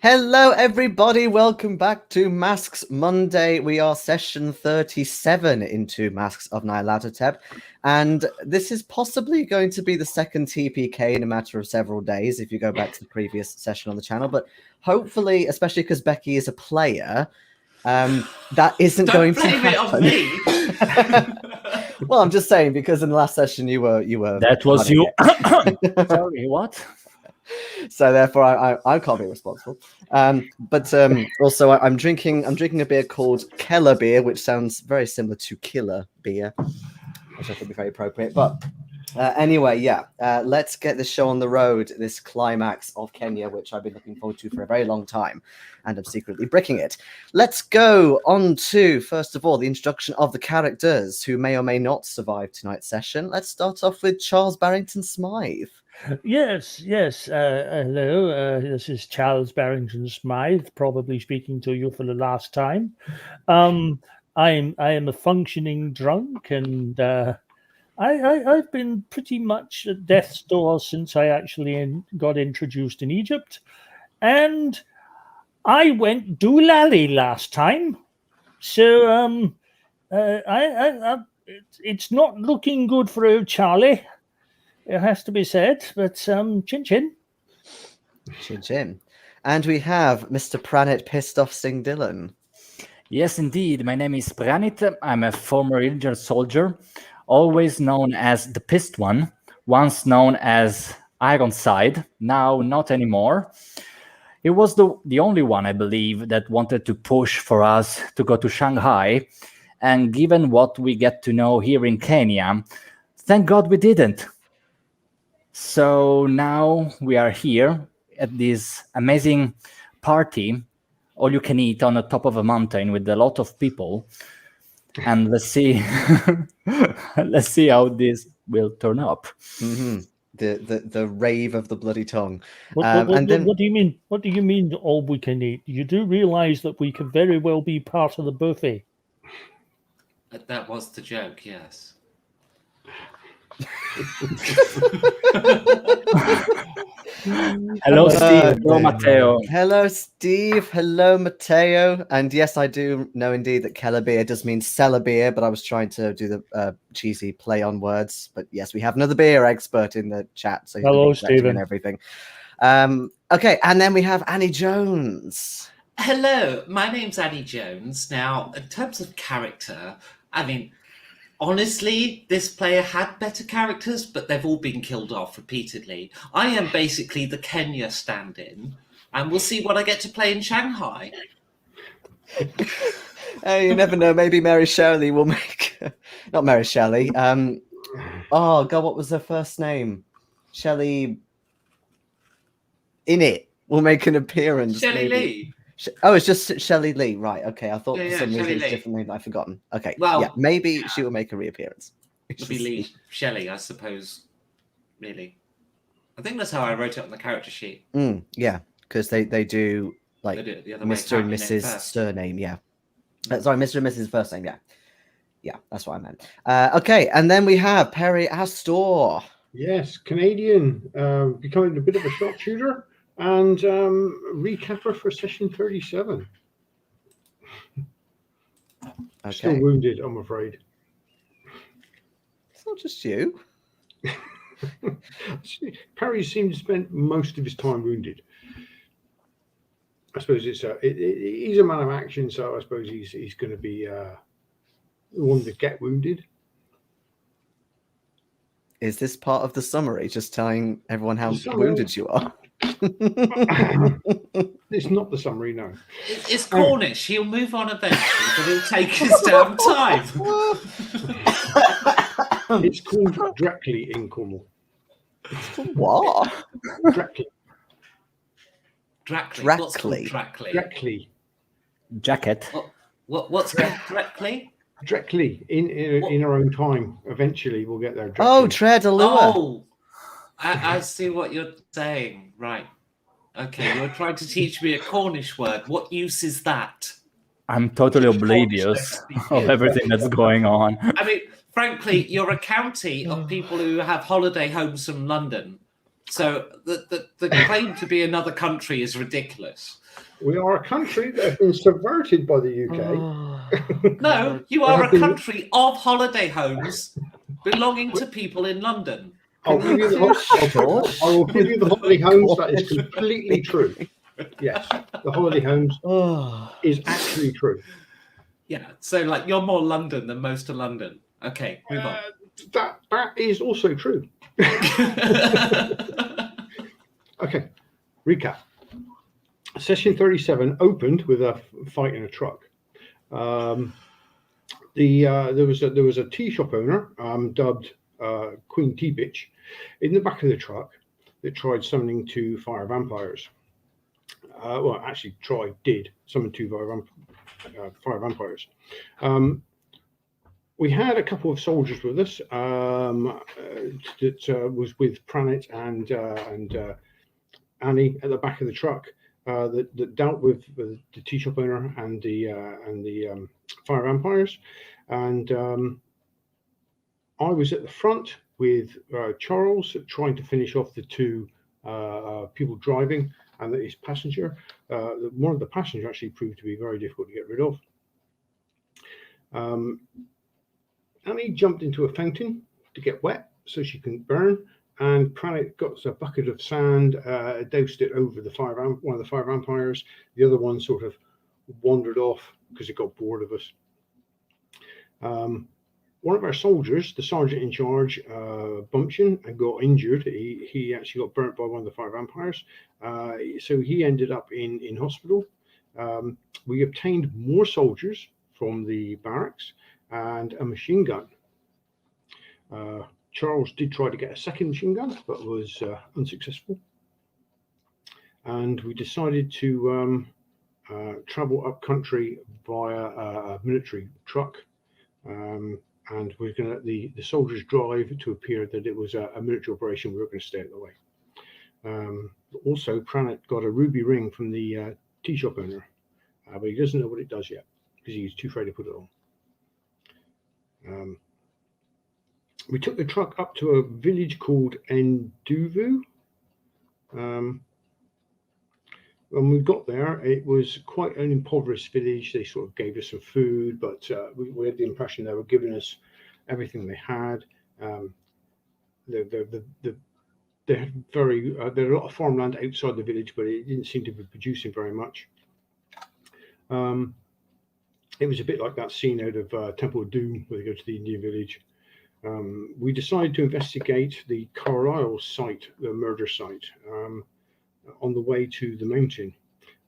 Hello, everybody. Welcome back to Masks Monday. We are session 37 into Masks of Nyarlathotep, and this is possibly going to be the second TPK in a matter of several days if you go back to the previous session on the channel. But hopefully, especially because Becky is a player, that isn't going to happen. Well, I'm just saying because in the last session you were. That was you. Sorry, what? So therefore, I can't be responsible. But also, I'm drinking a beer called Keller beer, which sounds very similar to Killer beer, which I think would be very appropriate. But anyway, yeah, let's get this show on the road. This climax of Kenya, which I've been looking forward to for a very long time, and I'm secretly bricking it. Let's go on to first of all the introduction of the characters who may or may not survive tonight's session. Let's start off with Charles Barrington-Smythe. Yes. Hello, this is Charles Barrington-Smythe, probably speaking to you for the last time. I am a functioning drunk, and I've been pretty much at death's door since I actually got introduced in Egypt, and I went doolally last time, so it's not looking good for old Charlie. It has to be said, but chin chin. Chin chin. And we have Mr. Pranit pissed off Singh Dillon. Yes, indeed. My name is Pranit. I'm a former Indian soldier, always known as the pissed one, once known as Ironside, now not anymore. It was the only one, I believe, that wanted to push for us to go to Shanghai. And given what we get to know here in Kenya, thank God we didn't. So now we are here at this amazing party, all you can eat on the top of a mountain with a lot of people. And let's see how this will turn up. Mm-hmm. The rave of the bloody tongue. What do you mean? What do you mean all we can eat? You do realize that we can very well be part of the buffet. That was the joke, yes. Hello, Steve. Hello, Matteo. Hello, Steve. Hello, Matteo. And yes, I do know indeed that Keller beer does mean cellar beer, but I was trying to do the cheesy play on words. But yes, we have another beer expert in the chat. So hello, Stephen. And everything. Okay, and then we have Annie Jones. Hello, my name's Annie Jones. Now, in terms of character, I mean, honestly, this player had better characters, but they've all been killed off repeatedly. I am basically the Kenya stand-in, and we'll see what I get to play in Shanghai. You never know. Maybe Mary Shelley will make... Not Mary Shelley. Oh, God, what was her first name? Shelley... In it will make an appearance. Shelley Lee. Oh, it's just Shelley Lee, right? Okay, I thought for some reason Shelley it's a Lee. different name that I've forgotten. Okay, Well, yeah, maybe she will make a reappearance. It'll be Lee Shelley, I suppose. Really, I think that's how I wrote it on the character sheet. Yeah, because they do like They do it the other Mr. and way, Mrs. first. surname. Yeah, sorry, Mr. and Mrs. first name. Yeah, that's what I meant. Okay, and then we have Perry Astor. Yes, Canadian, becoming a bit of a sharpshooter. And recapper for session 37. Okay. Still wounded, I'm afraid. It's not just you. Parry seems to spend most of his time wounded. I suppose he's a man of action, so I suppose he's going to be the one to get wounded. Is this part of the summary, just telling everyone how wounded you are? It's not the summary, no. It's Cornish. He'll move on eventually, but it'll take his damn time. It's called Dreckley in Cornwall. What? Dreckley. Dreckley. What's called Dreckley. Dreckley. Jacket. What's called Dreckley? Dreckley. In our own time. Eventually, we'll get there. Dreckley. Oh, Tread Allure. Oh, I see what you're saying. Right. Okay, you're trying to teach me a Cornish word. What use is that? I'm totally oblivious of everything that's going on. I mean, frankly, you're a county of people who have holiday homes from London. So the claim to be another country is ridiculous. We are a country that has been subverted by the UK. No, you are a country of holiday homes belonging to people in London. I'll give you the I will give you the holiday homes. That is completely true. Yes, the holiday homes is actually true. Yeah, so like you're more London than most of London. Okay, move on. That is also true. Okay, recap. Session 37 opened with a fight in a truck. There was a tea shop owner dubbed Queen Tea Bitch in the back of the truck that tried summoning 2 fire vampires. Well, actually did summon 2 fire vampires. We had a couple of soldiers with us that was with Pranit and Annie at the back of the truck that dealt with the tea shop owner and the fire vampires, and I was at the front with Charles trying to finish off the 2 people driving and his passenger. One of the passengers actually proved to be very difficult to get rid of. Annie jumped into a fountain to get wet so she couldn't burn, and Pranit got a bucket of sand, doused it over one of the fire vampires. The other one sort of wandered off because it got bored of us. One of our soldiers, the sergeant in charge, bumped in and got injured. He actually got burnt by one of the fire vampires, so he ended up in hospital. We obtained more soldiers from the barracks and a machine gun. Charles did try to get a second machine gun, but was unsuccessful. And we decided to travel up country via a military truck. And we're going to let the soldiers drive to appear that it was a military operation. We were going to stay out of the way. Also, Pranit got a ruby ring from the tea shop owner, but he doesn't know what it does yet because he's too afraid to put it on. We took the truck up to a village called Enduvu. When we got there, it was quite an impoverished village. They sort of gave us some food, but we had the impression they were giving us everything they had. They had there were a lot of farmland outside the village, but it didn't seem to be producing very much. It was a bit like that scene out of Temple of Doom, where they go to the Indian village. We decided to investigate the Carlisle site, the murder site, on the way to the mountain.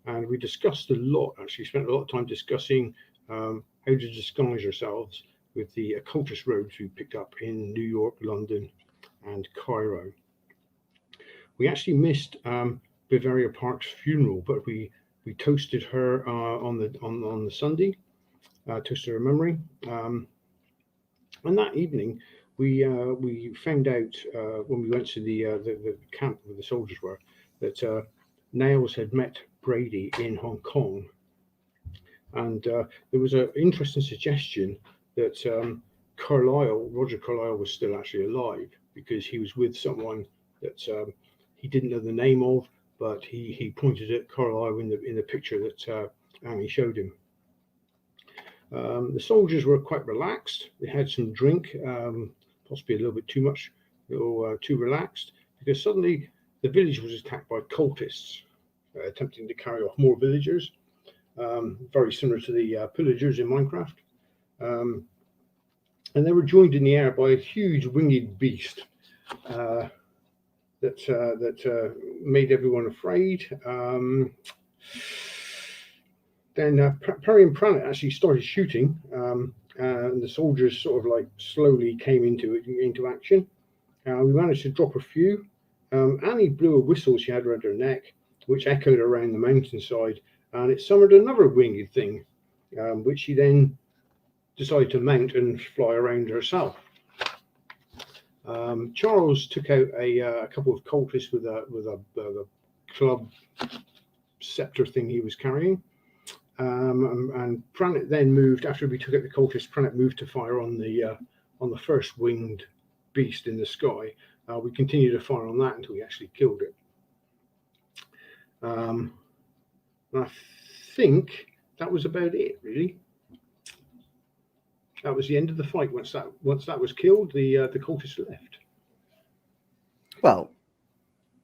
And we discussed a lot, actually spent a lot of time discussing how to disguise ourselves with the occultist robes we picked up in New York, London, and Cairo. We actually missed Bavaria Park's funeral, but we toasted her on the Sunday, toasted her memory. And that evening, we found out when we went to the camp where the soldiers were that Nails had met Brady in Hong Kong, and there was an interesting suggestion that Roger Carlyle was still actually alive because he was with someone that he didn't know the name of, but he pointed at Carlyle in the picture that Annie showed him. The soldiers were quite relaxed. They had some drink, possibly a little bit too much, or too relaxed, because suddenly the village was attacked by cultists, attempting to carry off more villagers, very similar to the pillagers in Minecraft. And they were joined in the air by a huge winged beast that made everyone afraid. Then Perry and Pranit actually started shooting, and the soldiers sort of like slowly came into action. We managed to drop a few. Annie blew a whistle she had around her neck, which echoed around the mountainside, and it summoned another winged thing, which she then decided to mount and fly around herself. Charles took out a couple of cultists with a club scepter thing he was carrying. And Pranit then moved, after we took out the cultists, Pranit moved to fire on the first winged beast in the sky, We continued to fire on that until we actually killed it. And I think that was about it, really. That was the end of the fight. Once that was killed, the cultists left. Well,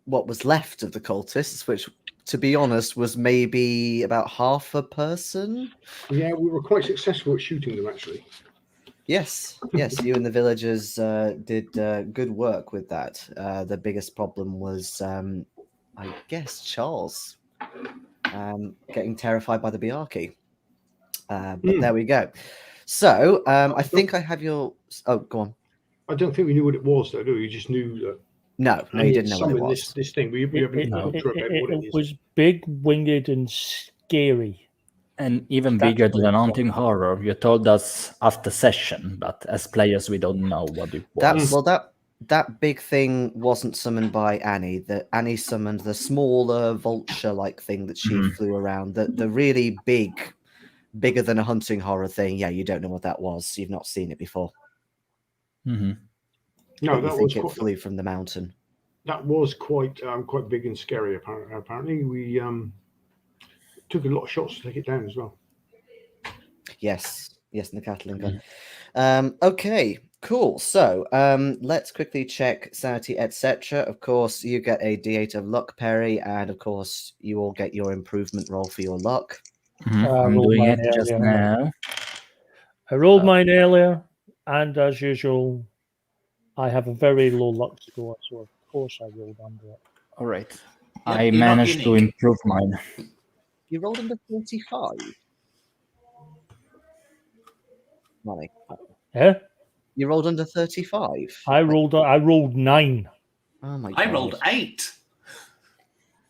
what was left of the cultists, which, to be honest, was maybe about half a person. Yeah, we were quite successful at shooting them, actually. Yes, you and the villagers did good work with that. The biggest problem was, I guess, Charles getting terrified by the Biarki. But there we go. So I think I have your. Oh, go on. I don't think we knew what it was, though, do we? You just knew that. No, you didn't know what it was. This thing. We haven't talked to her about what it is. It was big, winged, and scary. And even bigger than an haunting horror. You told us after session, but as players, we don't know what it was. That big thing wasn't summoned by Annie. Annie summoned the smaller vulture-like thing that she flew around. The really bigger than a hunting horror thing. Yeah, you don't know what that was. You've not seen it before. Mm-hmm. No, that was it flew from the mountain. That was quite big and scary. Apparently, we took a lot of shots to take it down as well. Yes, in the Catalan gun. Okay, cool. So let's quickly check sanity, etc. Of course, you get a D8 of luck, Perry, and of course, you all get your improvement roll for your luck. I'm doing it just now. I rolled mine earlier, and as usual, I have a very low luck score, so of course I rolled under it. All right. I managed to improve mine. You rolled under 45. Ronnie. Yeah? You rolled under 35. I rolled 9. Oh my god. I rolled 8.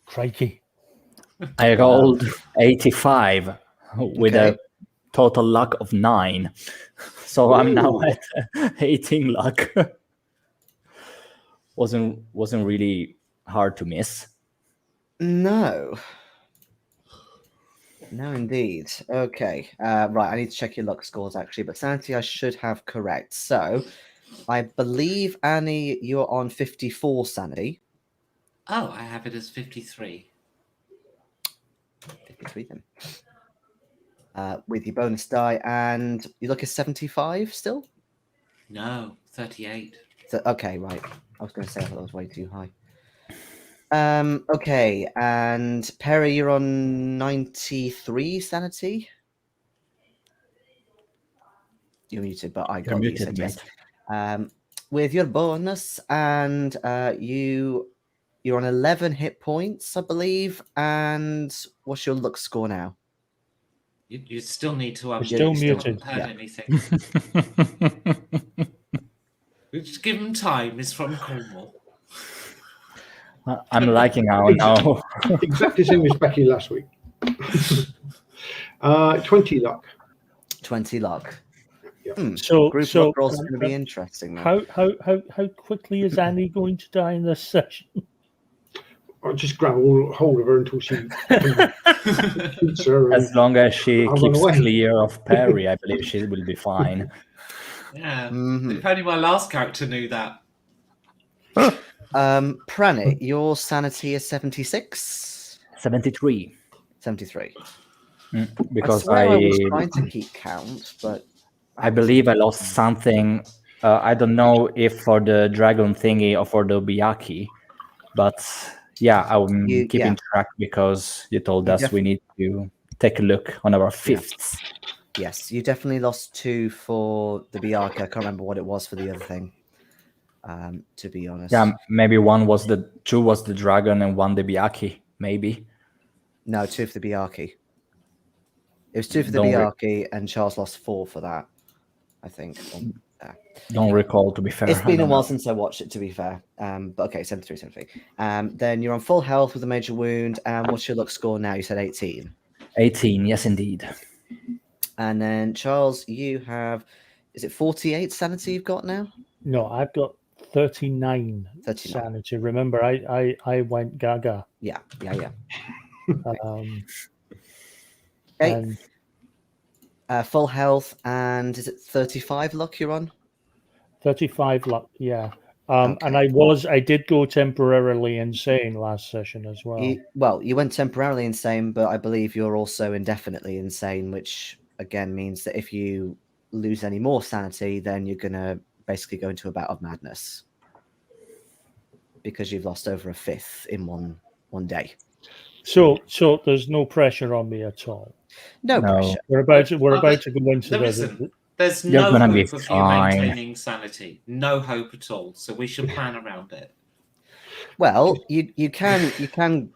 Crikey. I rolled 85 with a total luck of 9. So I'm now at 18 luck. Wasn't really hard to miss. No, indeed. Okay, right. I need to check your luck scores actually, but sanity I should have correct. So, I believe Annie, you're on 54 sanity. Oh, I have it as 53. 53 then. With your bonus die, and you look at 75 still. No, 38. Okay, right. I was going to say I thought that was way too high. Okay, and Perry, you're on 93 sanity. You're muted, but I got you said yes. With your bonus, and you're on 11 hit points, I believe. And what's your luck score now? You still need to still muted. Anything. Just give him time. It's from Cornwall. I'm liking our now. Exactly the same as Becky last week. 20 luck. 20 luck. Yeah. So group luck rolls are going to be interesting. Now. How quickly is Annie going to die in this session? I'll just grab hold of her until she shoots her. As long as she keeps clear of Perry, I believe she will be fine. Yeah. If only my last character knew that. Pranit, your sanity is 76? 73. 73. Because I was trying to keep count, but I believe I lost something. I don't know if for the dragon thingy or for the Biaki, but yeah, I'm keeping track because you told us we need to take a look on our fifths. Yes, you definitely lost 2 for the Biaki. I can't remember what it was for the other thing. To be honest, yeah, maybe 2 was the dragon and 1 the Biaki, maybe. No, 2 for the Biaki. It was 2 for the Biaki, and Charles lost 4 for that, I think. Don't recall, to be fair. It's been a while since I watched it, to be fair. But okay, 73. Then you're on full health with a major wound. What's your luck score now? You said 18. 18, yes, indeed. And then Charles, you have, is it 48 sanity you've got now? No, I've got 39 sanity. Remember, I went gaga. Yeah. And full health, and is it 35 luck you're on? 35 luck, yeah. And I did go temporarily insane last session as well. You went temporarily insane, but I believe you're also indefinitely insane, which again means that if you lose any more sanity, then you're going to basically go into a bout of madness because you've lost over a fifth in one day. So there's no pressure on me at all. No pressure. We're about to go into There's You're no gonna be hope of you fine. maintaining sanity. No hope at all. So we should plan around it. Well, you can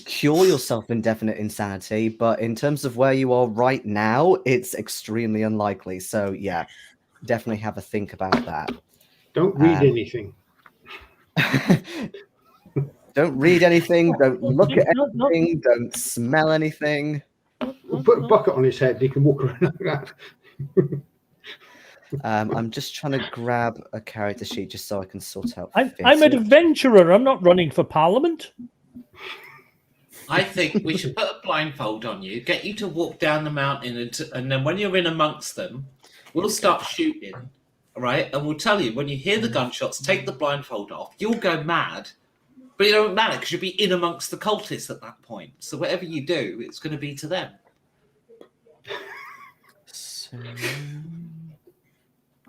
cure yourself indefinite insanity, but in terms of where you are right now, it's extremely unlikely. So yeah, definitely have a think about that. Don't read anything. Don't read anything. Don't look at anything. Don't smell anything. We'll put a bucket on his head. He can walk around like that. I'm just trying to grab a character sheet just so I can sort out. I'm an adventurer. I'm not running for Parliament. I think we should put a blindfold on you, get you to walk down the mountain, and then when you're in amongst them, we'll start shooting, right? And we'll tell you, when you hear the gunshots, take the blindfold off. You'll go mad, but it don't matter because you'll be in amongst the cultists at that point. So whatever you do, it's going to be to them.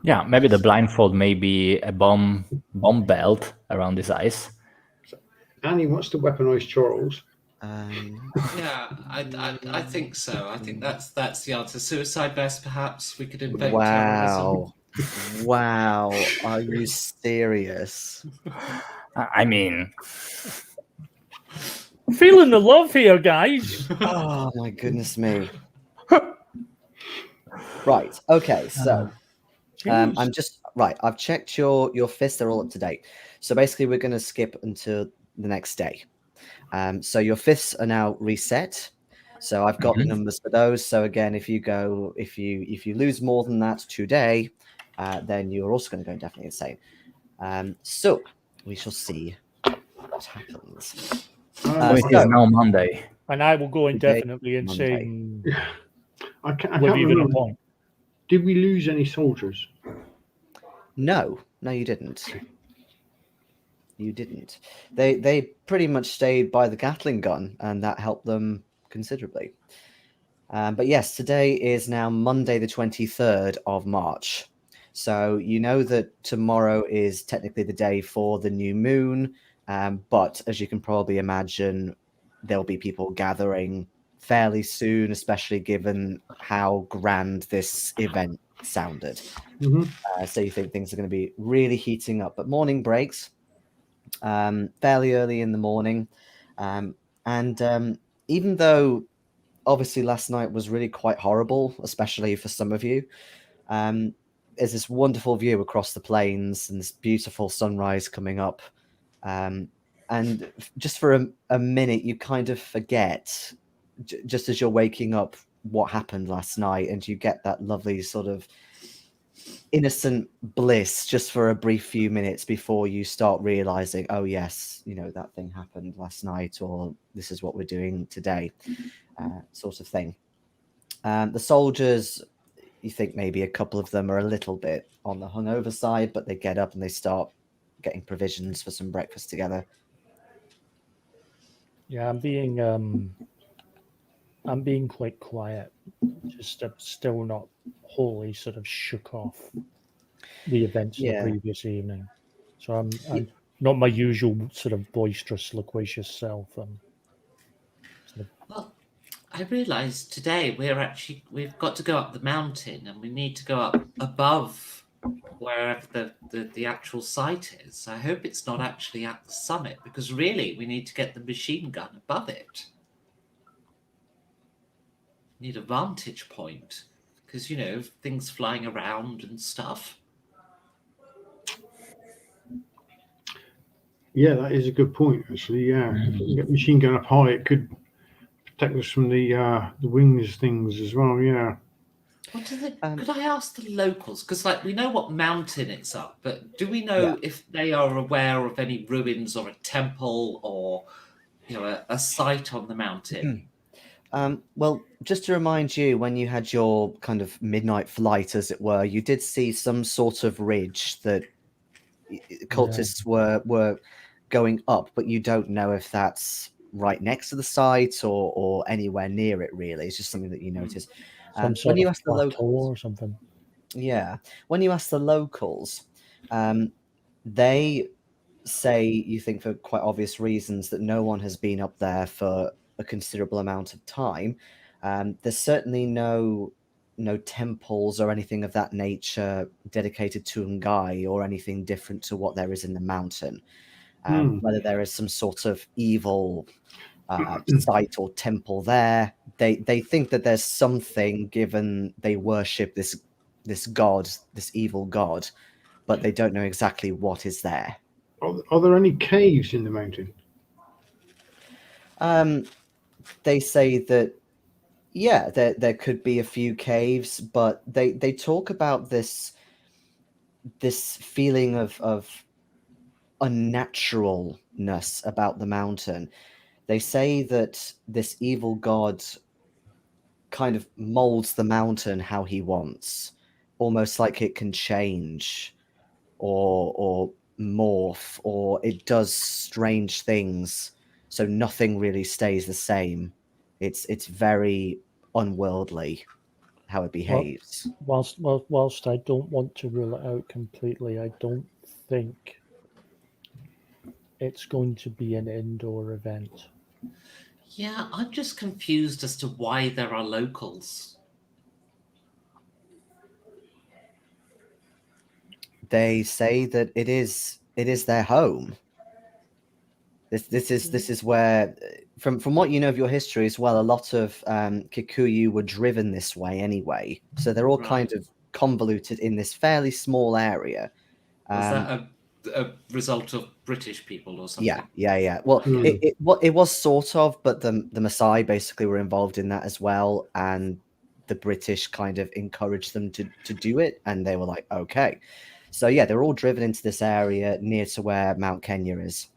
Yeah, maybe the blindfold may be a bomb belt around his eyes. And he wants to weaponize Charles. Yeah, I think so. I think that's the answer. Suicide vest, perhaps. We could invent Wow. Wow. Are you serious? I mean, Feeling the love here, guys. Oh my goodness me. Right. Okay. So I'm just right. I've checked your fists. They're all up to date. So basically, we're going to skip until the next day. So your fists are now reset. So I've got the numbers for those. So again, if you lose more than that today, then you're also going to go definitely insane. So we shall see what happens. it is now Monday. And I will go indefinitely insane. I can't with even a remember. point. Did we lose any soldiers? No, you didn't. You didn't. They pretty much stayed by the Gatling gun, and that helped them considerably. But yes, today is now Monday, the 23rd of March. So you know that tomorrow is technically the day for the new moon, but as you can probably imagine, there'll be people gathering fairly soon, especially given how grand this event sounded. So you think things are going to be really heating up. But morning breaks fairly early in the morning. And even though obviously last night was really quite horrible, especially for some of you, there's this wonderful view across the plains and this beautiful sunrise coming up. And just for a minute, you kind of forget, just as you're waking up, what happened last night, and you get that lovely sort of innocent bliss just for a brief few minutes before you start realizing, oh yes, that thing happened last night, or this is what we're doing today, sort of thing. The soldiers, you think maybe a couple of them are a little bit on the hungover side, but they get up and they start getting provisions for some breakfast together. Yeah, I'm being quite quiet. Just still not wholly sort of shook off the events of the previous evening. So I'm not my usual sort of boisterous, loquacious self. Well, I realised today we've got to go up the mountain, and we need to go up above wherever the actual site is. I hope it's not actually at the summit, because really we need to get the machine gun above it. Need a vantage point, because things flying around and stuff. Yeah, that is a good point, actually. Yeah, if we can get the machine gun up high, it could protect us from the wings things as well. Yeah. What is it? Could I ask the locals? Because we know what mountain it's up, but do we know if they are aware of any ruins or a temple or a site on the mountain? Well, just to remind you, when you had your kind of midnight flight, as it were, you did see some sort of ridge that cultists were going up, but you don't know if that's right next to the site or anywhere near it. Really, it's just something that you notice. Some sort of plateau or something. Yeah, when you ask the locals, they say, you think for quite obvious reasons, that no one has been up there for a considerable amount of time. There's certainly no temples or anything of that nature dedicated to Ngai or anything different to what there is in the mountain. Whether there is some sort of evil site or temple there, they think that there's something, given they worship this god, this evil god, but they don't know exactly what is there. Are there any caves in the mountain? They say that, yeah, there could be a few caves, but they talk about this feeling of unnaturalness about the mountain. They say that this evil god kind of molds the mountain how he wants, almost like it can change or morph, or it does strange things, so nothing really stays the same. It's very unworldly how it behaves. Whilst I don't want to rule it out completely, I don't think it's going to be an indoor event. Yeah, I'm just confused as to why there are locals. They say that it is their home. This is where, from what you know of your history as well, a lot of Kikuyu were driven this way anyway, so they're all kind of convoluted in this fairly small area. Was that a result of British people or something? Yeah. Well, it was sort of, but the Maasai basically were involved in that as well, and the British kind of encouraged them to do it, and they were like, okay. So yeah, they're all driven into this area near to where Mount Kenya is.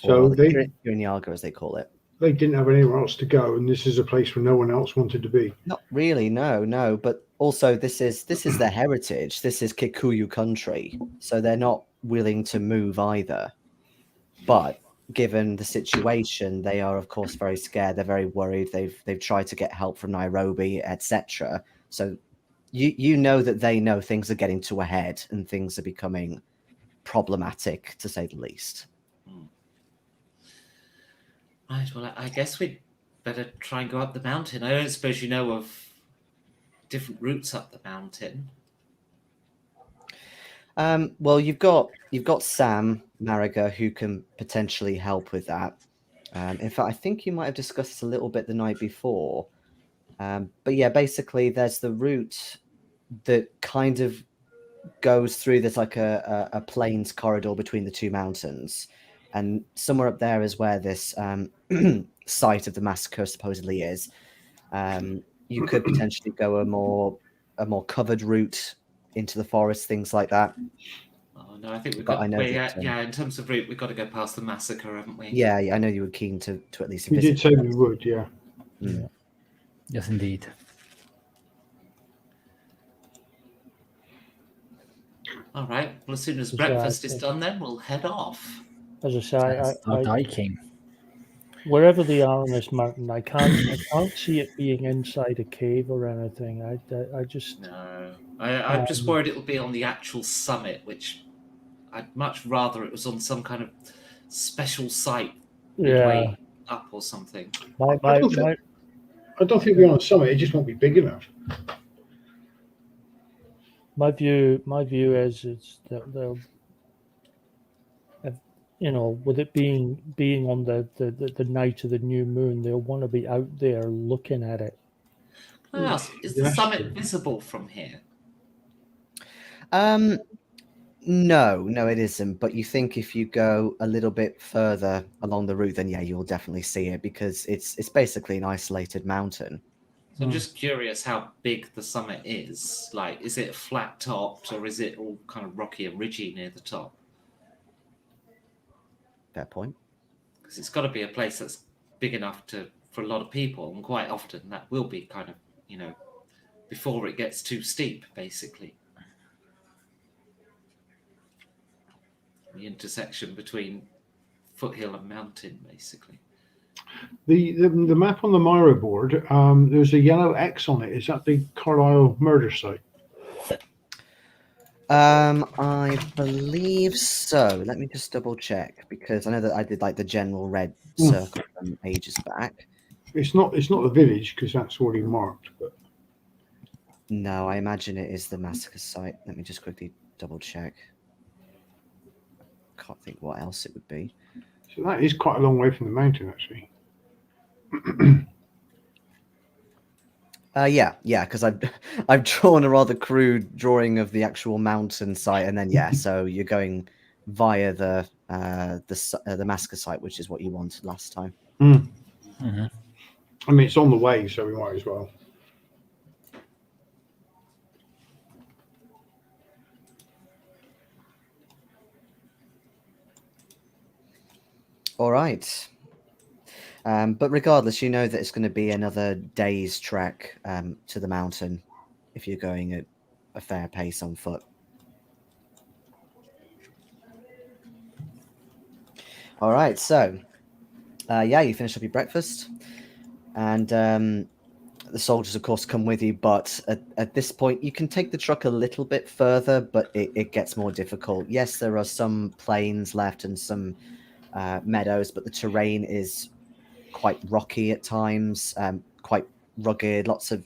So Kirinyaga, as they call it. They didn't have anywhere else to go, and this is a place where no one else wanted to be. Not really, no. But also, this is their heritage. This is Kikuyu country, so they're not willing to move either. But given the situation, they are of course very scared. They're very worried. They've tried to get help from Nairobi, etc. So you know that they know things are getting to a head and things are becoming problematic, to say the least. Right, well, I guess we'd better try and go up the mountain. I don't suppose you know of different routes up the mountain. Well, you've got Sam Mariga, who can potentially help with that. In fact, I think you might have discussed this a little bit the night before. But yeah, basically, there's the route that kind of goes through this, like a plains corridor between the two mountains, and somewhere up there is where this site of the massacre supposedly is. You could potentially go a more covered route into the forest, things like that. Oh no, I think we've got. In terms of route, we've got to go past the massacre, haven't we? Yeah, I know you were keen to at least visit. You did say we would, yeah. Yeah. Yes, indeed. All right. Well, as soon as breakfast is done, then we'll head off. As I say, hiking. Wherever they are on this mountain, I can't see it being inside a cave or anything. I just no. I'm just worried it'll be on the actual summit, which I'd much rather it was on some kind of special site way up or something. I don't think we're on a summit. It just won't be big enough. My view is that they'll, with it being on the night of the new moon, they'll want to be out there looking at it. Can I ask, is the summit visible from here? No, it isn't. But you think if you go a little bit further along the route, then yeah, you'll definitely see it, because it's basically an isolated mountain. So I'm just curious how big the summit is. Like, is it flat topped, or is it all kind of rocky and ridgy near the top? Fair point. Because it's got to be a place that's big enough for a lot of people, and quite often that will be kind of, before it gets too steep, basically. the intersection between foothill and mountain, basically. The map on the Miro board, there's a yellow X on it. Is that the Carlisle murder site? I believe so. Let me just double check because I know that I did like the general red circle from ages back. It's not the village because that's already marked. But No, I imagine it is the massacre site. Let me just quickly double check. Can't think what else it would be. so that is quite a long way from the mountain, actually. Yeah, because I've drawn a rather crude drawing of the actual mountain site, and then so you're going via the massacre site, which is what you wanted last time. Mm-hmm. I mean, it's on the way, so we might as well. All right. But regardless, you know that it's going to be another day's trek to the mountain if you're going at a fair pace on foot. All right, so you finish up your breakfast, and the soldiers, of course, come with you. But at this point, you can take the truck a little bit further, but it gets more difficult. Yes, there are some plains left and some meadows, but the terrain is quite rocky at times, quite rugged, lots of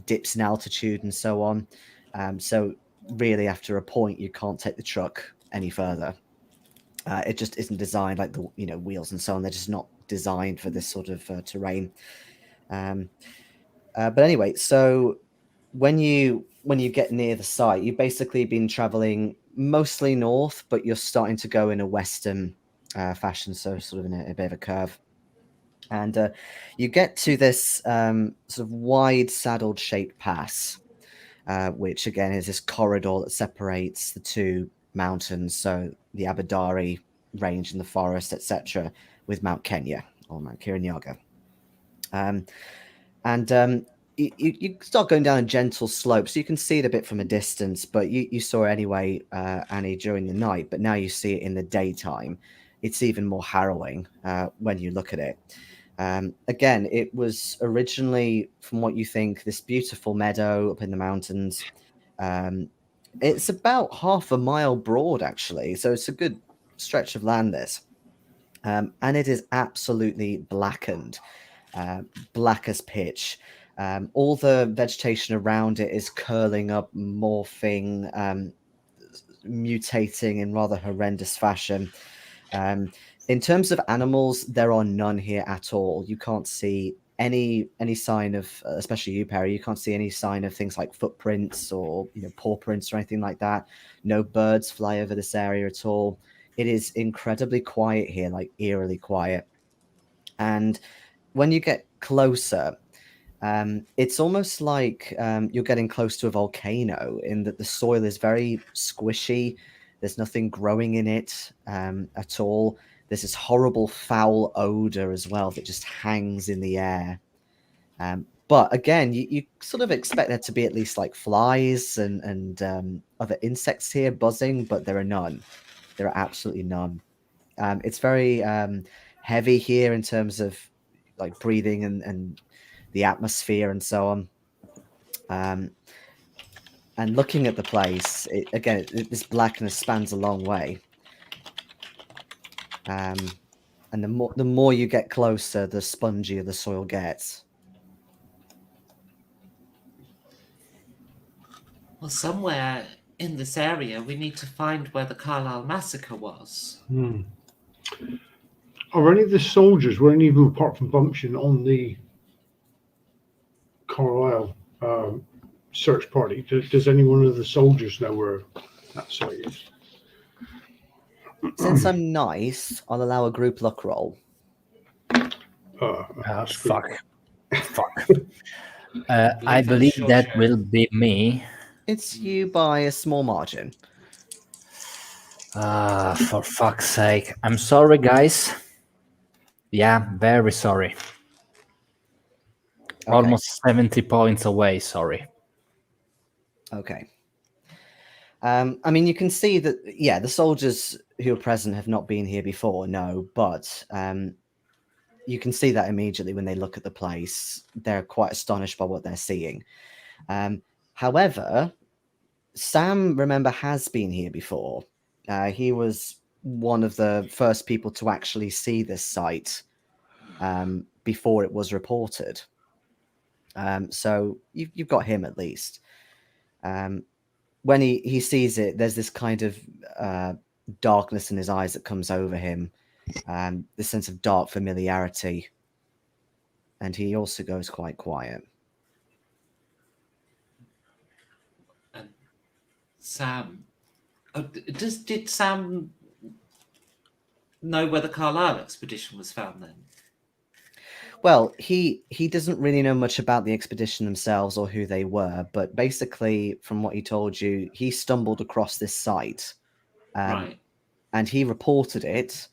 dips in altitude and so on. So really, after a point, you can't take the truck any further. It just isn't designed like the wheels and so on. They're just not designed for this sort of terrain. But anyway, so when you get near the site, you've basically been traveling mostly north, but you're starting to go in a western fashion, so sort of in a bit of a curve. And you get to this sort of wide saddled shaped pass, which again is this corridor that separates the two mountains, so the Aberdari range in the forest, etc., with Mount Kenya or Mount Kirinyaga. You start going down a gentle slope, so you can see it a bit from a distance, but you saw it anyway, Annie, during the night, but now you see it in the daytime. It's even more harrowing when you look at it. Again, it was originally, from what you think, this beautiful meadow up in the mountains. It's about half a mile broad, actually, so it's a good stretch of land, this. And it is absolutely blackened, black as pitch. All the vegetation around it is curling up, morphing, mutating in rather horrendous fashion. In terms of animals, there are none here at all. You can't see any sign of, especially you, Perry, you can't see any sign of things like footprints or paw prints or anything like that. No birds fly over this area at all. It is incredibly quiet here, like eerily quiet. And when you get closer, it's almost like you're getting close to a volcano in that the soil is very squishy. There's nothing growing in it at all. There's this horrible foul odor as well that just hangs in the air. But again, you sort of expect there to be at least like flies and other insects here buzzing, but there are none. There are absolutely none. It's very heavy here in terms of like breathing and the atmosphere and so on. And looking at the place, this blackness spans a long way. And the more you get closer, the spongier the soil gets. Well, somewhere in this area, we need to find where the Carlisle massacre was. Are any of the soldiers, were any of them apart from Bumption, on the Carlisle search party? Does any one of the soldiers know where that site is? Since I'm nice, I'll allow a group luck roll. Fuck. I believe that will be me. It's you by a small margin. For fuck's sake. I'm sorry, guys. Yeah, very sorry. Okay. Almost 70 points away, sorry. Okay. I mean, you can see that, yeah, the soldiers who are present have not been here before, no, but you can see that immediately when they look at the place. They're quite astonished by what they're seeing. However, Sam, remember, has been here before. He was one of the first people to actually see this site before it was reported. So you've got him at least. When he sees it, there's this kind of darkness in his eyes that comes over him, this sense of dark familiarity, and he also goes quite quiet. And Sam, did Sam know where the Carlisle expedition was found then? Well, he doesn't really know much about the expedition themselves or who they were, but basically, from what he told you, he stumbled across this site, Right. and he reported it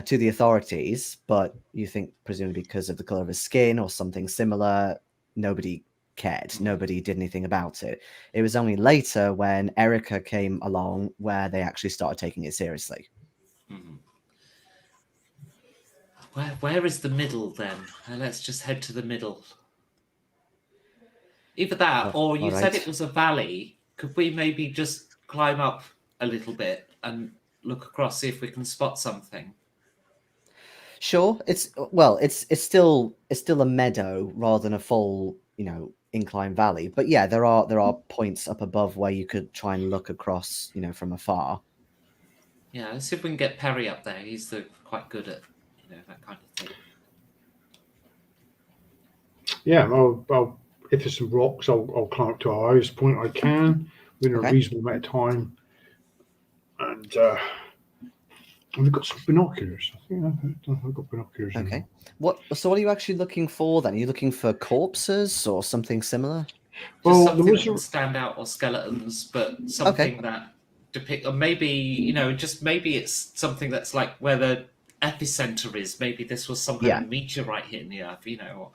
to the authorities. But you think, presumably because of the color of his skin or something similar, nobody cared. Nobody did anything about it. It was only later when Erica came along where they actually started taking it seriously. Mhm. Where is the middle then? Let's just head to the middle. Either that, or you said it was a valley. Could we maybe just climb up a little bit and look across, see if we can spot something? Sure, it's still a meadow rather than a full, incline valley. But yeah, there are points up above where you could try and look across, from afar. Yeah, let's see if we can get Perry up there. He's quite good at that kind of thing. Yeah, if there's some rocks, I'll climb up to the highest point I can within a reasonable amount of time. And we've got some binoculars. I think I've got binoculars. Okay. What are you actually looking for then? Are you looking for corpses or something similar? Just something that can stand out, or skeletons, but something that depict, or maybe maybe it's something that's like where the epicenter is. Maybe this was some kind of meteorite hitting the earth.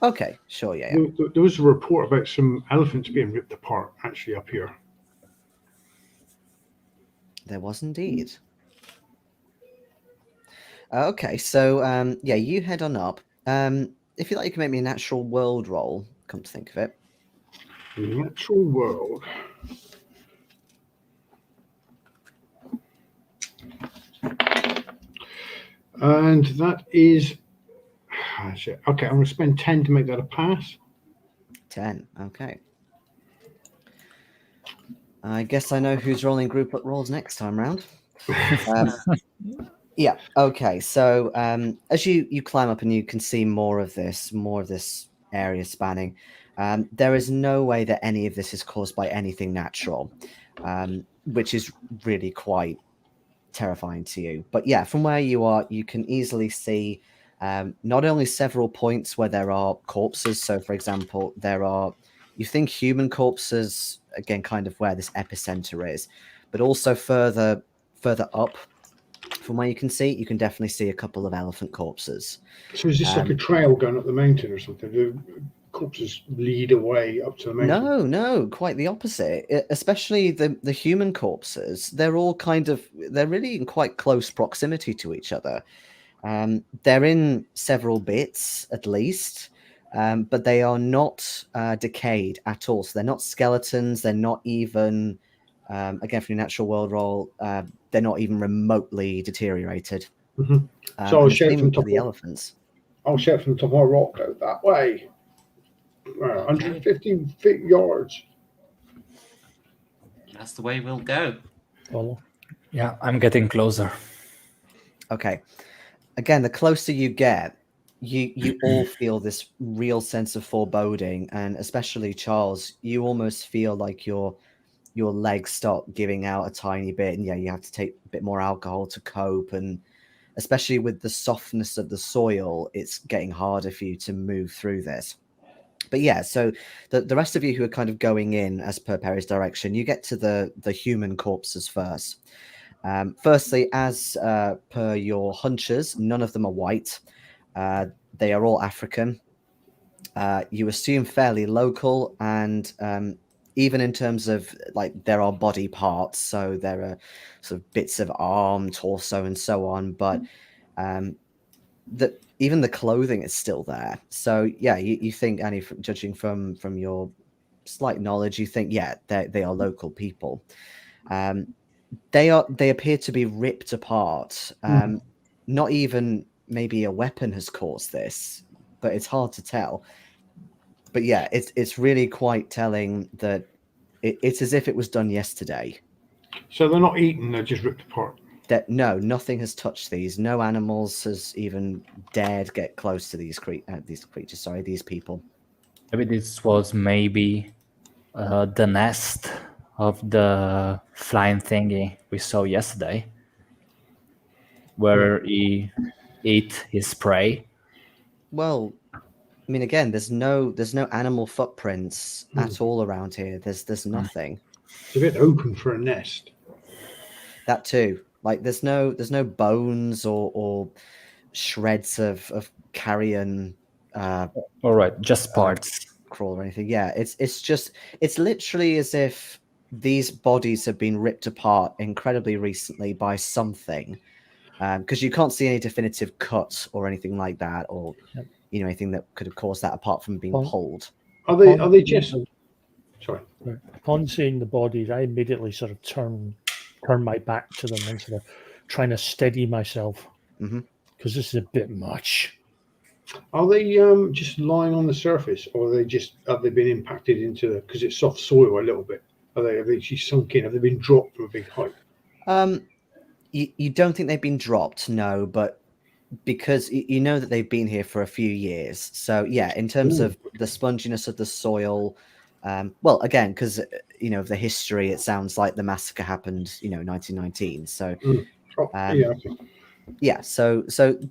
Okay, sure, yeah. There was a report about some elephants being ripped apart actually up here. There was indeed. Okay, so you head on up. If you like, you can make me a natural world roll. Come to think of it. Natural world. And that is okay. I'm going to spend 10 to make that a pass. 10. Okay. I guess I know who's rolling group rolls next time round. Yeah. Okay. So as you climb up and you can see more of this area spanning, there is no way that any of this is caused by anything natural, which is really quite terrifying to you. But yeah, from where you are, you can easily see not only several points where there are corpses. So, for example, you think human corpses, again, kind of where this epicenter is, but also further up. From where you can definitely see a couple of elephant corpses. So is this like a trail going up the mountain or something? Do corpses lead away up to the mountain? No, quite the opposite. Especially the human corpses, they're really in quite close proximity to each other. They're in several bits at least, but they are not decayed at all. So they're not skeletons. They're not even, again, from your natural world roll, they're not even remotely deteriorated. Mm-hmm. So I'll shout from the elephants. I'll shout from the top of my rock out that way. 115 feet yards. That's the way we'll go. Follow. Yeah, I'm getting closer. Okay. Again, the closer you get, you all feel this real sense of foreboding, and especially Charles, you almost feel like your legs start giving out a tiny bit, and you have to take a bit more alcohol to cope, and especially with the softness of the soil, it's getting harder for you to move through this. But yeah, so the rest of you who are kind of going in as per Perry's direction, you get to the human corpses first. Firstly, as per your hunches, none of them are white. They are all African. You assume fairly local, and even in terms of like there are body parts, so there are sort of bits of arm, torso, and so on, but even the clothing is still there. So yeah, you think, Annie, judging from your slight knowledge, you think they are local people. They appear to be ripped apart. Not even maybe a weapon has caused this, but it's hard to tell. But yeah, it's really quite telling that it's as if it was done yesterday. So they're not eaten; they're just ripped apart. That no, nothing has touched these. No animals has even dared get close to these creatures. Sorry, these people. Maybe this was the nest of the flying thingy we saw yesterday, where he ate his prey. Well, I mean, again, there's no animal footprints at all around here. There's nothing. It's a bit open for a nest. That too. Like there's no bones or shreds of carrion. All right, just parts. Crawl or anything. Yeah, it's literally as if these bodies have been ripped apart incredibly recently by something, because you can't see any definitive cut or anything like that, or anything that could have caused that apart from being pulled. Are they just? Sorry. Upon seeing the bodies, I immediately sort of turn my back to them and sort of trying to steady myself, because this is a bit much. Are they just lying on the surface, or have they been impacted into because it's soft soil a little bit? Have they actually sunk in? Have they been dropped from a big height? You don't think they've been dropped, no, but because you know that they've been here for a few years. So yeah, in terms of the sponginess of the soil, well, again, because of the history, it sounds like the massacre happened, 1919. So yeah, so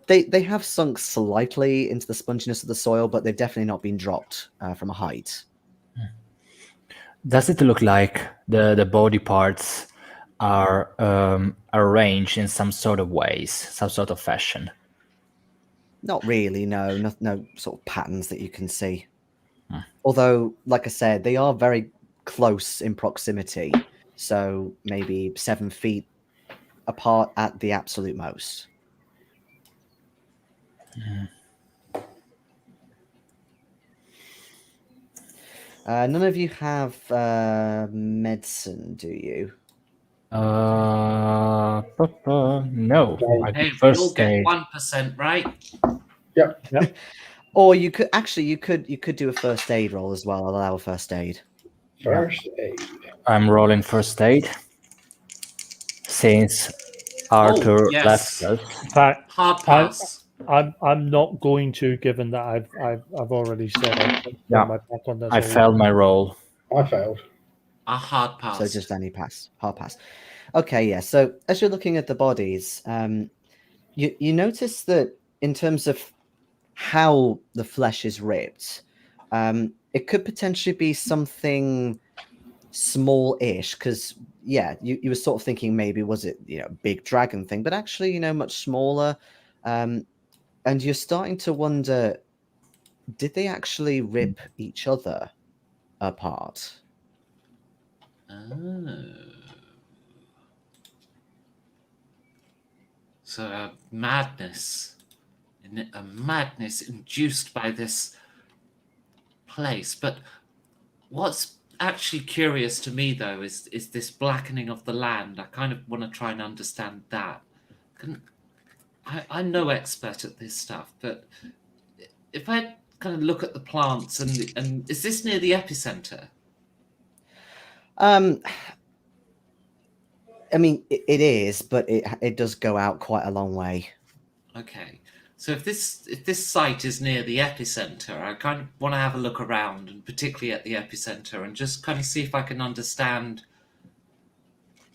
they have sunk slightly into the sponginess of the soil, but they've definitely not been dropped from a height. Does it look like the body parts are arranged in some sort of ways, some sort of fashion? Not really, no sort of patterns that you can see. Although, like I said, they are very close in proximity, so maybe 7 feet apart at the absolute most. None of you have medicine, do you? No. Hey, we all get 1%, right? Yeah. Or you could do a first aid roll as well. I'll allow a first aid. First aid. I'm rolling first aid since Arthur left us. In fact, Hard pass. I'm not going to, given that I've already said my back on this. I failed my roll. I failed. A hard pass. So just any pass, hard pass. Okay, yeah. So as you're looking at the bodies, you notice that in terms of how the flesh is ripped, it could potentially be something small-ish, because you were sort of thinking maybe was it big dragon thing, but actually much smaller, and you're starting to wonder, did they actually rip each other apart? Oh. So a madness induced by this place. But what's actually curious to me, though, is this blackening of the land. I kind of want to try and understand that. I'm no expert at this stuff, but if I kind of look at the plants and is this near the epicenter? I mean, it is, but it does go out quite a long way. Okay. So if this site is near the epicenter, I kind of want to have a look around, and particularly at the epicenter, and just kind of see if I can understand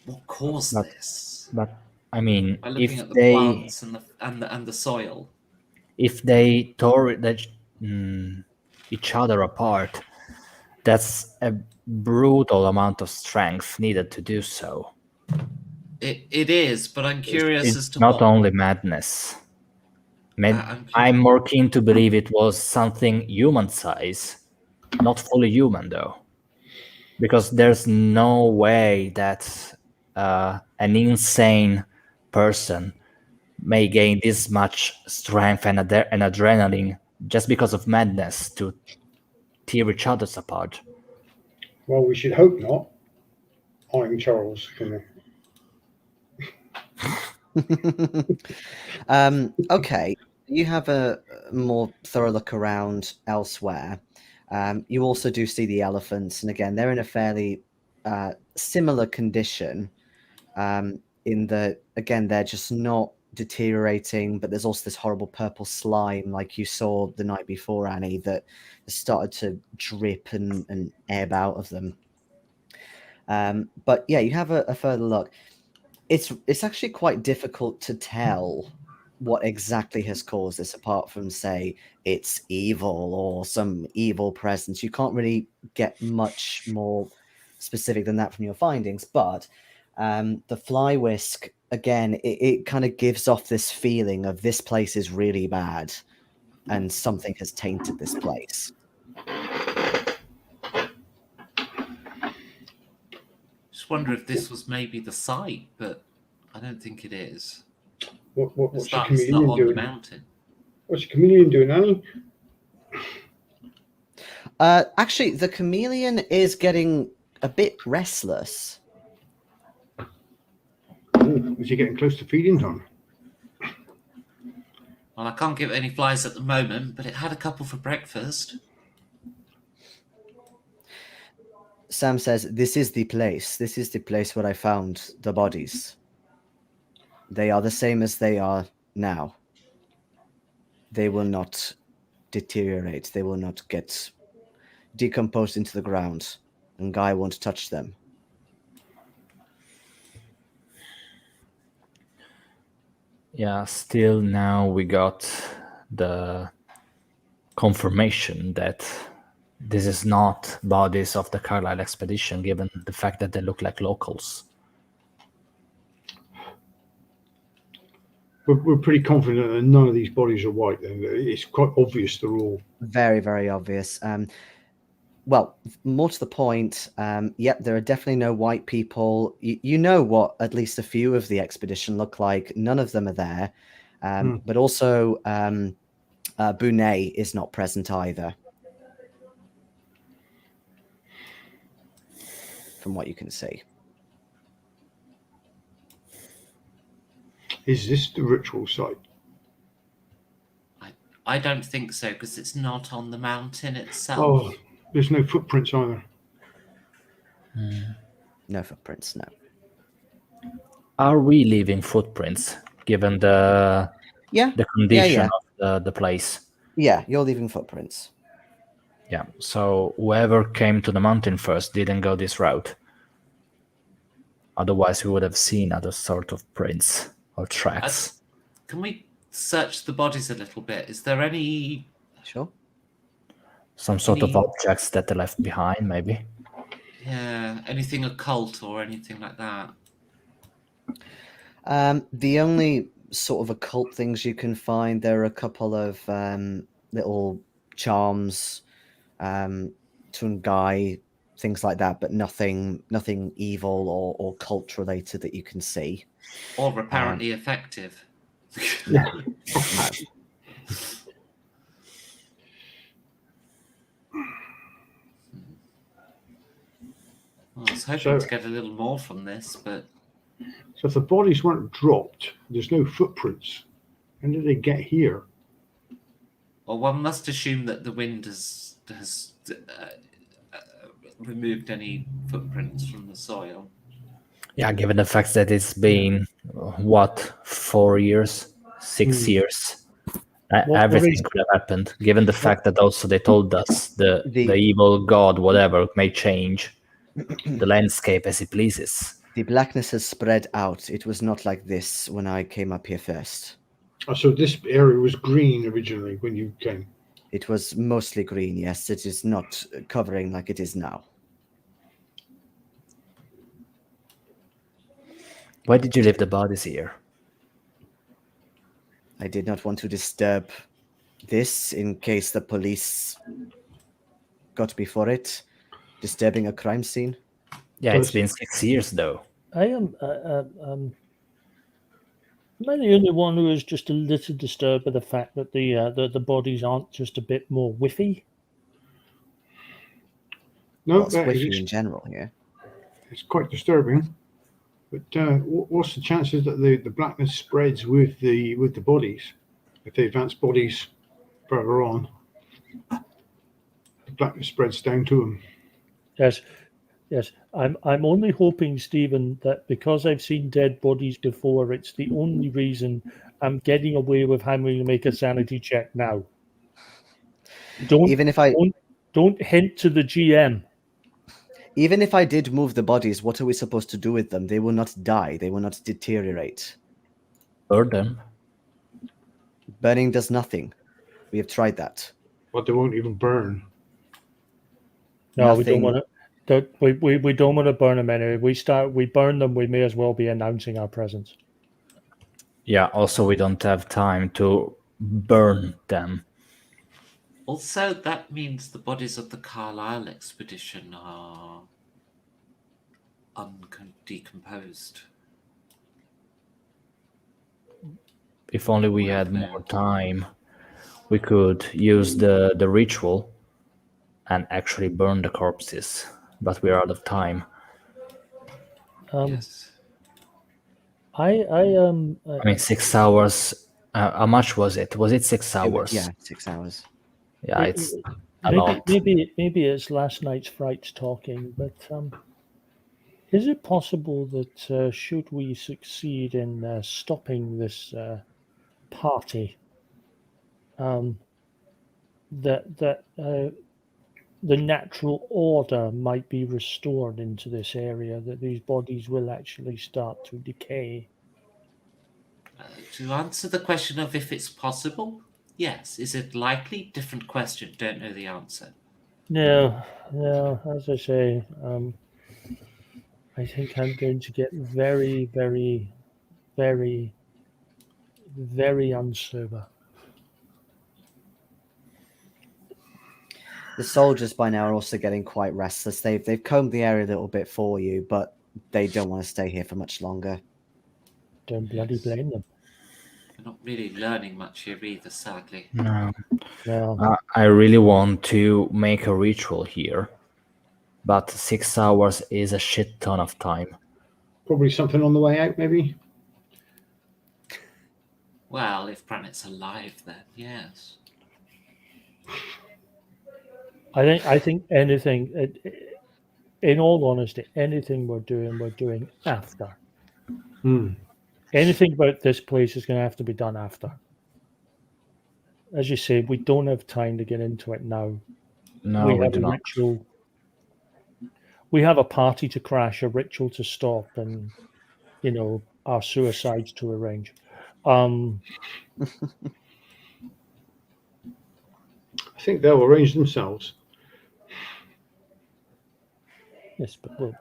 what caused this. But I mean, By looking if at the they plants and the soil. if they tore each other apart, that's a brutal amount of strength needed to do so. It is, but I'm curious It's as to not what. only madness. I'm I'm more keen to believe it was something human size, not fully human though. Because there's no way that an insane person may gain this much strength and adrenaline just because of madness to tear each other apart. Well, we should hope not. I'm Charles. Okay, you have a more thorough look around elsewhere. You also do see the elephants, and again, they're in a fairly similar condition. In that, again, they're just not deteriorating, but there's also this horrible purple slime, like you saw the night before, Annie, that has started to drip and ebb out of them. But yeah, you have a further look. It's actually quite difficult to tell what exactly has caused this, apart from, say, it's evil or some evil presence. You can't really get much more specific than that from your findings. But the fly whisk, again, it kind of gives off this feeling of this place is really bad and something has tainted this place. Just wonder if this was maybe the site, but I don't think it is. What's the It's not chameleon on the doing? mountain. What's the chameleon doing, Annie? Actually, the chameleon is getting a bit restless. Oh, is he getting close to feeding time? Well, I can't give it any flies at the moment, but it had a couple for breakfast. Sam says, this is the place. This is the place where I found the bodies. They are the same as they are now. They will not deteriorate. They will not get decomposed into the ground, and Guy won't touch them. Yeah, still now we got the confirmation that this is not bodies of the Carlisle expedition, given the fact that they look like locals. We're pretty confident that none of these bodies are white. Then it's quite obvious they're all. Very, very obvious. Well, more to the point, yep, there are definitely no white people. You know what at least a few of the expedition look like. None of them are there. But also, Bunet is not present either, from what you can see. Is this the ritual site? I don't think so, because it's not on the mountain itself. Oh, there's no footprints either. No footprints, no. Are we leaving footprints, given the condition of the place? Yeah, you're leaving footprints. Yeah, so whoever came to the mountain first didn't go this route. Otherwise, we would have seen other sort of prints or tracks. Can we search the bodies a little bit? Is there any... Sure. Some sort of objects that they left behind, maybe? Yeah, anything occult or anything like that? The only sort of occult things you can find, there are a couple of little charms, Tungai, things like that, but nothing evil or cult related that you can see. Or apparently effective. No. Well, I was hoping to get a little more from this, but... So if the bodies weren't dropped, there's no footprints. When did they get here? Well, one must assume that the wind has removed any footprints from the soil. Yeah, given the fact that it's been, 4 years, 6 years? Everything could have happened, given the fact that also they told us the evil god, whatever, may change the landscape as he pleases. The blackness has spread out. It was not like this when I came up here first. Oh, so this area was green originally when you came? It was mostly green, yes. It is not covering like it is now. Why did you leave the bodies here? I did not want to disturb this in case the police got before it. disturbing a crime scene. Yeah, it's Close. been 6 years though. I am. Am I the only one who is just a little disturbed by the fact that the bodies aren't just a bit more whiffy? No, Well, it's whiffy in general here. it's quite disturbing. But what's the chances that the blackness spreads with the bodies? If they advance bodies further on, the blackness spreads down to them. Yes, yes. I'm only hoping, Stephen, that because I've seen dead bodies before, it's the only reason I'm getting away with having to make a sanity check now. Even if I Don't hint to the GM. Even if I did move the bodies, what are we supposed to do with them? They will not die. They will not deteriorate. Burn them. Burning does nothing. We have tried that. But they won't even burn. No, we don't Nothing. want to. We don't want to burn them anyway. We burn them, we may as well be announcing our presence. Yeah, also we don't have time to burn them. Also, that means the bodies of the Carlisle expedition are decomposed. If only we had more time, we could use the ritual and actually burn the corpses, but we're out of time. Yes. I mean, 6 hours. How much was it? Was it 6 hours? Yeah, 6 hours. Yeah, it's a lot. maybe it's last night's frights talking, but is it possible that should we succeed in stopping this party, that the natural order might be restored into this area, that these bodies will actually start to decay? To answer the question of if it's possible, yes. Is it likely? Different question. Don't know the answer. No, as I say, I think I'm going to get very, very, very, very unsober. The soldiers by now are also getting quite restless. They've combed the area a little bit for you, but they don't want to stay here for much longer. Don't bloody blame them. We're not really learning much here either, sadly. No. No. I really want to make a ritual here, but 6 hours is a shit ton of time. Probably something on the way out, maybe. Well, if Pranit's alive, then yes. I think anything, in all honesty, anything we're doing after. Anything about this place is going to have to be done after. As you say, we don't have time to get into it now. No, we we have do a not. ritual. We have a party to crash, a ritual to stop, and our suicides to arrange. I think they'll arrange themselves. Yes, but we're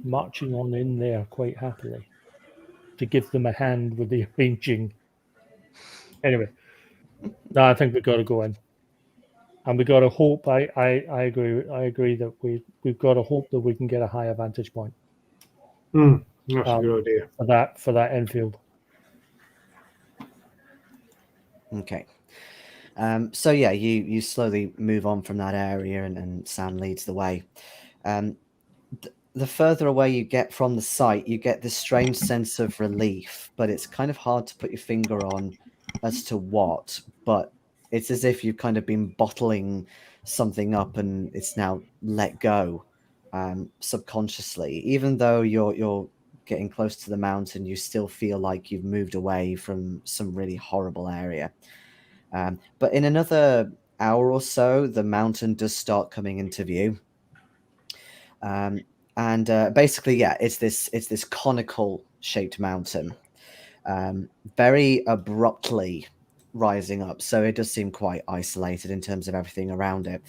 marching on in there quite happily to give them a hand with the arranging. Anyway, no, I think we've got to go in, and we got to hope. I agree that we've got to hope that we can get a higher vantage point. That's a good idea. For that infield. Okay. So yeah, you slowly move on from that area, and Sam leads the way. The further away you get from the site, you get this strange sense of relief, but it's kind of hard to put your finger on as to what. But it's as if you've kind of been bottling something up, and it's now let go subconsciously. Even though you're getting close to the mountain, you still feel like you've moved away from some really horrible area. But in another hour or so, the mountain does start coming into view. And basically, yeah, it's this conical shaped mountain, very abruptly rising up. So it does seem quite isolated in terms of everything around it.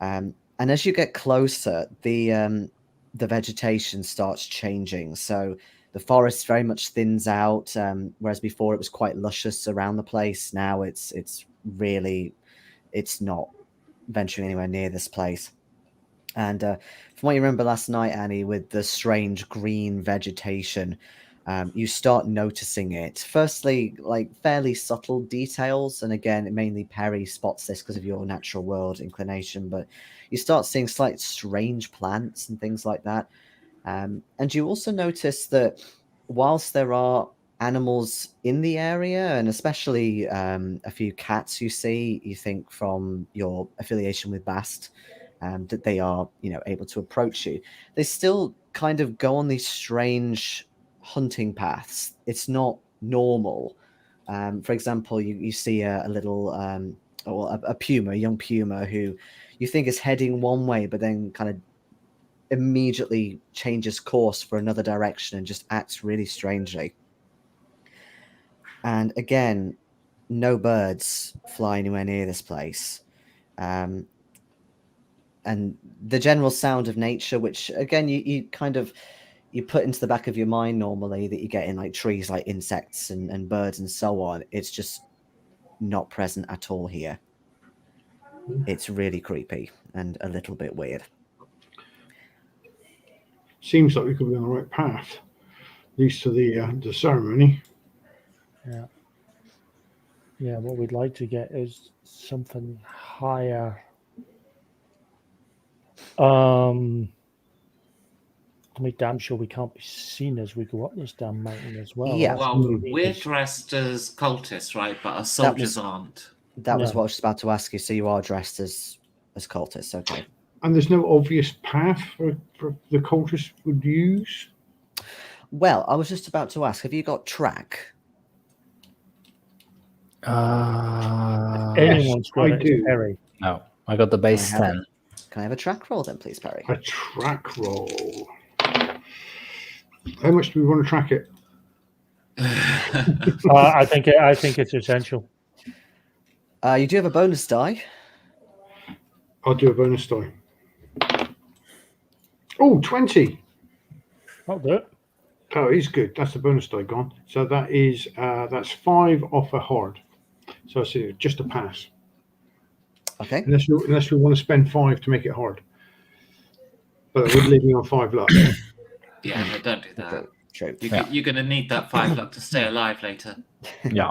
And as you get closer, the vegetation starts changing. So the forest very much thins out, whereas before it was quite luscious around the place. Now it's not venturing anywhere near this place. And from what you remember last night, Annie, with the strange green vegetation, you start noticing it. Firstly, like fairly subtle details, and again, mainly Perry spots this because of your natural world inclination. But you start seeing slight strange plants and things like that. And you also notice that whilst there are animals in the area, and especially a few cats you see, you think from your affiliation with Bast, that they are, able to approach you. They still kind of go on these strange hunting paths. It's not normal. For example, you see a little, or a puma, a young puma, who you think is heading one way, but then kind of immediately changes course for another direction and just acts really strangely. And again, no birds fly anywhere near this place. And the general sound of nature, which again you kind of you put into the back of your mind normally that you get in like trees, like insects and birds and so on, it's just not present at all here. It's really creepy and a little bit weird. Seems like we could be on the right path, at least to the ceremony. Yeah, what we'd like to get is something higher. To make damn sure we can't be seen as we go up this damn mountain as well. Yeah. That's Well, really we're neat. dressed as cultists, right? But our soldiers aren't. That was Yeah. what I was about to ask you. So you are dressed as cultists, okay? And there's no obvious path for the cultists would use. Well, I was just about to ask, have you got track? Anyone's got I it, do. it's Perry. No, I got the base Can I have 10. Can I have a track roll then, please, Perry? A track roll. How much do we want to track it? I think it's essential. You do have a bonus die. I'll do a bonus die. Oh, 20. I'll do it. Oh, he's good. That's the bonus die gone. So that is that's 5 off a hard. So I see just a pass. Okay. Unless we want to spend 5 to make it hard. But it would leave me on 5 luck. Yeah, no, don't do that. True. You're going to need that 5 luck to stay alive later. Yeah.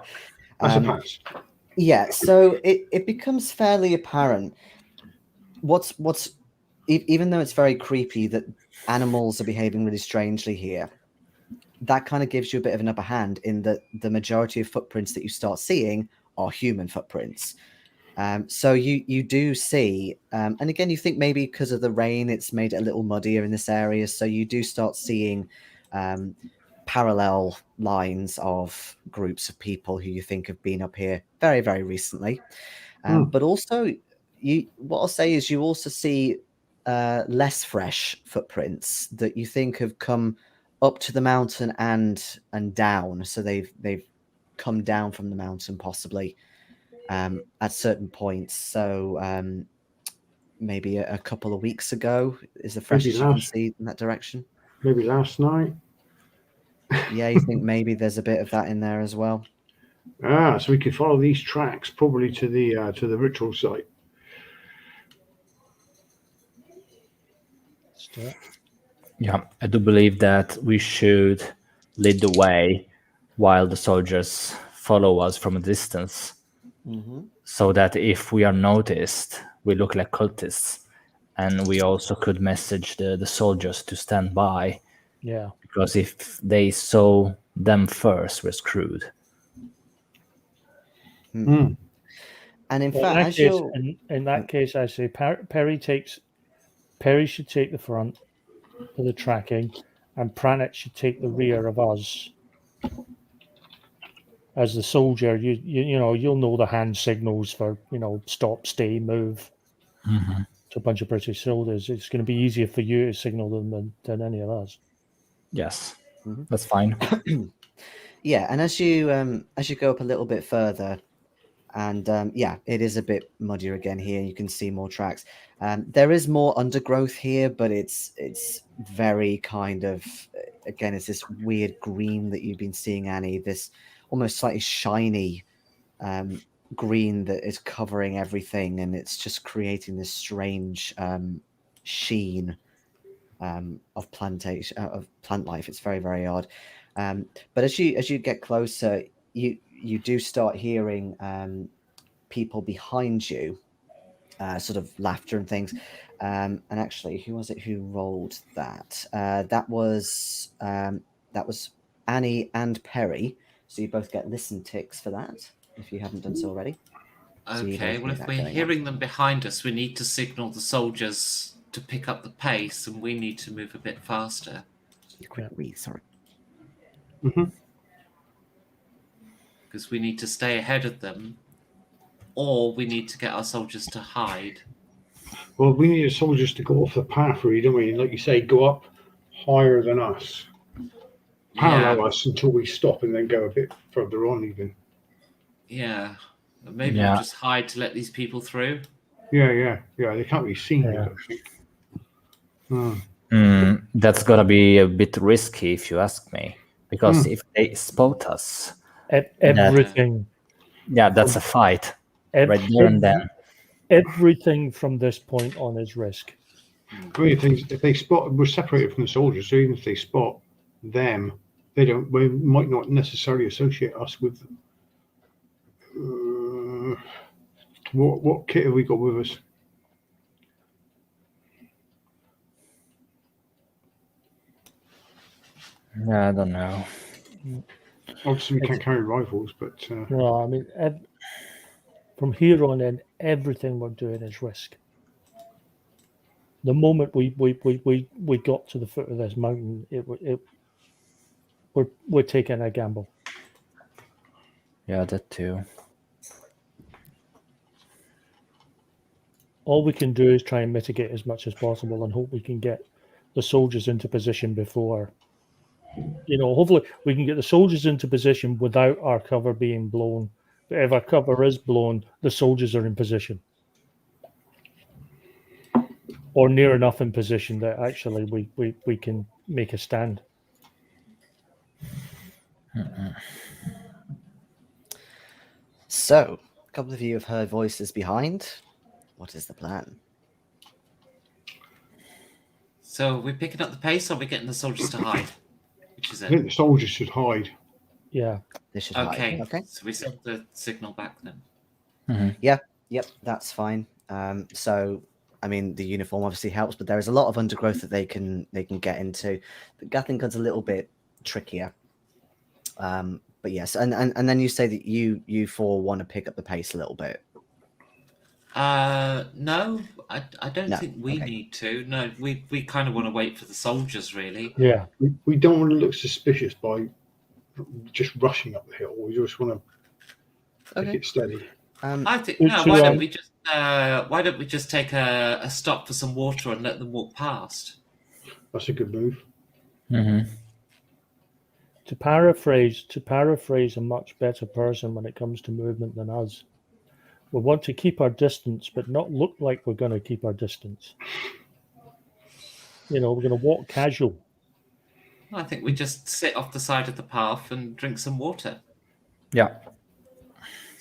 That's a pass. Yeah, so it becomes fairly apparent what's even though it's very creepy that animals are behaving really strangely here, that kind of gives you a bit of an upper hand in that the majority of footprints that you start seeing are human footprints. So you do see, and again, you think maybe because of the rain, it's made it a little muddier in this area. So you do start seeing parallel lines of groups of people who you think have been up here very, very recently. But also, what I'll say is you also see less fresh footprints that you think have come up to the mountain and down. So they've come down from the mountain possibly at certain points. So maybe a couple of weeks ago is the freshest you can see in that direction. Maybe last night. Yeah, you think maybe there's a bit of that in there as well. So we could follow these tracks probably to the ritual site. Yeah, I do believe that we should lead the way while the soldiers follow us from a distance, so that if we are noticed, we look like cultists, and we also could message the soldiers to stand by. Yeah. Because if they saw them first, we're screwed. And in fact, in that case, I say Perry should take the front for the tracking, and Pranit should take the rear of us. As the soldier, you'll know the hand signals for stop, stay, move. To a bunch of British soldiers, it's going to be easier for you to signal them than any of us. Yes, that's fine. Yeah, and as you go up a little bit further, and it is a bit muddier again here. You can see more tracks. There is more undergrowth here, but it's very kind of, again, it's this weird green that you've been seeing, Annie. This almost slightly shiny green that is covering everything, and it's just creating this strange sheen of plantation of plant life. It's very, very odd. But as you get closer, you do start hearing people behind you, sort of laughter and things. And actually, who was it who rolled that? That was Annie and Perry. So you both get listen ticks for that if you haven't done so already. So you Okay, both well, hear if that we're going on. hearing them behind us, we need to signal the soldiers to pick up the pace, and we need to move a bit faster. Quick read, sorry. Because we need to stay ahead of them, or we need to get our soldiers to hide. Well, we need the soldiers to go off the path, really, don't we? Like you say, go up higher than us, parallel us until we stop, and then go a bit further on, even. Yeah. Maybe Yeah. we'll just hide to let these people through. Yeah. They can't be seen, I Yeah. don't think. That's gonna be a bit risky, if you ask me, because if they spot us, Everything. yeah, that's a fight ev- right there and then. Everything from this point on is risk. I mean, if they spot, we're separated from the soldiers, so even if they spot them, they might not necessarily associate us with. What kit have we got with us? I don't know. Obviously, we can't carry rifles, but Well, I mean, from here on in, everything we're doing is risk. The moment we got to the foot of this mountain, we're taking a gamble. Yeah, that too. All we can do is try and mitigate as much as possible and hope we can get the soldiers into position before. Hopefully we can get the soldiers into position without our cover being blown. But if our cover is blown, the soldiers are in position. Or near enough in position that actually we can make a stand. So, a couple of you have heard voices behind. What is the plan? So we're picking up the pace, or are we getting the soldiers to hide? Which is I think it? the soldiers should hide. Yeah. They should Okay. hide. Okay. So we send the signal back then. Yep, that's fine. So I mean, the uniform obviously helps, but there is a lot of undergrowth that they can get into. The Gatling gun's a little bit trickier. But yes, and then you say that you four want to pick up the pace a little bit. No, I don't No, think we okay. need to. No, we kind of want to wait for the soldiers, really. Yeah. We don't want to look suspicious by just rushing up the hill. We just want to take it steady. I think Why why don't we just take a stop for some water and let them walk past? That's a good move. To paraphrase a much better person when it comes to movement than us, we want to keep our distance, but not look like we're going to keep our distance. We're going to walk casual. I think we just sit off the side of the path and drink some water. Yeah.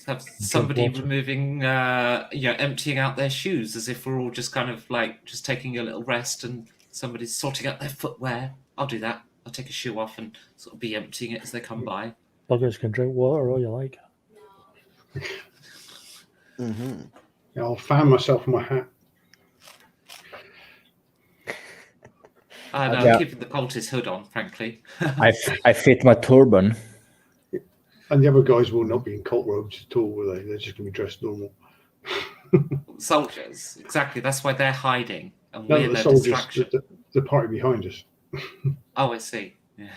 Have somebody water. removing, emptying out their shoes as if we're all just kind of like just taking a little rest, and somebody's sorting out their footwear. I'll do that. I'll take a shoe off and sort of be emptying it as they come by. Buggers can drink water all you like. Yeah, I'll fan myself in my hat. I'm keeping the cultist hood on, frankly. I fit my turban. And the other guys will not be in cult robes at all, will they? They're just going to be dressed normal. Soldiers, exactly. That's why they're hiding, and No, we're the their soldiers, distraction. the party behind us. Oh, I see. Yeah.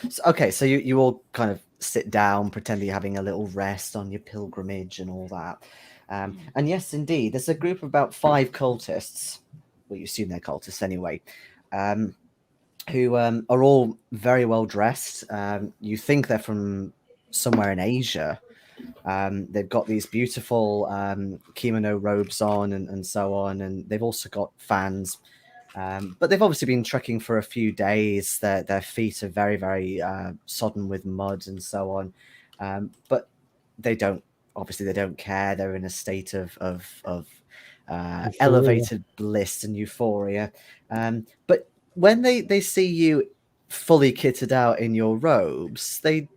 So you all kind of sit down, pretend you're having a little rest on your pilgrimage and all that. And yes, indeed, there's a group of about 5 cultists. Well, you assume they're cultists anyway. Who are all very well dressed. You think they're from somewhere in Asia. They've got these beautiful kimono robes on and so on, and they've also got fans. But they've obviously been trekking for a few days. Their feet are very, very sodden with mud and so on. But they don't obviously they don't care. They're in a state of elevated bliss and euphoria. But when they see you fully kitted out in your robes, they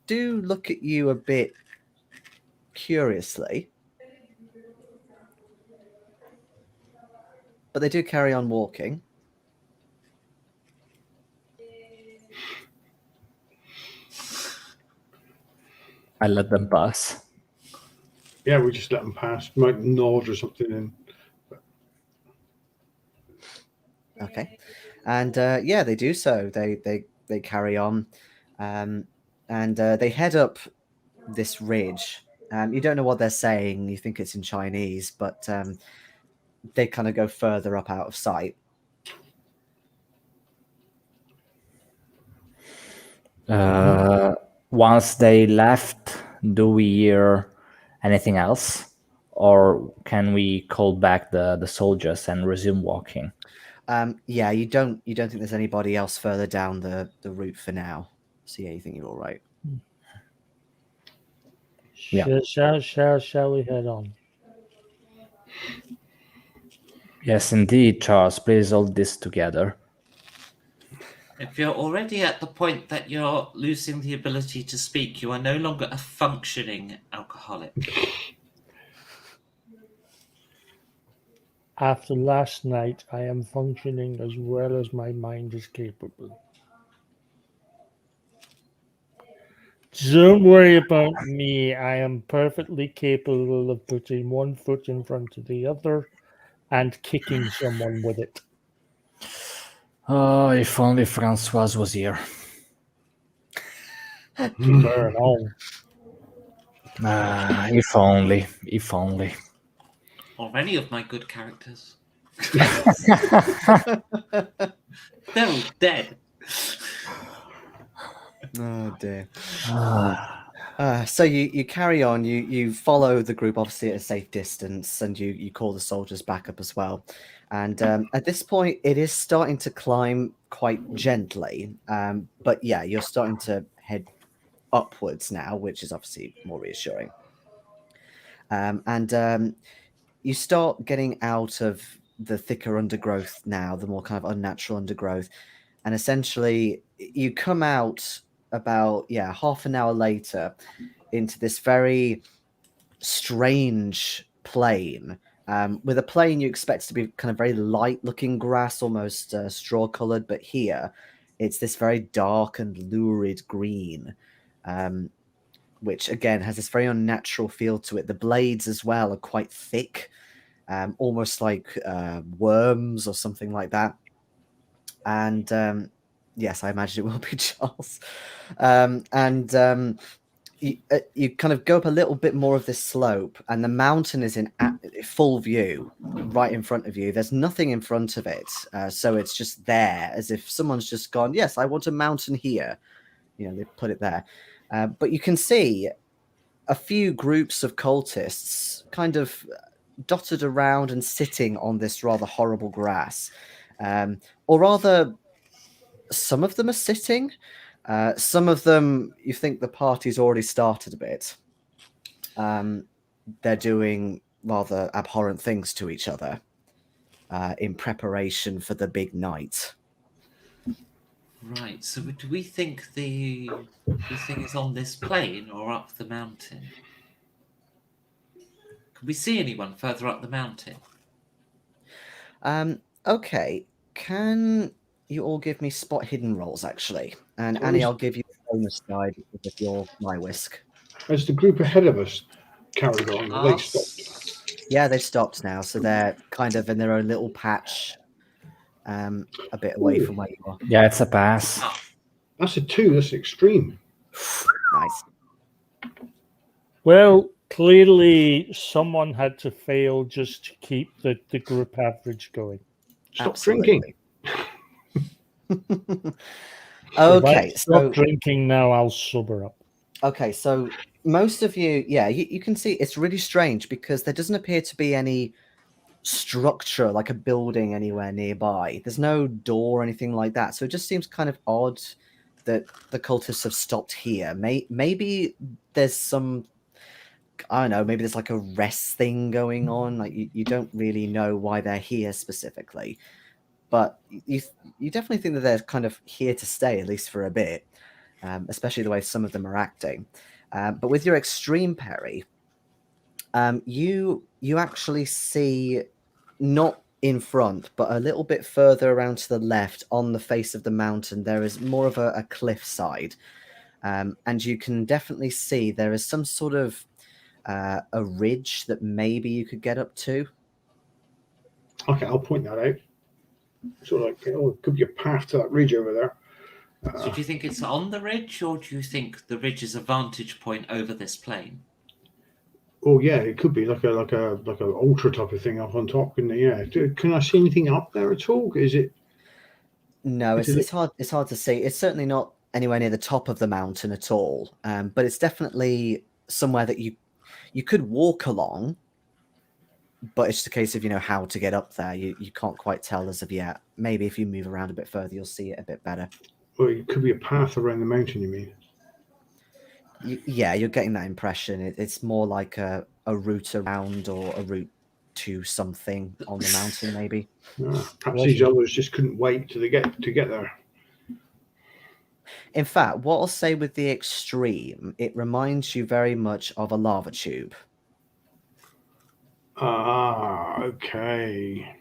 do look at you a bit curiously. But they do carry on walking. I let them pass. Yeah, we just let them pass. Might nod or something. And Okay, and yeah, they do so. They carry on, and they head up this ridge. You don't know what they're saying. You think it's in Chinese, but they kind of go further up out of sight. Once they left, do we hear anything else? Or can we call back the soldiers and resume walking? Yeah, you don't think there's anybody else further down the route for now. So yeah, you think you're all right. Yeah. Shall we head on? Yes, indeed, Charles. Please hold this together. If you're already at the point that you're losing the ability to speak, you are no longer a functioning alcoholic. After last night, I am functioning as well as my mind is capable. Don't worry about me. I am perfectly capable of putting one foot in front of the other and kicking someone with it. Oh, if only Francoise was here. Burn on. If only. If only. Or any of my good characters. They're all dead. Oh dear. So you carry on. You follow the group, obviously at a safe distance, and you call the soldiers back up as well. And at this point, it is starting to climb quite gently. But yeah, you're starting to head upwards now, which is obviously more reassuring. And you start getting out of the thicker undergrowth now, the more kind of unnatural undergrowth, and essentially you come out about half an hour later into this very strange plain. With a plain you expect to be kind of very light looking grass, almost straw colored, but here it's this very dark and lurid green, which again has this very unnatural feel to it. The blades as well are quite thick, almost like worms or something like that. And yes, I imagine it will be Charles. You kind of go up a little bit more of this slope, and the mountain is in full view right in front of you. There's nothing in front of it, so it's just there, as if someone's just gone, yes, I want a mountain here. They put it there. But you can see a few groups of cultists kind of dotted around and sitting on this rather horrible grass. Or rather, some of them are sitting. Some of them, you think the party's already started a bit. They're doing rather abhorrent things to each other in preparation for the big night. Right, so do we think the thing is on this plain or up the mountain? Can we see anyone further up the mountain? Okay, can you all give me spot hidden rolls, actually? And Annie, I'll give you a bonus die because of your my whisk. as the group ahead of us carried on, they stopped. Yeah, they've stopped now, so they're kind of in their own little patch, a bit away from where you are. Yeah, it's a pass. That's a 2. That's extreme. Nice. Well, clearly someone had to fail just to keep the group average going. Stop drinking. Okay, If I stop drinking now, I'll sober up. Okay, so most of you, you can see it's really strange because there doesn't appear to be any structure like a building anywhere nearby. There's no door or anything like that. So it just seems kind of odd that the cultists have stopped here. Maybe there's some I don't know, maybe there's like a rest thing going on. Like you don't really know why they're here specifically, but you definitely think that they're kind of here to stay, at least for a bit, especially the way some of them are acting. But with your extreme Perry, you actually see, not in front, but a little bit further around to the left on the face of the mountain, there is more of a cliff side. And you can definitely see there is some sort of a ridge that maybe you could get up to. Okay, I'll point that out. Sort of like, it could be a path to that ridge over there. So do you think it's on the ridge, or do you think the ridge is a vantage point over this plain? Oh yeah, it could be like a ultra type of thing up on top, couldn't it? Yeah. Can I see anything up there at all? Is it? No, Is it- it's hard. It's hard to see. It's certainly not anywhere near the top of the mountain at all. But it's definitely somewhere that you could walk along. But it's just a case of how to get up there. You can't quite tell as of yet. Maybe if you move around a bit further, you'll see it a bit better. Well, it could be a path around the mountain. You mean? Yeah, you're getting that impression. It's more like a route around or a route to something on the mountain, maybe. Perhaps these others just couldn't wait till they get there. In fact, what I'll say with the extreme, it reminds you very much of a lava tube. Okay.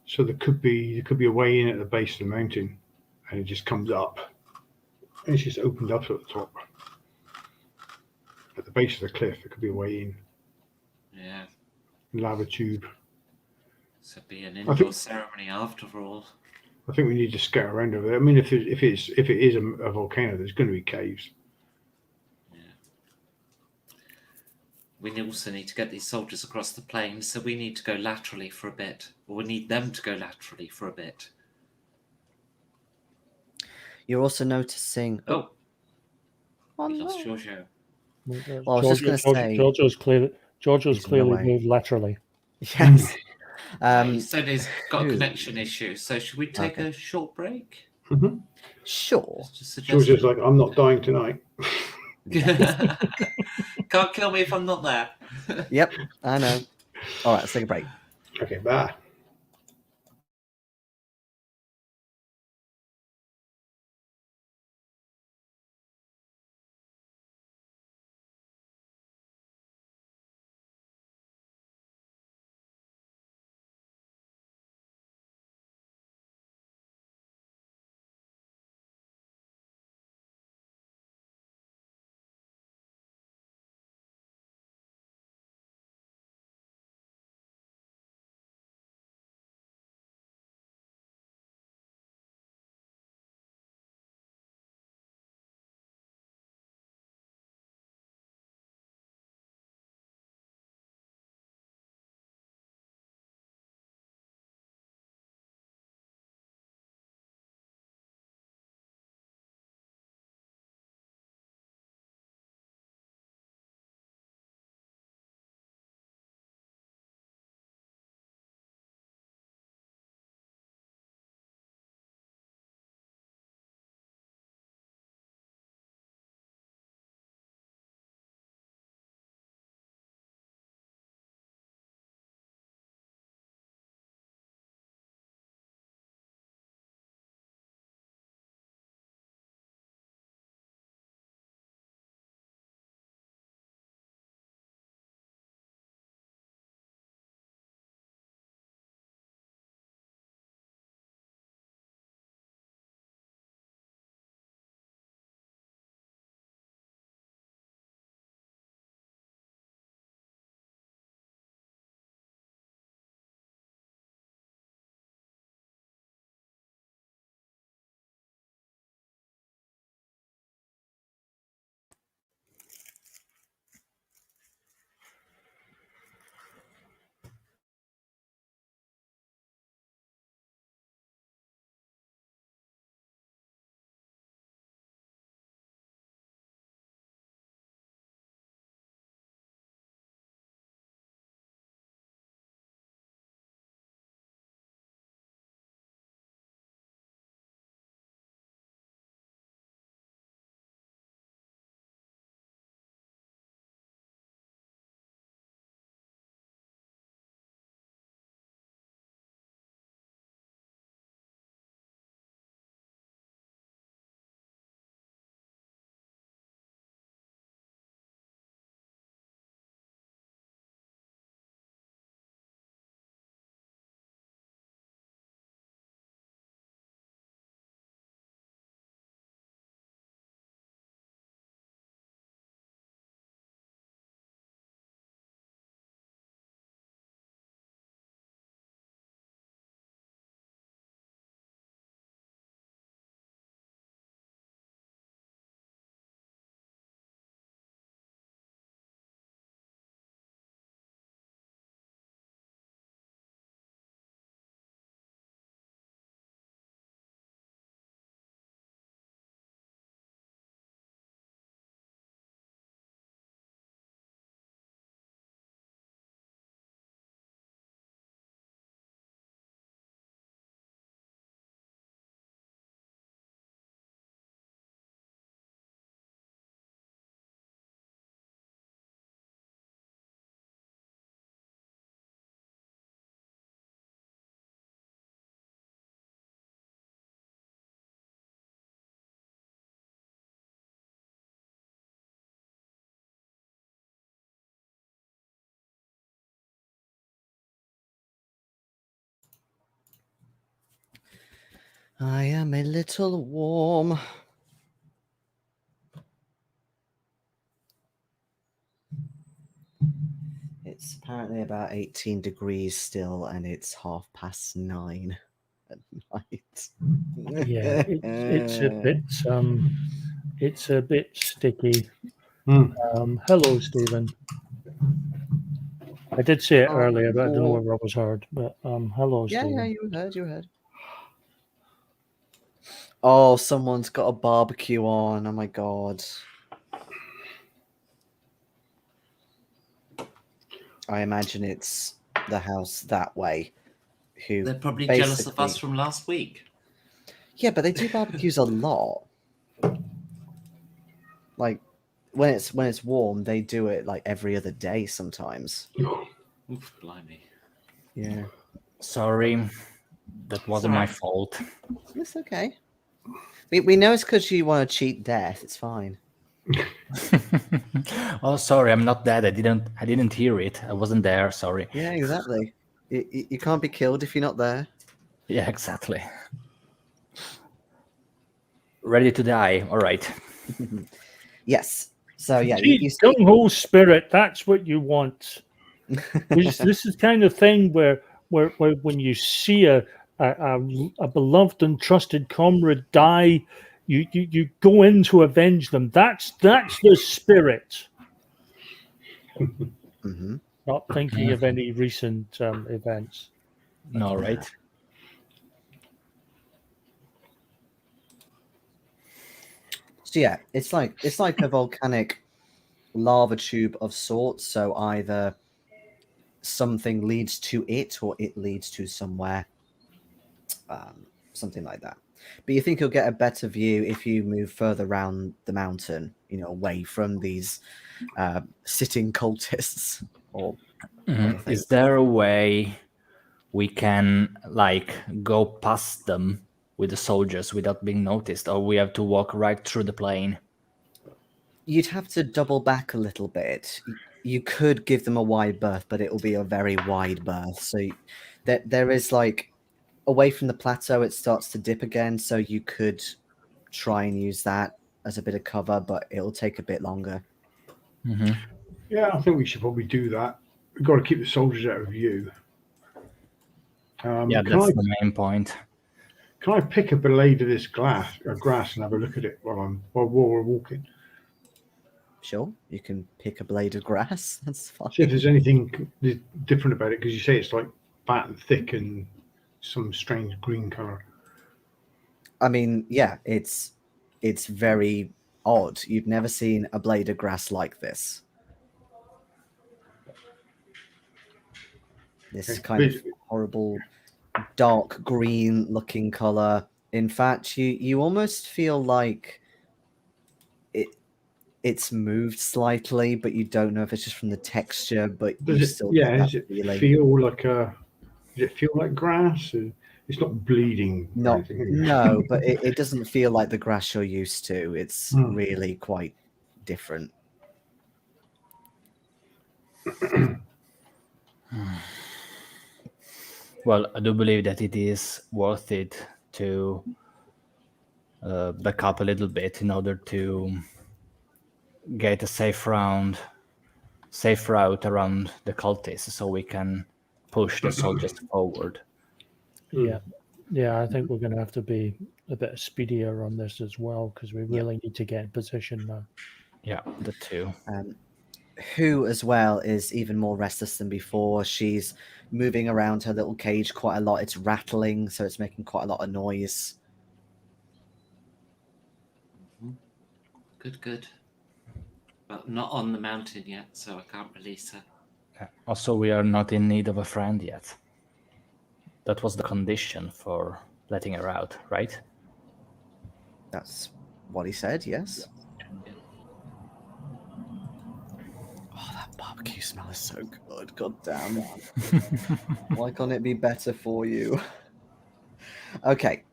So there could be a way in at the base of the mountain, and it just comes up, and it's just opened up at the top. At the base of the cliff, there could be a way in. Yeah. Lava tube. This would be an indoor ceremony after all. I think we need to scout around over there. I mean, if it is a volcano, there's going to be caves. Yeah. We also need to get these soldiers across the plain, so we need to go laterally for a bit, or we need them to go laterally for a bit. You're also noticing. Oh, Oh we lost no. Giorgio. Well, I was just going to say. Giorgio's clearly He's in the way. moved laterally. Yes. He said he's got a connection issue, so should we take a short break? Mm-hmm. Sure. George's like, I'm not dying tonight. Can't kill me if I'm not there. Yep, I know. All right, let's take a break. Okay, bye. I am a little warm. It's apparently about 18 degrees still, and it's 9:30 at night. Yeah, it's a bit sticky. Hello, Stephen. I did say it earlier, but I don't know whether I was heard. But hello, Yeah, Stephen. yeah, you heard. Oh, someone's got a barbecue on. Oh my god. I imagine it's the house that way. Who They're probably jealous of us basically- from last week. Yeah, but they do barbecues a lot. Like when it's warm, they do it like every other day sometimes. Oof, blimey. Yeah, Sorry, that wasn't my fault. it's okay. We know it's because you want to cheat death. It's fine. Oh, sorry, I'm not dead. I didn't hear it. I wasn't there. Sorry. Yeah, exactly. You can't be killed if you're not there. Yeah, exactly. Ready to die. All right. Yes. So yeah, See, you see. gung ho spirit. That's what you want. This is the kind of thing where when you see a beloved and trusted comrade die, you go in to avenge them. That's the spirit. Mm-hmm. Not thinking of any recent events. No, right? So yeah, it's like a volcanic lava tube of sorts. So either something leads to it, or it leads to somewhere, something like that. But you think you'll get a better view if you move further around the mountain, away from these sitting cultists or anything. Is there a way we can go past them with the soldiers without being noticed, or we have to walk right through the plane? You'd have to double back a little bit. You could give them a wide berth, but it will be a very wide berth. So there is away from the plateau, it starts to dip again. So you could try and use that as a bit of cover, but it'll take a bit longer. Mm-hmm. Yeah, I think we should probably do that. We've got to keep the soldiers out of view. Yeah, that's the main point. Can I pick a blade of this grass and have a look at it while we're walking? Sure, you can pick a blade of grass. That's fine. See if there's anything different about it, because you say it's like fat and thick and some strange green color. I mean, yeah, it's very odd. You've never seen a blade of grass like this. This kind of horrible dark green looking color. In fact, you almost feel like it's moved slightly, but you don't know if it's just from the texture, but you still get that feeling. Does it feel like grass? It's not bleeding. No, but it doesn't feel like the grass you're used to. It's really quite different. Well, I do believe that it is worth it to back up a little bit in order to get a safe route around the cultists, so we can push the soldiers forward. Yeah, I think we're going to have to be a bit speedier on this as well, because we really need to get in position now. Yeah, the two. Who as well is even more restless than before. She's moving around her little cage quite a lot. It's rattling, so it's making quite a lot of noise. Good. But not on the mountain yet, so I can't release her. Also, we are not in need of a friend yet. That was the condition for letting her out, right? That's what he said, yes. Yeah. Oh, that barbecue smell is so good. God damn. Why can't it be better for you? Okay.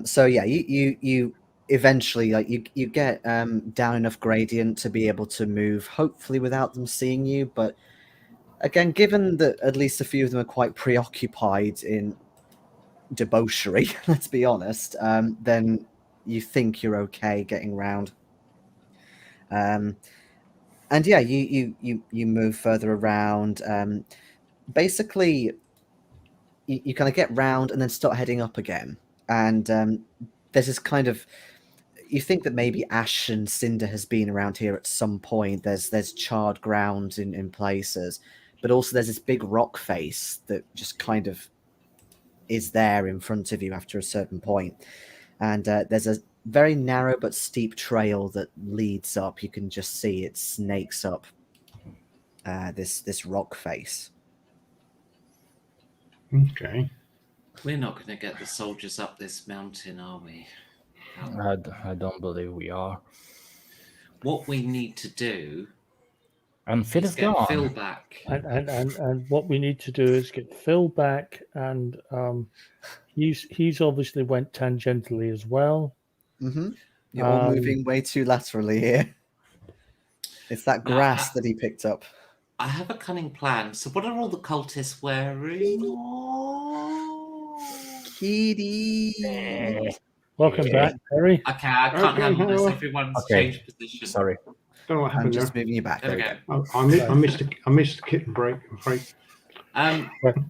So yeah, you eventually you get down enough gradient to be able to move, hopefully without them seeing you. But again, given that at least a few of them are quite preoccupied in debauchery, let's be honest, then you think you're okay getting round. And yeah, you move further around. Basically, you kind of get round and then start heading up again. And there's this kind of, you think that maybe ash and cinder has been around here at some point. There's charred ground in places, but also there's this big rock face that just kind of is there in front of you after a certain point. And there's a very narrow but steep trail that leads up. You can just see it snakes up this rock face. Okay. We're not going to get the soldiers up this mountain, are we? I don't believe we are. What we need to do And Phil is is get gone. Phil back. And what we need to do is get Phil back, and he's obviously went tangentially as well. Mm-hmm. You're all moving way too laterally here. It's that grass that he picked up. I have a cunning plan. So what are all the cultists wearing? Kitty. Welcome back, Harry. Okay, I can't Okay, handle this. hello. Everyone's Okay. changed position. Sorry. Don't know what I'm happened just there. moving you back. There we There go. we I missed the kitten break. I'm afraid.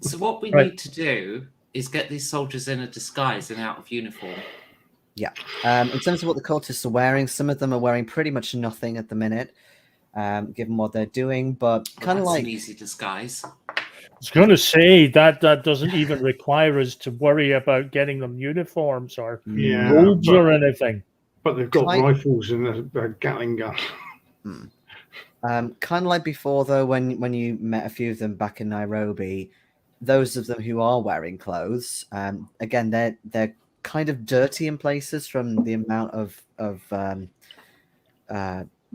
So what we Right. need to do is get these soldiers in a disguise and out of uniform. Yeah. In terms of what the cultists are wearing, some of them are wearing pretty much nothing at the minute, given what they're doing, but Well, kind of that's like an easy disguise. I was going to say that doesn't even require us to worry about getting them uniforms or Yeah, robes but- or anything. But they've got Kind- rifles and a Gatling gun. kind of like before, though, when you met a few of them back in Nairobi, those of them who are wearing clothes, again, they're kind of dirty in places from the amount of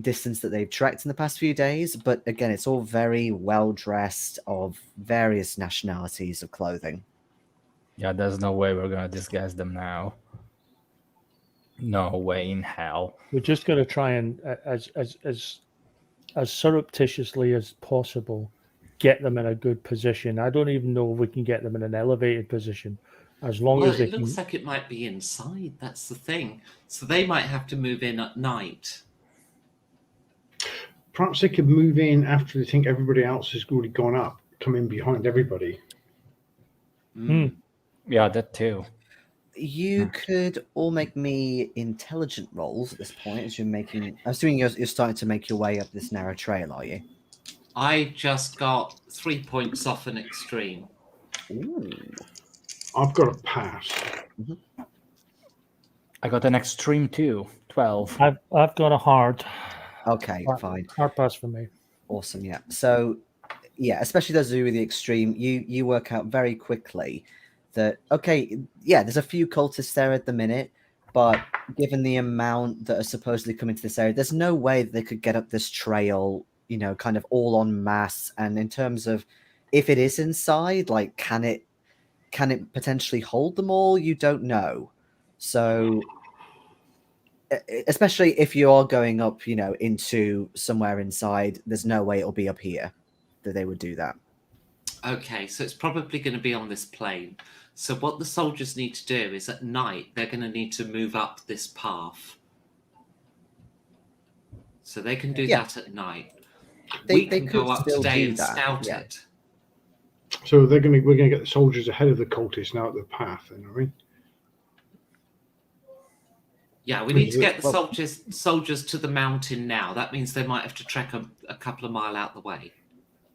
distance that they've trekked in the past few days. But again, it's all very well dressed, of various nationalities of clothing. Yeah, there's no way we're gonna disguise them now. No way in hell. We're just going to try and, as surreptitiously as possible, get them in a good position. I don't even know if we can get them in an elevated position, as long Well, as they it looks can. like it might be inside. That's the thing. So they might have to move in at night. Perhaps they could move in after they think everybody else has already gone up, come in behind everybody. Yeah, that too. You could all make me intelligent rolls at this point, as you're making. I'm assuming you're starting to make your way up this narrow trail, are you? I just got 3 points off an extreme. Ooh. I've got a pass. I got an extreme too. 12. I've got a hard Okay, fine. hard pass for me. Awesome, yeah. So, yeah, especially those who are the extreme, you work out very quickly that, okay, yeah, there's a few cultists there at the minute, but given the amount that are supposedly coming to this area, there's no way that they could get up this trail, kind of all en masse. And in terms of if it is inside, like, can it potentially hold them all? You don't know. So, especially if you are going up, into somewhere inside, there's no way it'll be up here that they would do that. Okay, so it's probably going to be on this plane. So what the soldiers need to do is at night, they're going to need to move up this path. So they can do that at night. We They can could go up still today do and that, scout yeah. it. So we're going to get the soldiers ahead of the cultists now at the path, then, are we? Yeah, we need to get the Well- soldiers to the mountain now. That means they might have to trek a couple of miles out the way.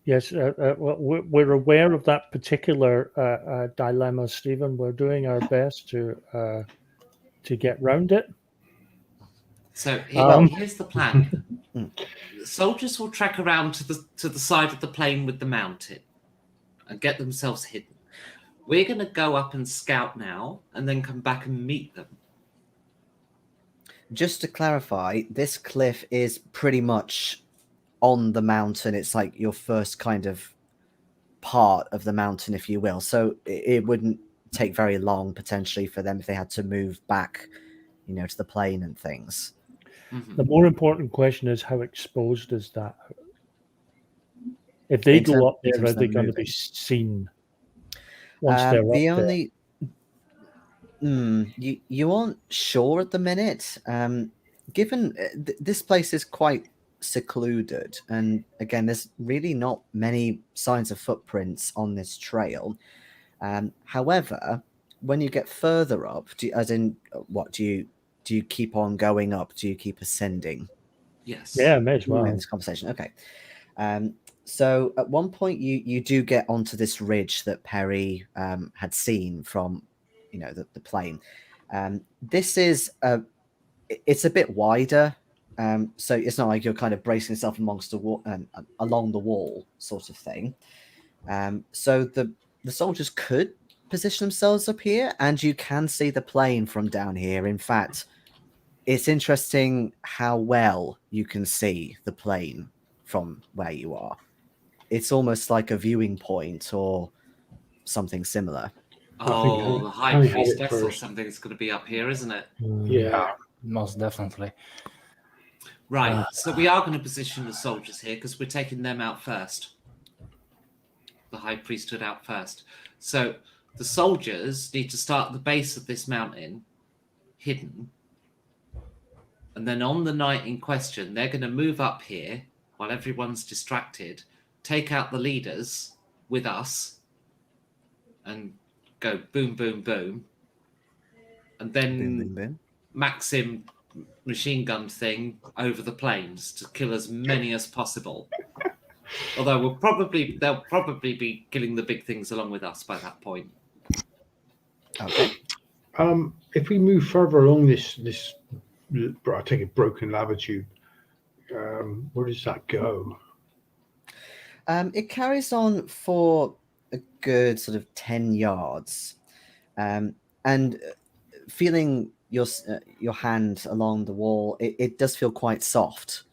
Yes, well, we're aware of that particular dilemma, Stephen. We're doing our best to get round it. So Um, here's the plan. The soldiers will trek around to the side of the plain with the mountain and get themselves hidden. We're going to go up and scout now and then come back and meet them. Just to clarify, this cliff is pretty much on the mountain. It's like your first kind of part of the mountain, if you will. So it wouldn't take very long potentially for them if they had to move back, to the plain and things. Mhm. The more important question is, how exposed is that? If they In go term- up in there, terms are of they them going to be moving. seen once they're up The there? You aren't sure at the minute. Given this place is quite secluded, and again, there's really not many signs of footprints on this trail. However, when you get further up, do you keep on going up? Do you keep ascending? Yes. Yeah, may as In well. this conversation, okay. So at one point, you do get onto this ridge that Perry had seen from, the plane. This is it's a bit wider, so it's not like you're kind of bracing yourself amongst the wall, along the wall, sort of thing. So the soldiers could position themselves up here, and you can see the plane from down here. In fact, it's interesting how well you can see the plane from where you are. It's almost like a viewing point or something similar. Oh, the I high had it priestess or first. something is going to be up here, isn't it? Yeah. Most definitely. Right. So we are going to position the soldiers here because we're taking them out first. The high priesthood out first. So the soldiers need to start at the base of this mountain, hidden. And then on the night in question, they're going to move up here while everyone's distracted, take out the leaders with us, and go boom, boom, boom. And then Boom, boom, boom. Maxim machine gun thing over the plains to kill as many as possible. Although they'll probably be killing the big things along with us by that point. Okay. If we move further along this, I take it broken lava tube. Where does that go? It carries on for a good sort of 10 yards. And feeling your hand along the wall, it does feel quite soft.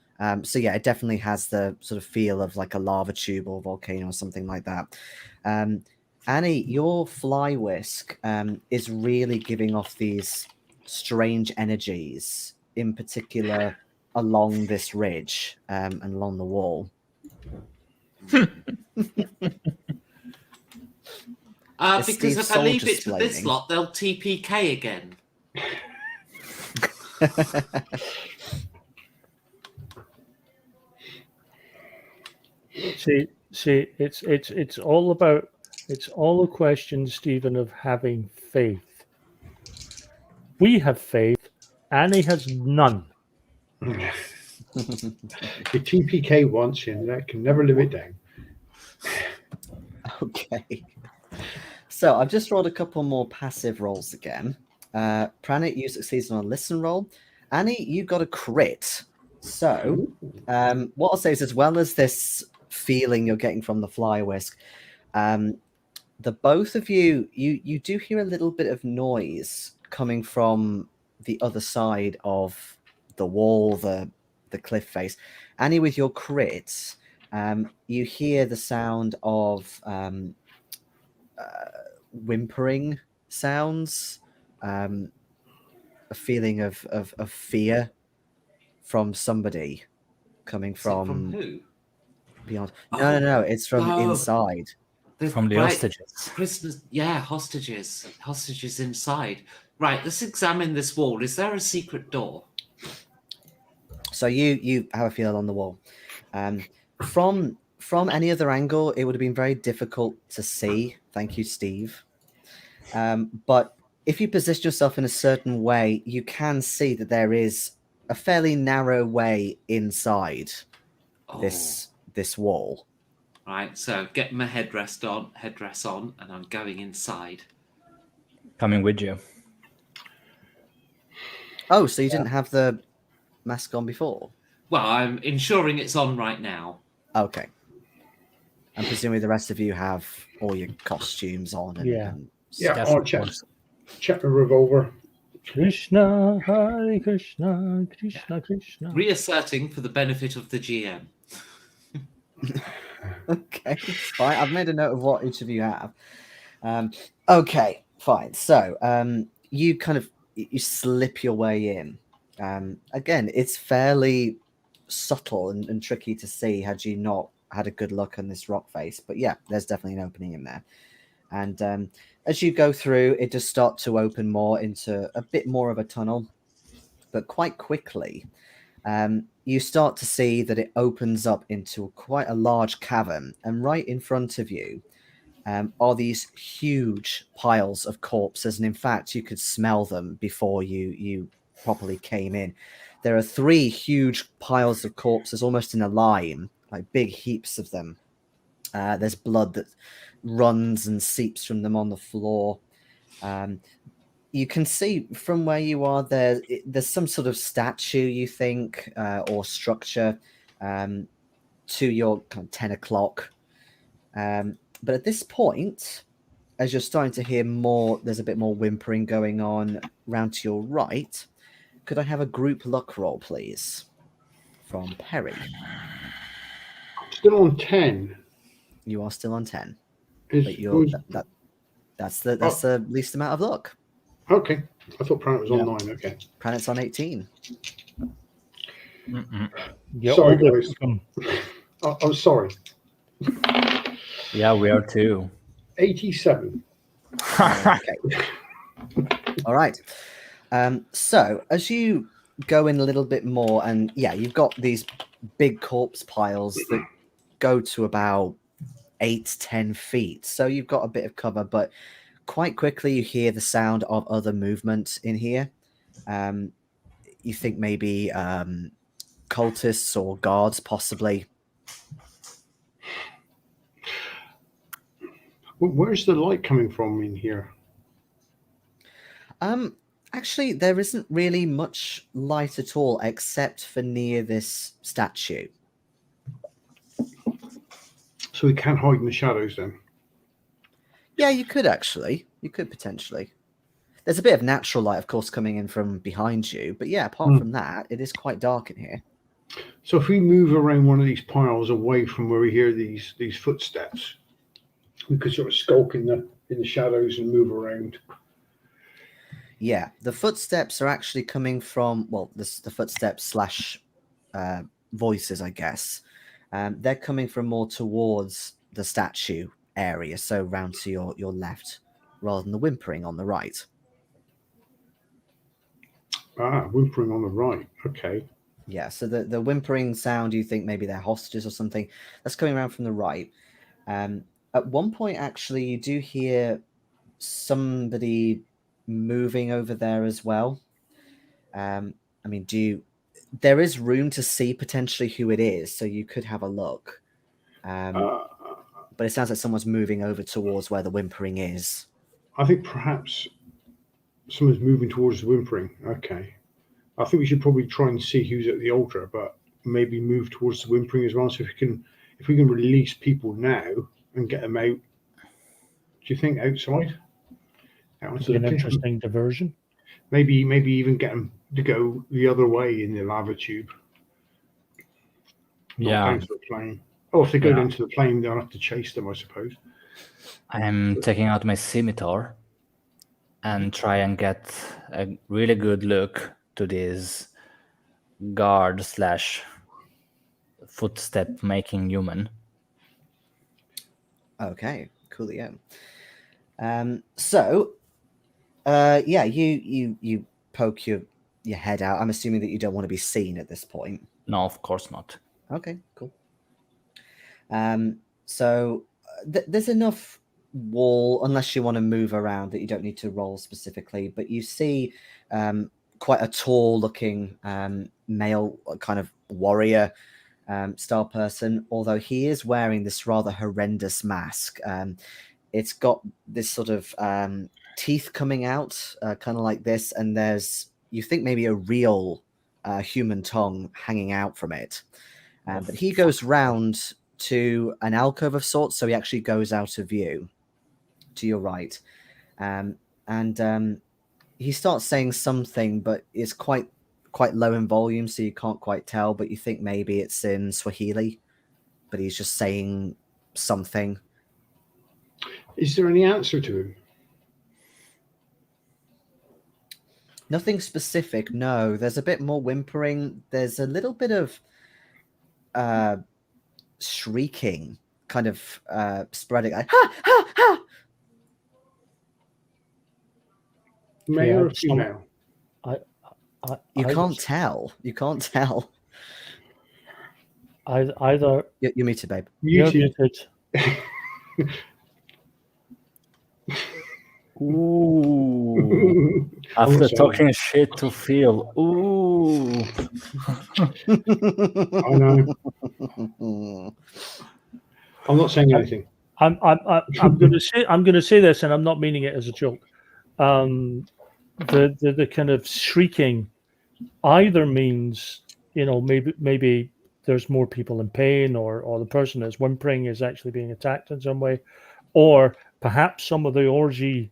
So yeah, it definitely has the sort of feel of like a lava tube or volcano or something like that. Annie, your fly whisk is really giving off these strange energies, in particular along this ridge and along the wall. Because Steve's if I leave soldier it to this splaining. lot, they'll TPK again. See, it's all a question, Stephen, of having faith. We have faith. Annie has none. The TPK once in that can never live it down. Okay. So I've just rolled a couple more passive rolls again. Pranit, you succeeded on a listen roll. Annie, you got a crit. So what I'll say is, as well as this feeling you're getting from the fly whisk, the both of you do hear a little bit of noise coming from the other side of the wall, the cliff face. Annie, with your crits, you hear the sound of whimpering sounds, a feeling of fear from somebody coming From who? beyond. No, it's from Oh. inside. From the hostages. Prisoners, yeah, hostages. Hostages inside. Right, let's examine this wall. Is there a secret door? So you have a feel on the wall. From any other angle, it would have been very difficult to see. Thank you, Steve. But if you position yourself in a certain way, you can see that there is a fairly narrow way inside this wall. Right, so get my headdress on, and I'm going inside. Coming with you. Oh, so you didn't have the mask on before? Well, I'm ensuring it's on right now. Okay. And presumably the rest of you have all your costumes on. And Yeah, stuff. I'll check the revolver. Krishna, Hare Krishna, Krishna, Krishna. Reasserting for the benefit of the GM. Okay, it's fine. I've made a note of what each of you have. Okay, fine. So you kind of you slip your way in. Again, it's fairly subtle and tricky to see had you not had a good look on this rock face. But yeah, there's definitely an opening in there. And as you go through, it does start to open more into a bit more of a tunnel, but quite quickly, you start to see that it opens up into quite a large cavern, and right in front of you are these huge piles of corpses, and in fact, you could smell them before you properly came in. There are 3 huge piles of corpses, almost in a line, like big heaps of them. There's blood that runs and seeps from them on the floor. You can see from where you are there's some sort of statue, you think, or structure to your kind of 10 o'clock. But at this point, as you're starting to hear more, there's a bit more whimpering going on round to your right. Could I have a group luck roll, please, from Perry? Still on 10. You are still on 10, Is, but you're was, that's the least amount of luck. okay. I thought Pranit was on 9. Okay. Pranit's on 18. Sorry, guys. I'm sorry. Yeah, we are too. 87. Okay. All right. So as you go in a little bit more, and yeah, you've got these big corpse piles that go to about 8-10 feet. So you've got a bit of cover, but quite quickly you hear the sound of other movement in here. You think maybe cultists or guards, possibly. Where's the light coming from in here? Actually, there isn't really much light at all, except for near this statue. So we can't hide in the shadows then? Yeah, you could actually. You could potentially. There's a bit of natural light, of course, coming in from behind you. But yeah, apart from that, it is quite dark in here. So if we move around one of these piles away from where we hear these footsteps, we could sort of skulk in the shadows and move around. Yeah, the footsteps are actually coming from, well, the footsteps slash voices, I guess. They're coming from more towards the statue area, so round to your left, rather than the whimpering on the right. Whimpering on the right. Okay. Yeah, so the whimpering sound, you think maybe they're hostages or something, that's coming around from the right. At one point, actually, you do hear somebody moving over there as well. I mean, there is room to see potentially who it is, so you could have a look. But it sounds like someone's moving over towards where the whimpering is. I think perhaps someone's moving towards the whimpering. Okay. I think we should probably try and see who's at the altar, but maybe move towards the whimpering as well. So if we can release people now and get them out, do you think outside? Out An interesting diversion. Maybe even get them to go the other way in the lava tube. Not down to the plane. Oh, if they go down to the plane, they'll have to chase them, I suppose. I'm taking out my scimitar and try and get a really good look to this guard slash footstep making human. Okay, coolio. So, yeah, you poke your head out. I'm assuming that you don't want to be seen at this point. No, of course not. Okay, cool. So there's enough wall, unless you want to move around, that you don't need to roll specifically. But you see quite a tall-looking male kind of warrior style person, although he is wearing this rather horrendous mask. It's got this sort of teeth coming out, kind of like this, and there's, you think, maybe a real human tongue hanging out from it. But he goes round to an alcove of sorts, so he actually goes out of view to your right. And he starts saying something, but it's quite low in volume, so you can't quite tell, but you think maybe it's in Swahili, but he's just saying something. Is there any answer to him? Nothing specific, no. There's a bit more whimpering. There's a little bit of shrieking, kind of sporadic, like, ha, ha, ha! Male Yeah, or female? You can't tell. You can't tell. Either You're muted, babe. you're Muted. muted. Ooh. I'm After not saying talking shit to Phil. Ooh. I know. I'm not saying anything. I'm gonna say this, and I'm not meaning it as a joke. The kind of shrieking either means, maybe there's more people in pain, or the person that's whimpering is actually being attacked in some way, or perhaps some of the orgy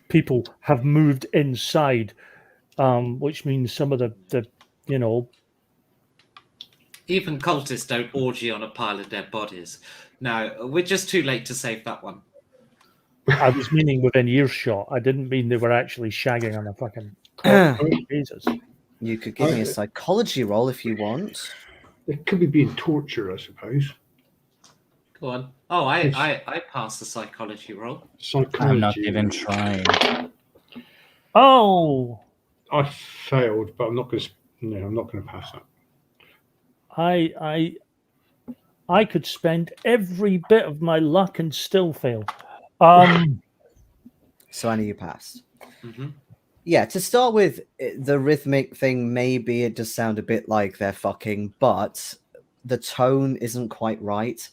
people have moved inside, which means some of the Even cultists don't orgy on a pile of dead bodies. No, we're just too late to save that one. I was meaning within earshot. I didn't mean they were actually shagging on a fucking corpse. Jesus. You could give me a psychology roll if you want. It could be being tortured, I suppose. Go on. Oh, I passed the psychology roll. Psychology. I'm not even trying. Oh, I failed, but I'm not going to. No, I'm not going to pass that. I could spend every bit of my luck and still fail. So Annie, you passed. Mm-hmm. Yeah, to start with, the rhythmic thing, maybe it does sound a bit like they're fucking, but the tone isn't quite right.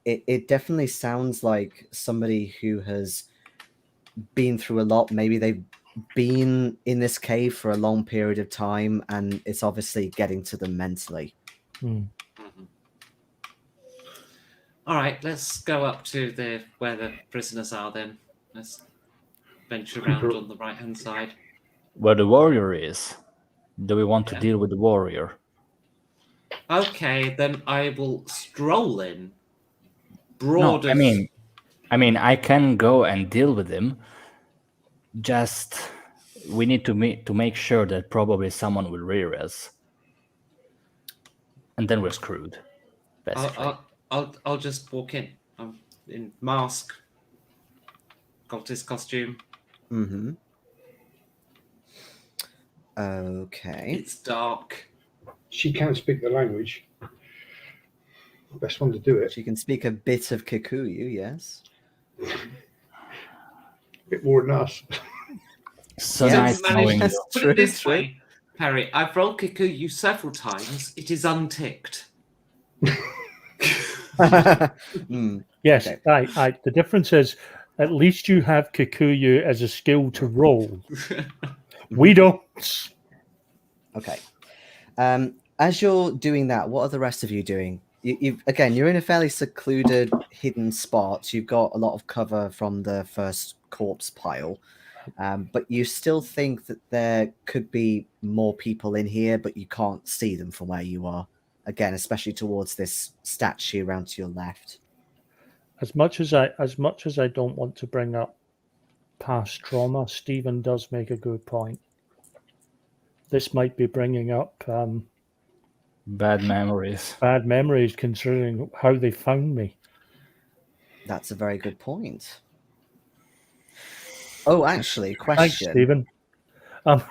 It definitely sounds like somebody who has been through a lot. Maybe they've been in this cave for a long period of time, and it's obviously getting to them mentally. Hmm. Mm-hmm. All right, let's go up to where the prisoners are then. Let's venture around on the right-hand side. Where the warrior is. Do we want to Yeah. deal with the warrior? Okay, then I will stroll in. No, Broad. I mean, I can go and deal with him. Just we need to make sure that probably someone will rear us, and then we're screwed. Basically, I'll just walk in. I'm in mask, cultist costume. Mm-hmm. Okay. It's dark. She can't speak the language. Best one to do it. She can speak a bit of Kikuyu, yes. A bit more than us. so Yeah, nice managed knowing to you. put True, it this true. way, Perry. I've rolled Kikuyu several times. It is unticked. Mm. Yes, Okay. the difference is at least you have Kikuyu as a skill to roll. We don't. Okay. As you're doing that, what are the rest of you doing? You're in a fairly secluded, hidden spot. You've got a lot of cover from the first corpse pile, but you still think that there could be more people in here, but you can't see them from where you are. Again, especially towards this statue around to your left. As much as I don't want to bring up past trauma, Stephen does make a good point. This might be bringing up Bad memories. bad memories, considering how they found me. That's a very good point. Oh, actually, Thanks, question. Stephen. And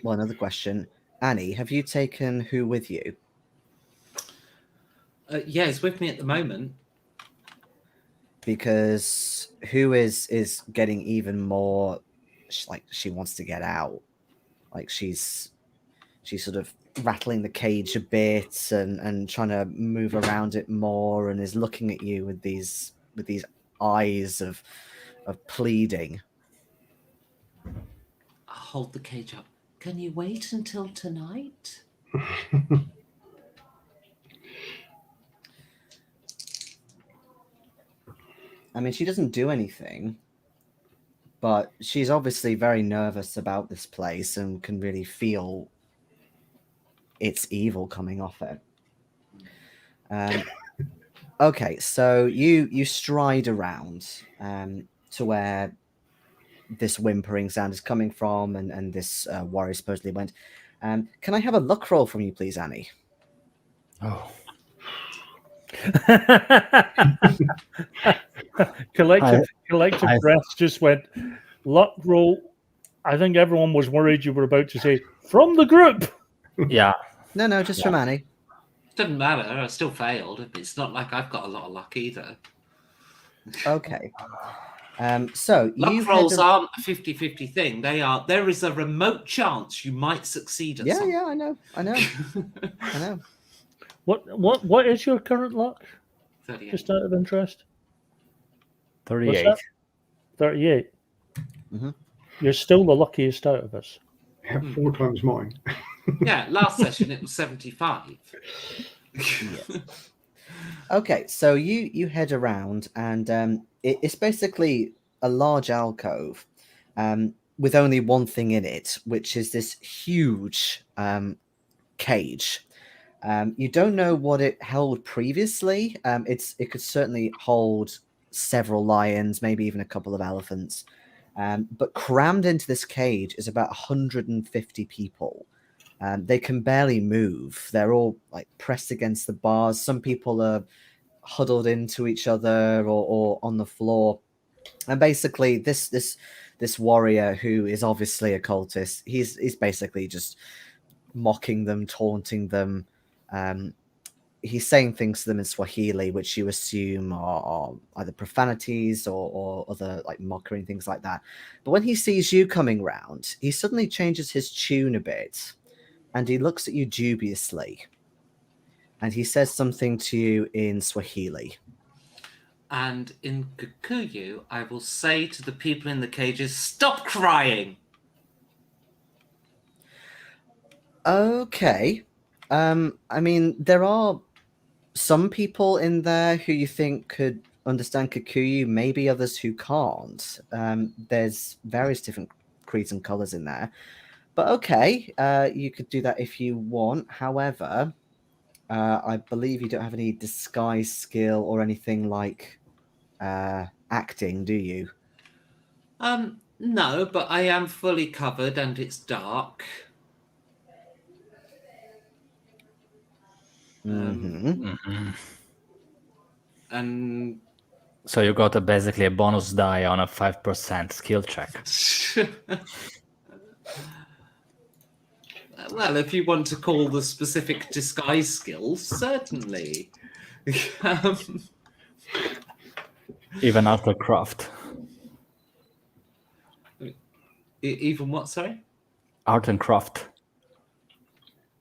another question. Annie, have you taken who with you? Yeah, it's with me at the moment. Because who is getting even more like she wants to get out. Like she's sort of rattling the cage a bit and trying to move around it more, and is looking at you with these eyes of pleading. I'll hold the cage up. Can you wait until tonight? I mean, she doesn't do anything, but she's obviously very nervous about this place and can really feel its evil coming off it. Okay, so you stride around to where this whimpering sound is coming from, and this warrior supposedly went. Can I have a luck roll from you, please, Annie? Oh, Collective I- breaths just went. Luck roll. I think everyone was worried you were about to say from the group. Yeah. No, just from Annie. Doesn't matter. I still failed. It's not like I've got a lot of luck either. Okay. So you Luck rolls head aren't a 50-50 thing. They are. There is a remote chance you might succeed at something. Yeah, I know. What is your current luck? 38. Just out of interest. 38. that? 38. Mhm. You're still the luckiest out of us. 4 times mine. Yeah, last session it was 75. Okay, so you head around, and it's basically a large alcove with only one thing in it, which is this huge cage. You don't know what it held previously. It could certainly hold several lions, maybe even a couple of elephants. But crammed into this cage is about 150 people. They can barely move. They're all like pressed against the bars. Some people are huddled into each other or on the floor. And basically, this warrior, who is obviously a cultist, he's basically just mocking them, taunting them. He's saying things to them in Swahili, which you assume are either profanities or other like mockery and things like that. But when he sees you coming round, he suddenly changes his tune a bit, and he looks at you dubiously, and he says something to you in Swahili. And in Kikuyu, I will say to the people in the cages, stop crying! Okay. I mean, there are some people in there who you think could understand Kikuyu, maybe others who can't. There's various different creeds and colors in there. But okay, you could do that if you want. However, I believe you don't have any disguise skill or anything like acting, do you? No, but I am fully covered and it's dark. And So you got basically a bonus die on a 5% skill check. well, if you want to call the specific disguise skills, certainly. Even after craft. Even what? Sorry. Art and craft.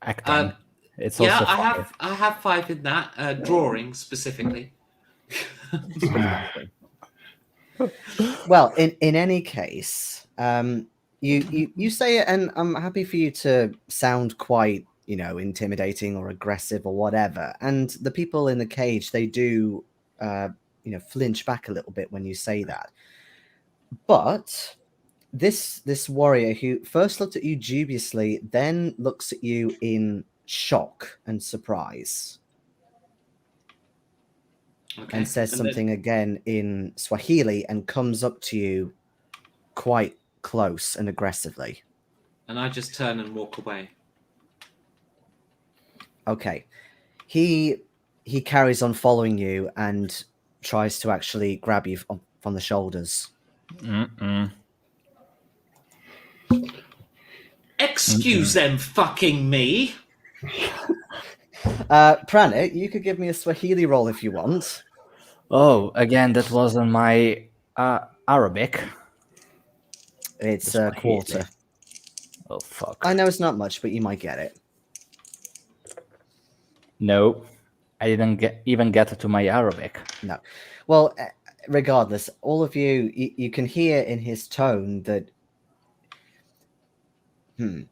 Acting. It's Yeah, also I have 5 in that. Drawing specifically. Well, in any case, you say it, and I'm happy for you to sound quite, intimidating or aggressive or whatever. And the people in the cage, they do, flinch back a little bit when you say that. But this warrior who first looked at you dubiously, then looks at you in shock and surprise. Okay. And says something again in Swahili and comes up to you quite close and aggressively. And I just turn and walk away. Okay. He carries on following you and tries to actually grab you from the shoulders. Excuse them fucking me. Pranit, you could give me a Swahili roll if you want. Oh, again, that wasn't my Arabic. It's a quarter. Oh, fuck. I know it's not much, but you might get it. No, I didn't even get to my Arabic. No. Well, regardless, all of you can hear in his tone that...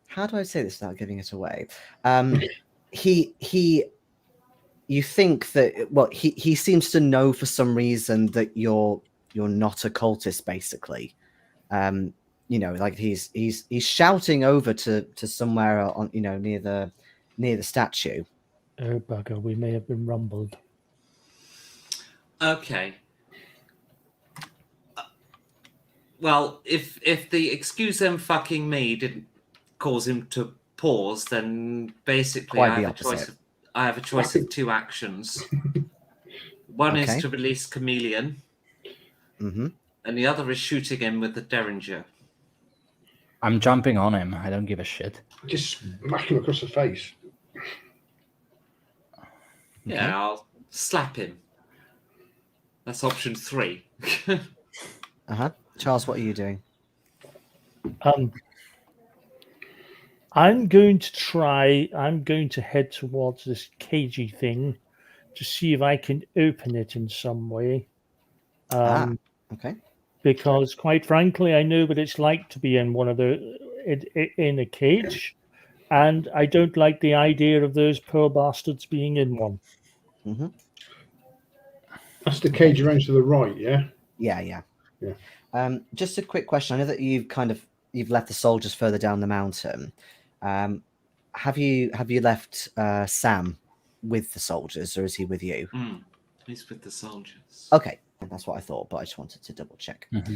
How do I say this without giving it away? You think that... Well, he seems to know for some reason that you're not a cultist, basically. Like he's shouting over to somewhere on near the statue. Oh bugger, we may have been rumbled. Okay. Well, if the excuse them fucking me didn't cause him to pause, then basically Quite I the have opposite. a choice of 2 actions. One is Okay. to release Chameleon. Mm-hmm. and the other is shooting him with the derringer. I'm jumping on him. I don't give a shit. Just smack him across the face. Yeah, I'll slap him. That's option 3. Charles, what are you doing? I'm going to head towards this cagey thing to see if I can open it in some way. Okay. Because quite frankly, I know what it's like to be in in a cage, and I don't like the idea of those poor bastards being in one. Mm-hmm. That's the cage around to the right, yeah? Yeah. Just a quick question. I know that you've left the soldiers further down the mountain. Have you left Sam with the soldiers, or is he with you? He's with the soldiers. Okay, that's what I thought, but I just wanted to double check. Mm-hmm.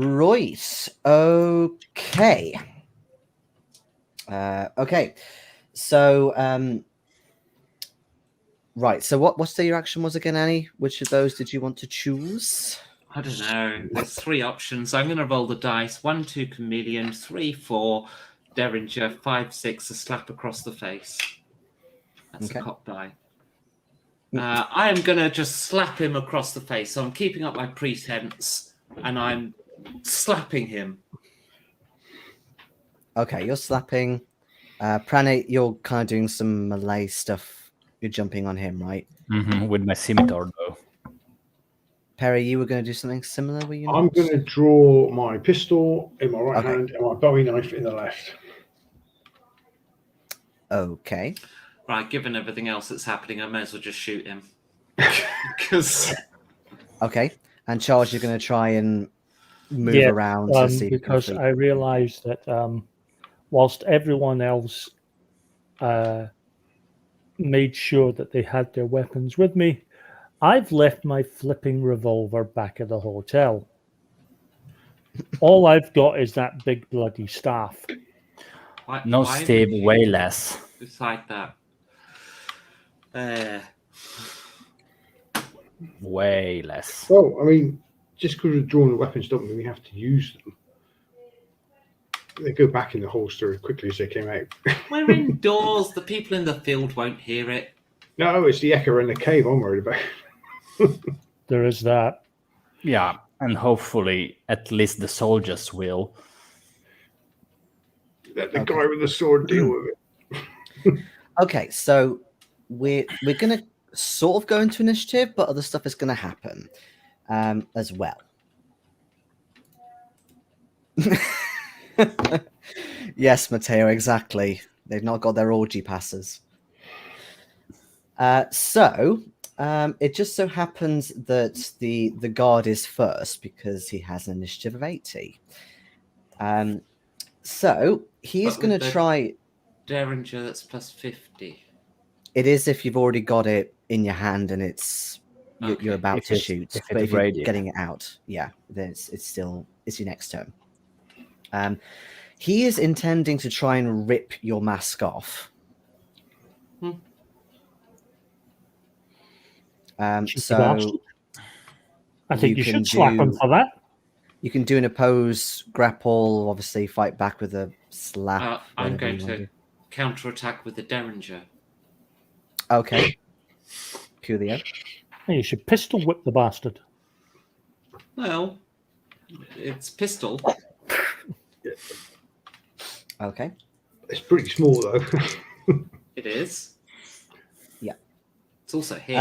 Right. Okay. Okay. So, right. So, what's your action was again, Annie? Which of those did you want to choose? I don't know. There's 3 options. I'm going to roll the dice. 1, 2, chameleon. 3, 4, derringer. 5, 6, a slap across the face. That's Okay. a cop die. I am going to just slap him across the face. So I'm keeping up my pretense, and I'm slapping him. Okay, you're slapping. Pranit, you're kind of doing some melee stuff. You're jumping on him, right? Mm-hmm. With my scimitar, though. Perry, you were going to do something similar, were you? I'm going to draw my pistol in my right Okay. hand and my bowie knife in the left. Okay. Right, given everything else that's happening, I may as well just shoot him. Because Okay. And Charles, you're going to try and move around to see because I realised that whilst everyone else made sure that they had their weapons with me, I've left my flipping revolver back at the hotel. All I've got is that big bloody staff. No, Steve, way less. Beside that. Way less. Well, I mean, just because we're drawing the weapons don't mean we have to use them. They go back in the holster as quickly as they came out. We're indoors. The people in the field won't hear it. No, it's the echo in the cave I'm worried about. There is that. Yeah, and hopefully at least the soldiers will. Let the guy with the sword deal with it. Okay, so we're going to sort of go into initiative, but other stuff is going to happen as well. Yes, Matteo, exactly. They've not got their orgy passes. So it just so happens that the guard is first because he has an initiative of 80. So he's going to try. Derringer, that's plus 50. It is if you've already got it in your hand and you're about to shoot. But if you're getting it out, yeah, then it's your next turn. He is intending to try and rip your mask off. So I think you should slap him for that. You can do an oppose, grapple, obviously fight back with a slap. I'm going to counterattack with the derringer. Okay. Coolio. You should pistol whip the bastard. Well, it's pistol. Okay. It's pretty small though. It is. Yeah. It's also hit.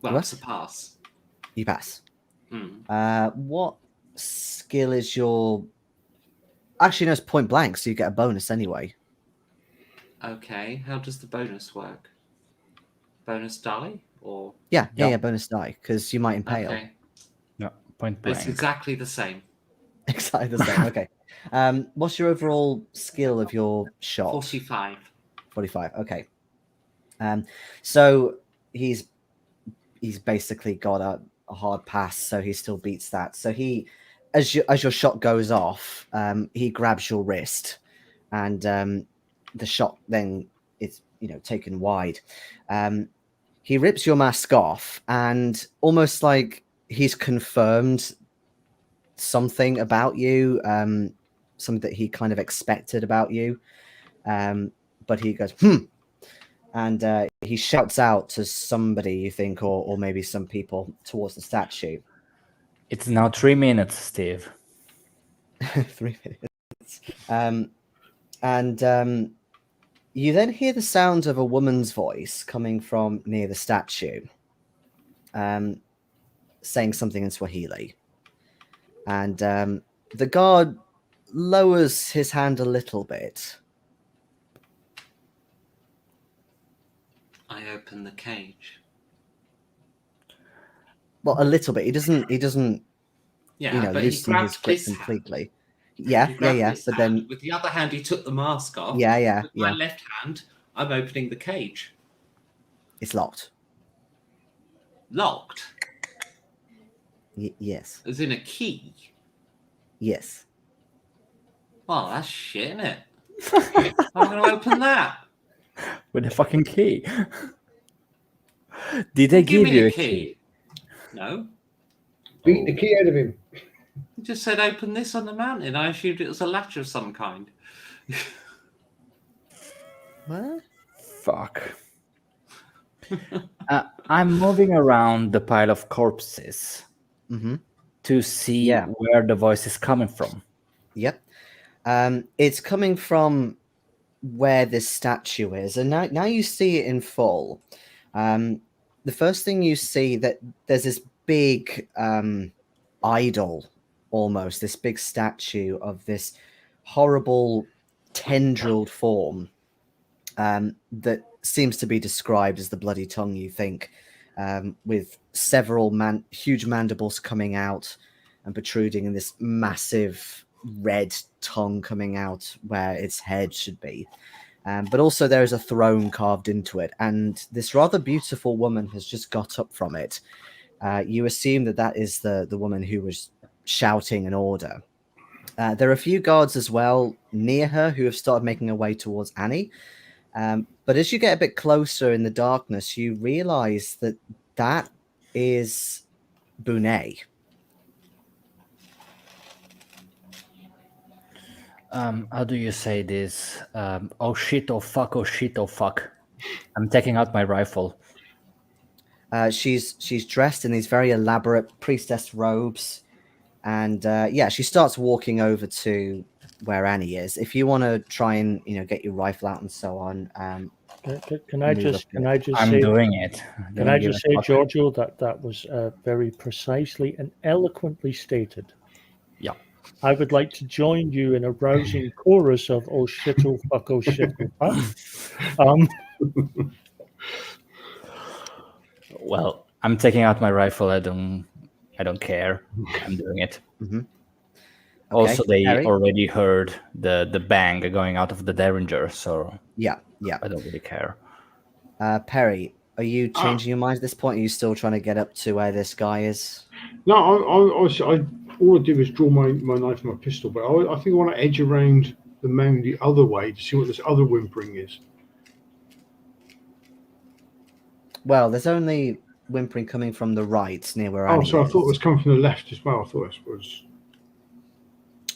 Well, it's a pass. You pass. What skill is your? Actually, no, it's point blank, so you get a bonus anyway. Okay. How does the bonus work? Bonus die or? Yeah, bonus die because you might impale. Okay. No, point blank. It's exactly the same. Exactly the same. Okay. What's your overall skill of your shot? 45. 45. Okay. So he's basically got a hard pass, so he still beats that. So he, as your shot goes off, he grabs your wrist, and the shot then is taken wide. He rips your mask off, and almost like he's confirmed something about you, something that he kind of expected about you. But he goes, and he shouts out to somebody, you think, or maybe some people towards the statue. It's now 3 minutes, Steve. 3 minutes. And you then hear the sound of a woman's voice coming from near the statue, saying something in Swahili. And the guard lowers his hand a little bit. I open the cage. Well, a little bit. He doesn't. Yeah, but he loosen grabbed his grip this hand. completely. He Yeah. grabbed this But hand. then, With the other hand, he took the mask off. yeah. With my left hand, I'm opening the cage. It's locked. Locked? Yes. As in a key? Yes. Oh, that's shit, isn't it? How am I going to open that? With a fucking key. Did they give me you a a key. key? No. Beat the key out of him. He just said open this on the mountain. I assumed it was a latch of some kind. What? Fuck. I'm moving around the pile of corpses to see where the voice is coming from. Yep. It's coming from where this statue is, and now you see it in full. The first thing you see, that there's this big idol, almost this big statue of this horrible tendrilled form that seems to be described as the bloody tongue, you think, with several huge mandibles coming out and protruding, and this massive red tongue coming out where its head should be. But also there is a throne carved into it, and this rather beautiful woman has just got up from it. You assume that is the woman who was shouting an order. There are a few guards as well near her who have started making their way towards Annie. But as you get a bit closer in the darkness, you realize that is Bonet. How do you say this? Oh shit, oh fuck, oh shit, oh fuck. I'm taking out my rifle. She's dressed in these very elaborate priestess robes. And she starts walking over to where Annie is. If you want to try and get your rifle out and so on. Can I just I'm say, doing it. Can I just say, Giorgio, that was very precisely and eloquently stated. Yeah. I would like to join you in a rousing chorus of "Oh shit, oh fuck, oh shit, oh fuck." Well, I'm taking out my rifle. I don't care. I'm doing it. Mm-hmm. Okay. Also, they Harry? already heard the bang going out of the Derringer, so yeah, I don't really care. Perry, are you changing your mind at this point? Are you still trying to get up to where this guy is? No, I all I did was draw my knife and my pistol, but I think I want to edge around the mound the other way to see what this other whimpering is. Well, there's only whimpering coming from the right near where Annie so I is. thought it was coming from the left as well. I thought it was.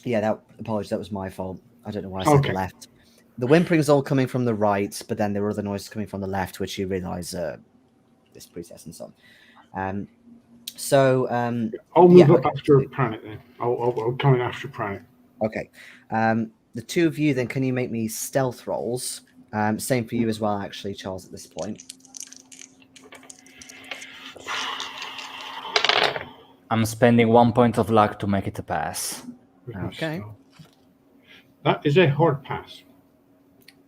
Yeah, apologies, that was my fault. I don't know why I said the left. The whimpering's all coming from the right, but then there were other noises coming from the left, which you realise this priestess and so on. I'll move up after Pranit then. I'll come in after Pranit. Okay. The two of you then, can you make me stealth rolls? Same for you as well, actually, Charles, at this point. I'm spending 1 point of luck to make it a pass. Okay. That is a hard pass.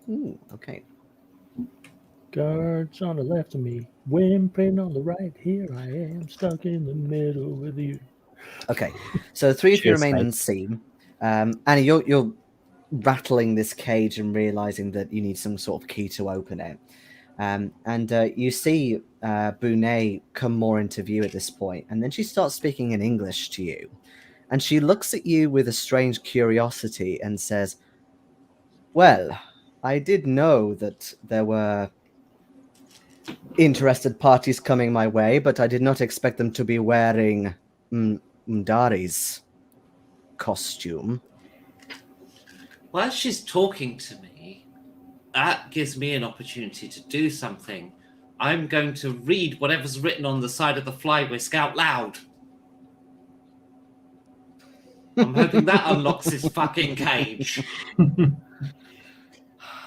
Ooh, okay. Guards on the left of me, whimpering on the right. Here I am, stuck in the middle with you. Okay, so the three of you remain unseen. Annie, you're rattling this cage and realizing that you need some sort of key to open it. And you see Bonet come more into view at this point, and then she starts speaking in English to you. And she looks at you with a strange curiosity and says, "Well, I did know that there were interested parties coming my way, but I did not expect them to be wearing Mdari's costume. While she's talking to me, that gives me an opportunity to do something. I'm going to read whatever's written on the side of the fly whisk out loud. I'm hoping that unlocks his fucking cage.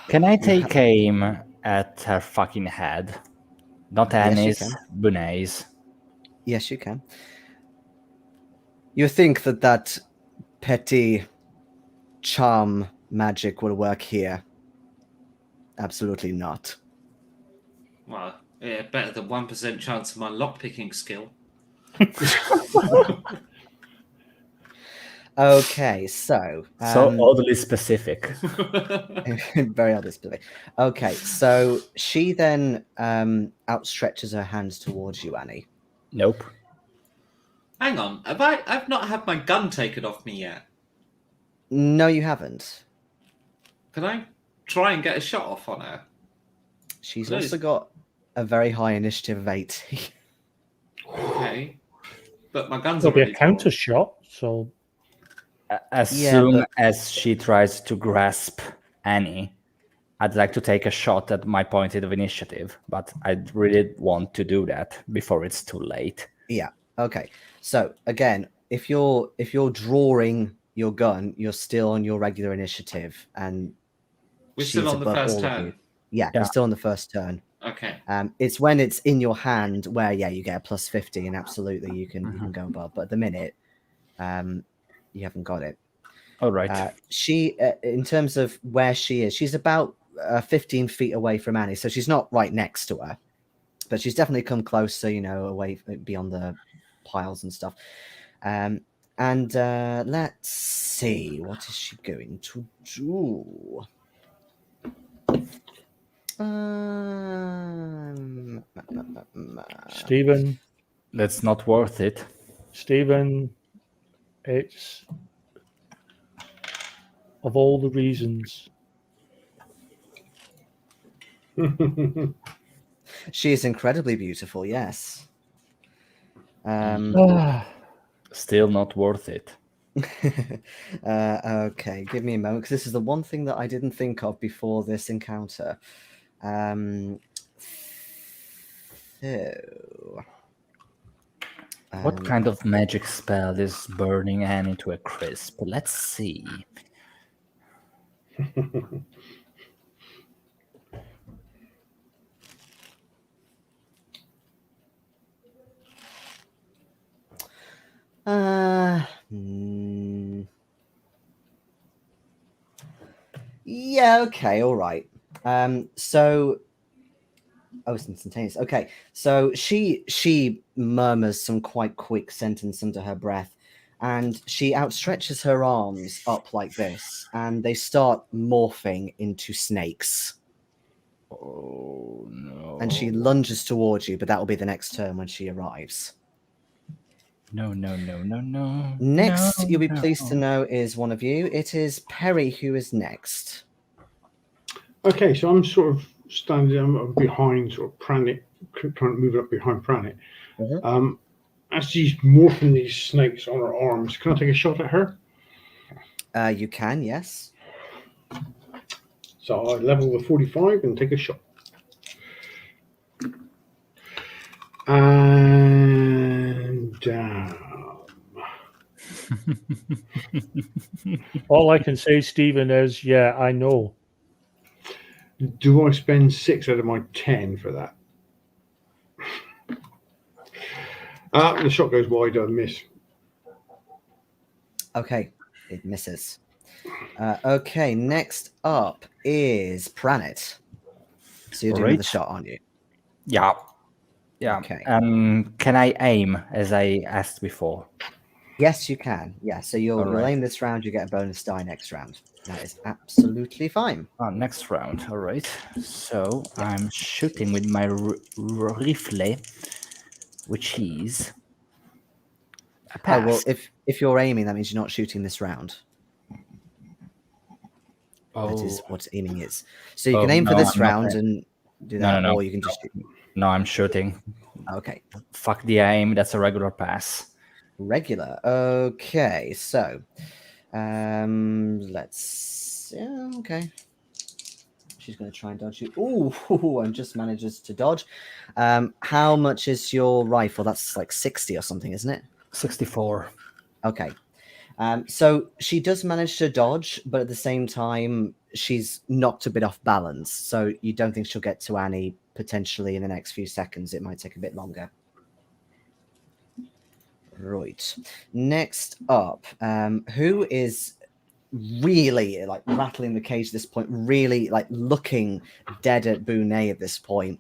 Can I take aim at her fucking head? Not Yes, you Annie's, can. Bunay's. Yes, you can. You think that petty charm magic will work here? Absolutely not. Well, yeah, better than 1% chance of my lockpicking skill. Okay, so So oddly specific. very oddly specific. Okay, so she then outstretches her hands towards you, Annie. Nope. Hang on, I've not had my gun taken off me yet. No, you haven't. Can I try and get a shot off on her? She's Please. also got a very high initiative of 80. Okay. But my gun's There'll be already a counter shot, so As Yeah, soon but- as she tries to grasp Annie, I'd like to take a shot at my point of initiative, but I really want to do that before it's too late. Yeah. Okay. So again, if you're drawing your gun, you're still on your regular initiative, and We're she's still on the above first all of turn. you. Yeah, Yeah. you're still on the first turn. Okay. It's when it's in your hand where you get a plus 50, and absolutely you can go above. But at the minute, you haven't got it. All right. She, in terms of where she is, she's about 15 feet away from Annie, so she's not right next to her, but she's definitely come closer, away beyond the piles and stuff. And let's see, what is she going to do? Stephen, That's not worth it. Stephen, it's of all the reasons. She is incredibly beautiful, yes. Still not worth it. Okay, give me a moment, because this is the one thing that I didn't think of before this encounter. What kind of magic spell is burning Annie to a crisp? Let's see. Yeah, okay, all right. It's instantaneous. Okay, so she murmurs some quite quick sentence under her breath, and she outstretches her arms up like this, and they start morphing into snakes. Oh no. And she lunges towards you, but that will be the next turn when she arrives. No. Next, No, you'll be no. pleased to know, is one of you. It is Perry who is next. Okay, so I'm sort of standing I'm behind sort of Pranit, trying to move up behind Pranit. As she's morphing these snakes on her arms, can I take a shot at her? You can, yes. So I level the 45 and take a shot. And down. All I can say, Stephen, is, yeah, I know. Do I spend 6 out of my 10 for that? The shot goes wide, I miss. Okay, it misses. Okay, next up is Pranit. So you're doing Alright. the shot, aren't you? Yeah. Okay. Can I aim as I asked before? Yes, you can. Yeah, so you'll Alright. aim this round, you get a bonus die next round. That is absolutely fine. Next round. All right. So I'm shooting with my rifle, which is a pass. Oh, well, if you're aiming, that means you're not shooting this round. That is what aiming is. So you can aim for no, this I'm not round aiming. and do that, No. or you can just shoot. No, I'm shooting. Okay. Fuck the aim. That's a regular pass. Regular. Okay, so let's okay. She's going to try and dodge you. Ooh, and just manages to dodge. How much is your rifle? That's like 60 or something, isn't it? 64. Okay. So she does manage to dodge, but at the same time, she's knocked a bit off balance. So you don't think she'll get to Annie potentially in the next few seconds. It might take a bit longer. Right. Next up, who is really like rattling the cage at this point, really like looking dead at Bonet at this point.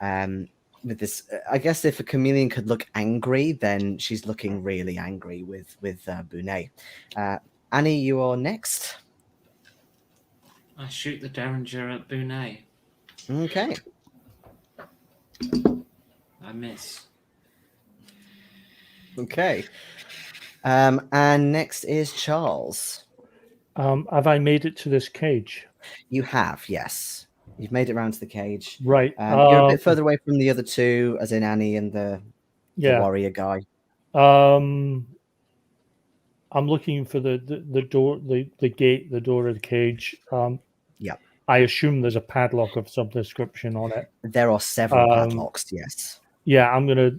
With this, I guess if a chameleon could look angry, then she's looking really angry with Bonet. Annie, you are next. I shoot the Derringer at Bonet. Okay. I miss. Okay. And next is Charles. Have I made it to this cage? You have, yes. You've made it around to the cage. Right. You're a bit further away from the other two, as in Annie and the warrior guy. I'm looking for the door, the gate, the door of the cage. Yeah. I assume there's a padlock of some description on it. There are several padlocks, yes. Yeah, I'm gonna,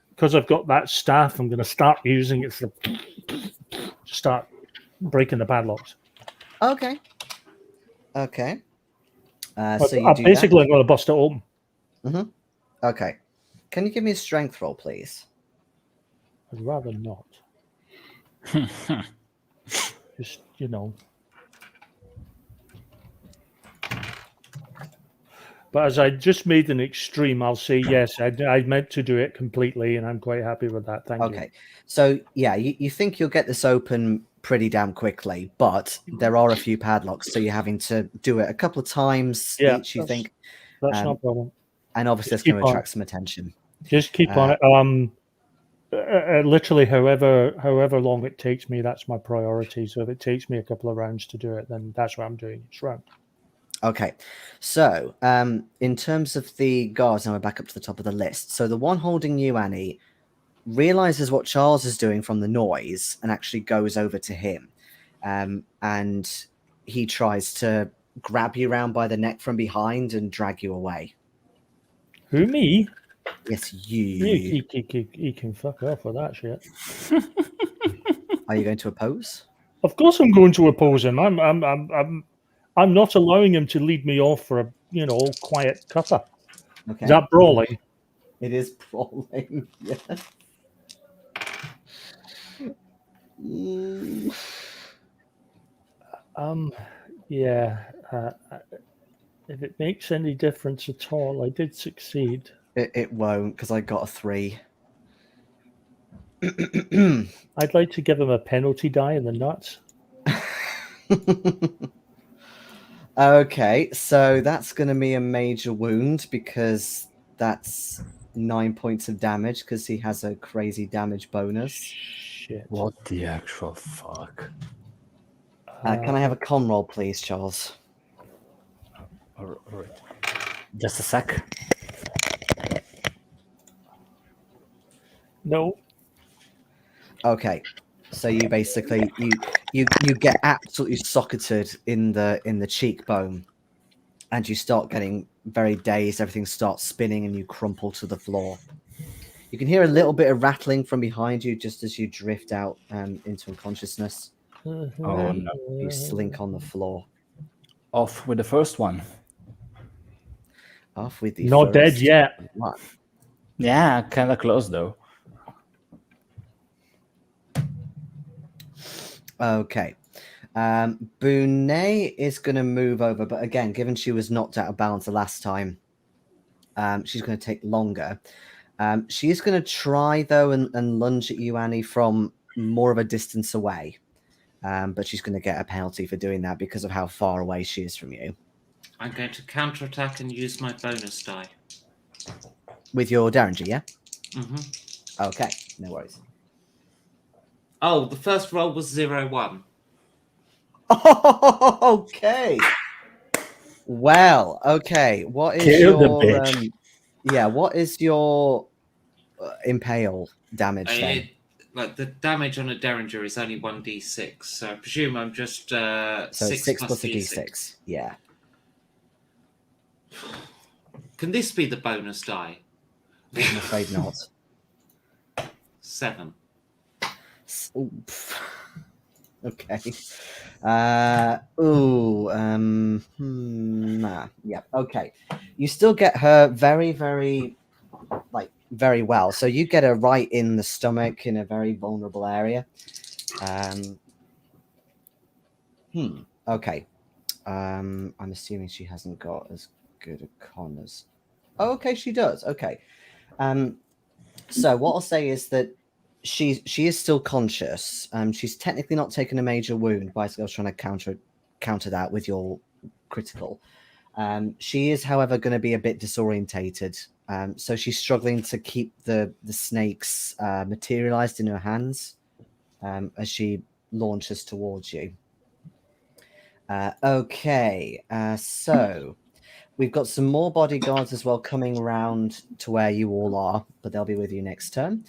because I've got that staff, I'm gonna start using it to start breaking the padlocks. Okay. Okay. So you do basically, I'm gonna bust it open. Mm-hmm. Okay. Can you give me a strength roll, please? I'd rather not. Just, you know. But as I just made an extreme, I'll say yes. I meant to do it completely, and I'm quite happy with that. Thank you. Okay. So, yeah, you think you'll get this open pretty damn quickly, but there are a few padlocks, so you're having to do it a couple of times each, you think. That's no problem. And obviously, it's going to attract some attention. Just keep on it. Literally, however long it takes me, that's my priority. So if it takes me a couple of rounds to do it, then that's what I'm doing each round. Okay, so in terms of the guards, now we're back up to the top of the list. So the one holding you, Annie, realizes what Charles is doing from the noise and actually goes over to him. And he tries to grab you around by the neck from behind and drag you away. Who, me? Yes, you. He can fuck off with that shit. Are you going to oppose? Of course I'm going to oppose him. I'm not allowing him to lead me off for a quiet cuppa. Okay. Is that brawling? It is brawling. Yeah. If it makes any difference at all, I did succeed. It won't, because I got a 3. I'd like to give him a penalty die in the nuts. Okay, so that's going to be a major wound because that's 9 points of damage because he has a crazy damage bonus. Shit. What the actual fuck? Can I have a con roll, please, Charles? All right. Just a sec. No. Okay, so you basically you get absolutely socketed in the cheekbone, and you start getting very dazed. Everything starts spinning, and you crumple to the floor. You can hear a little bit of rattling from behind you just as you drift out into unconsciousness. Oh no! You slink on the floor. Off with the first one. Off with the Not dead first yet. one. Yeah, kind of close though. Okay. Bonet is going to move over, but again, given she was knocked out of balance the last time, she's going to take longer. She's going to try, though, and lunge at you, Annie, from more of a distance away. But she's going to get a penalty for doing that because of how far away she is from you. I'm going to counterattack and use my bonus die. With your Derringer, yeah? Mm-hmm. Okay, no worries. Oh, the first roll was 0-1. Okay. Well, okay. What is Kill the your bitch. Yeah, what is your impale damage then? Like the damage on a Derringer is only 1d6, so I presume I'm just So 6 plus a d6. d6. Yeah. Can this be the bonus die? I'm afraid not. 7. Oof. Okay. Yeah. Okay. You still get her very, very, very well. So you get her right in the stomach in a very vulnerable area. Okay. I'm assuming she hasn't got as good a con as. Oh, okay, she does. Okay. So what I'll say is that she is still conscious. She's technically not taken a major wound, but I was trying to counter that with your critical. She is, however, going to be a bit disorientated. So she's struggling to keep the snakes materialized in her hands as she launches towards you. Okay, so we've got some more bodyguards as well coming around to where you all are, but they'll be with you next turn.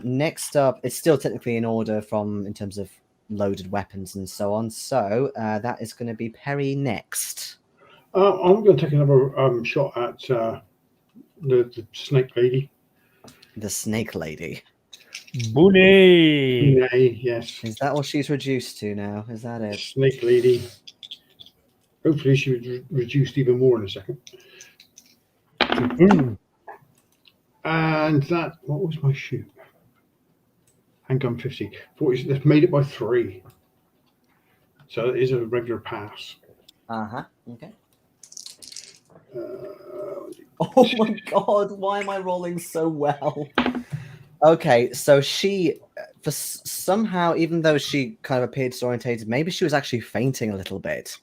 Next up, it's still technically in order in terms of loaded weapons and so on. So that is going to be Perry next. I'm going to take another shot at the snake lady. The snake lady. Bunny. Nay, yes. Is that what she's reduced to now? Is that it? Snake lady. Hopefully she was reduced even more in a second. And that, what was my shoot? Handgun 50. 40, that's made it by 3. So it is a regular pass. Uh-huh. Okay. Oh my god, why am I rolling so well? Okay, so she, somehow, even though she kind of appeared disorientated, maybe she was actually fainting a little bit.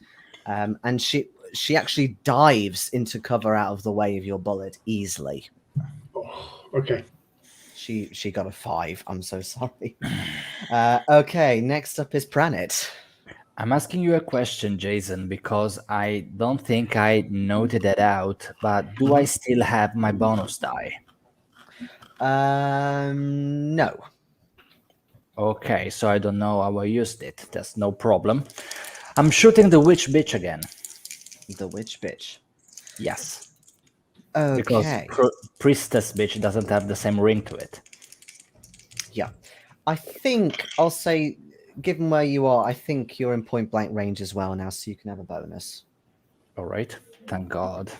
And she actually dives into cover out of the way of your bullet easily. Oh, okay. She got a 5. I'm so sorry. Okay, next up is Pranit. I'm asking you a question, Jason, because I don't think I noted that out, but do I still have my bonus die? No. Okay, so I don't know how I used it. That's no problem. I'm shooting the witch bitch again. The witch bitch. Yes. Okay. Because priestess bitch doesn't have the same ring to it. Yeah. I think I'll say, given where you are, I think you're in point blank range as well now, so you can have a bonus. All right. Thank God.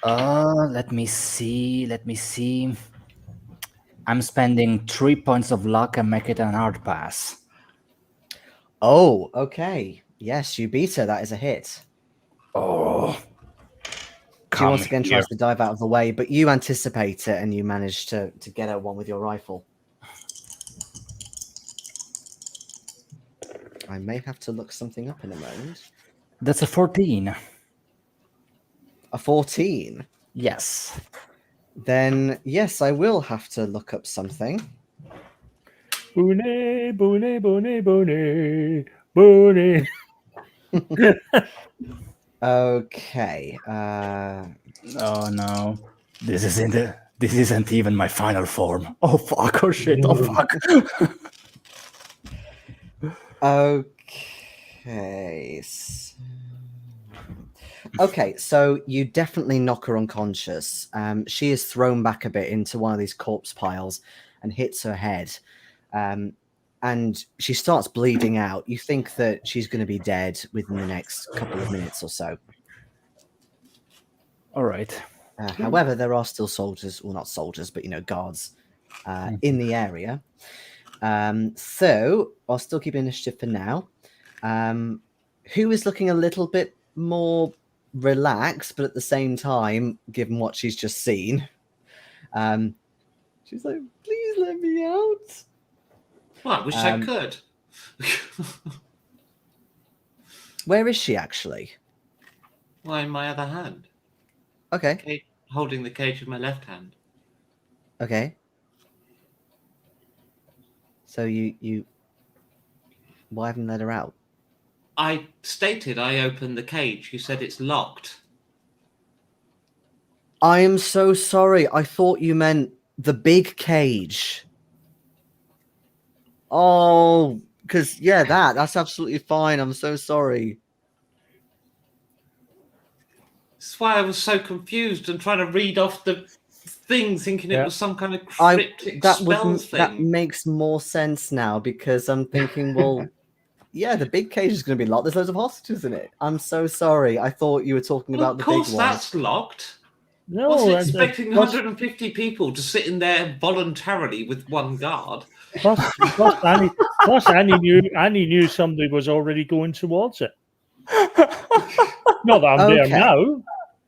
Let me see. I'm spending 3 points of luck and make it an hard pass. Oh, okay. Yes, you beat her. That is a hit. Oh. She once again tries to dive out of the way, but you anticipate it and you manage to get her one with your rifle. I may have to look something up in a moment. That's a 14. A 14? Yes. Then, yes, I will have to look up something. Bunny, bunny, bunny, bunny, bunny. Okay. Oh no. This isn't even my final form. Oh fuck, oh shit, oh fuck. Okay. Okay, so you definitely knock her unconscious. She is thrown back a bit into one of these corpse piles and hits her head. And she starts bleeding out. You think that she's going to be dead within the next couple of minutes or so. All right. However, there are still soldiers, well, not soldiers, but, guards in the area. So I'll still keep initiative for now. Who is looking a little bit more relaxed, but at the same time, given what she's just seen, she's like, please let me out. Well, I wish I could. Where is she actually? Well, in my other hand. Okay. Holding the cage with my left hand. Okay. So you why haven't you let her out? I stated I opened the cage. You said it's locked. I am so sorry. I thought you meant the big cage. Oh, because yeah, that's absolutely fine. I'm so sorry. That's why I was so confused and trying to read off the thing, thinking Yeah. it was some kind of cryptic spell That thing. makes more sense now because I'm thinking, well, yeah, the big cage is going to be locked. There's loads of hostages in it. I'm so sorry. I thought you were talking Well, about of the big course, one. that's locked. No, Wasn't and, expecting plus, 150 people to sit in there voluntarily with one guard. plus Annie knew somebody was already going towards it. Not that I'm there Okay. now.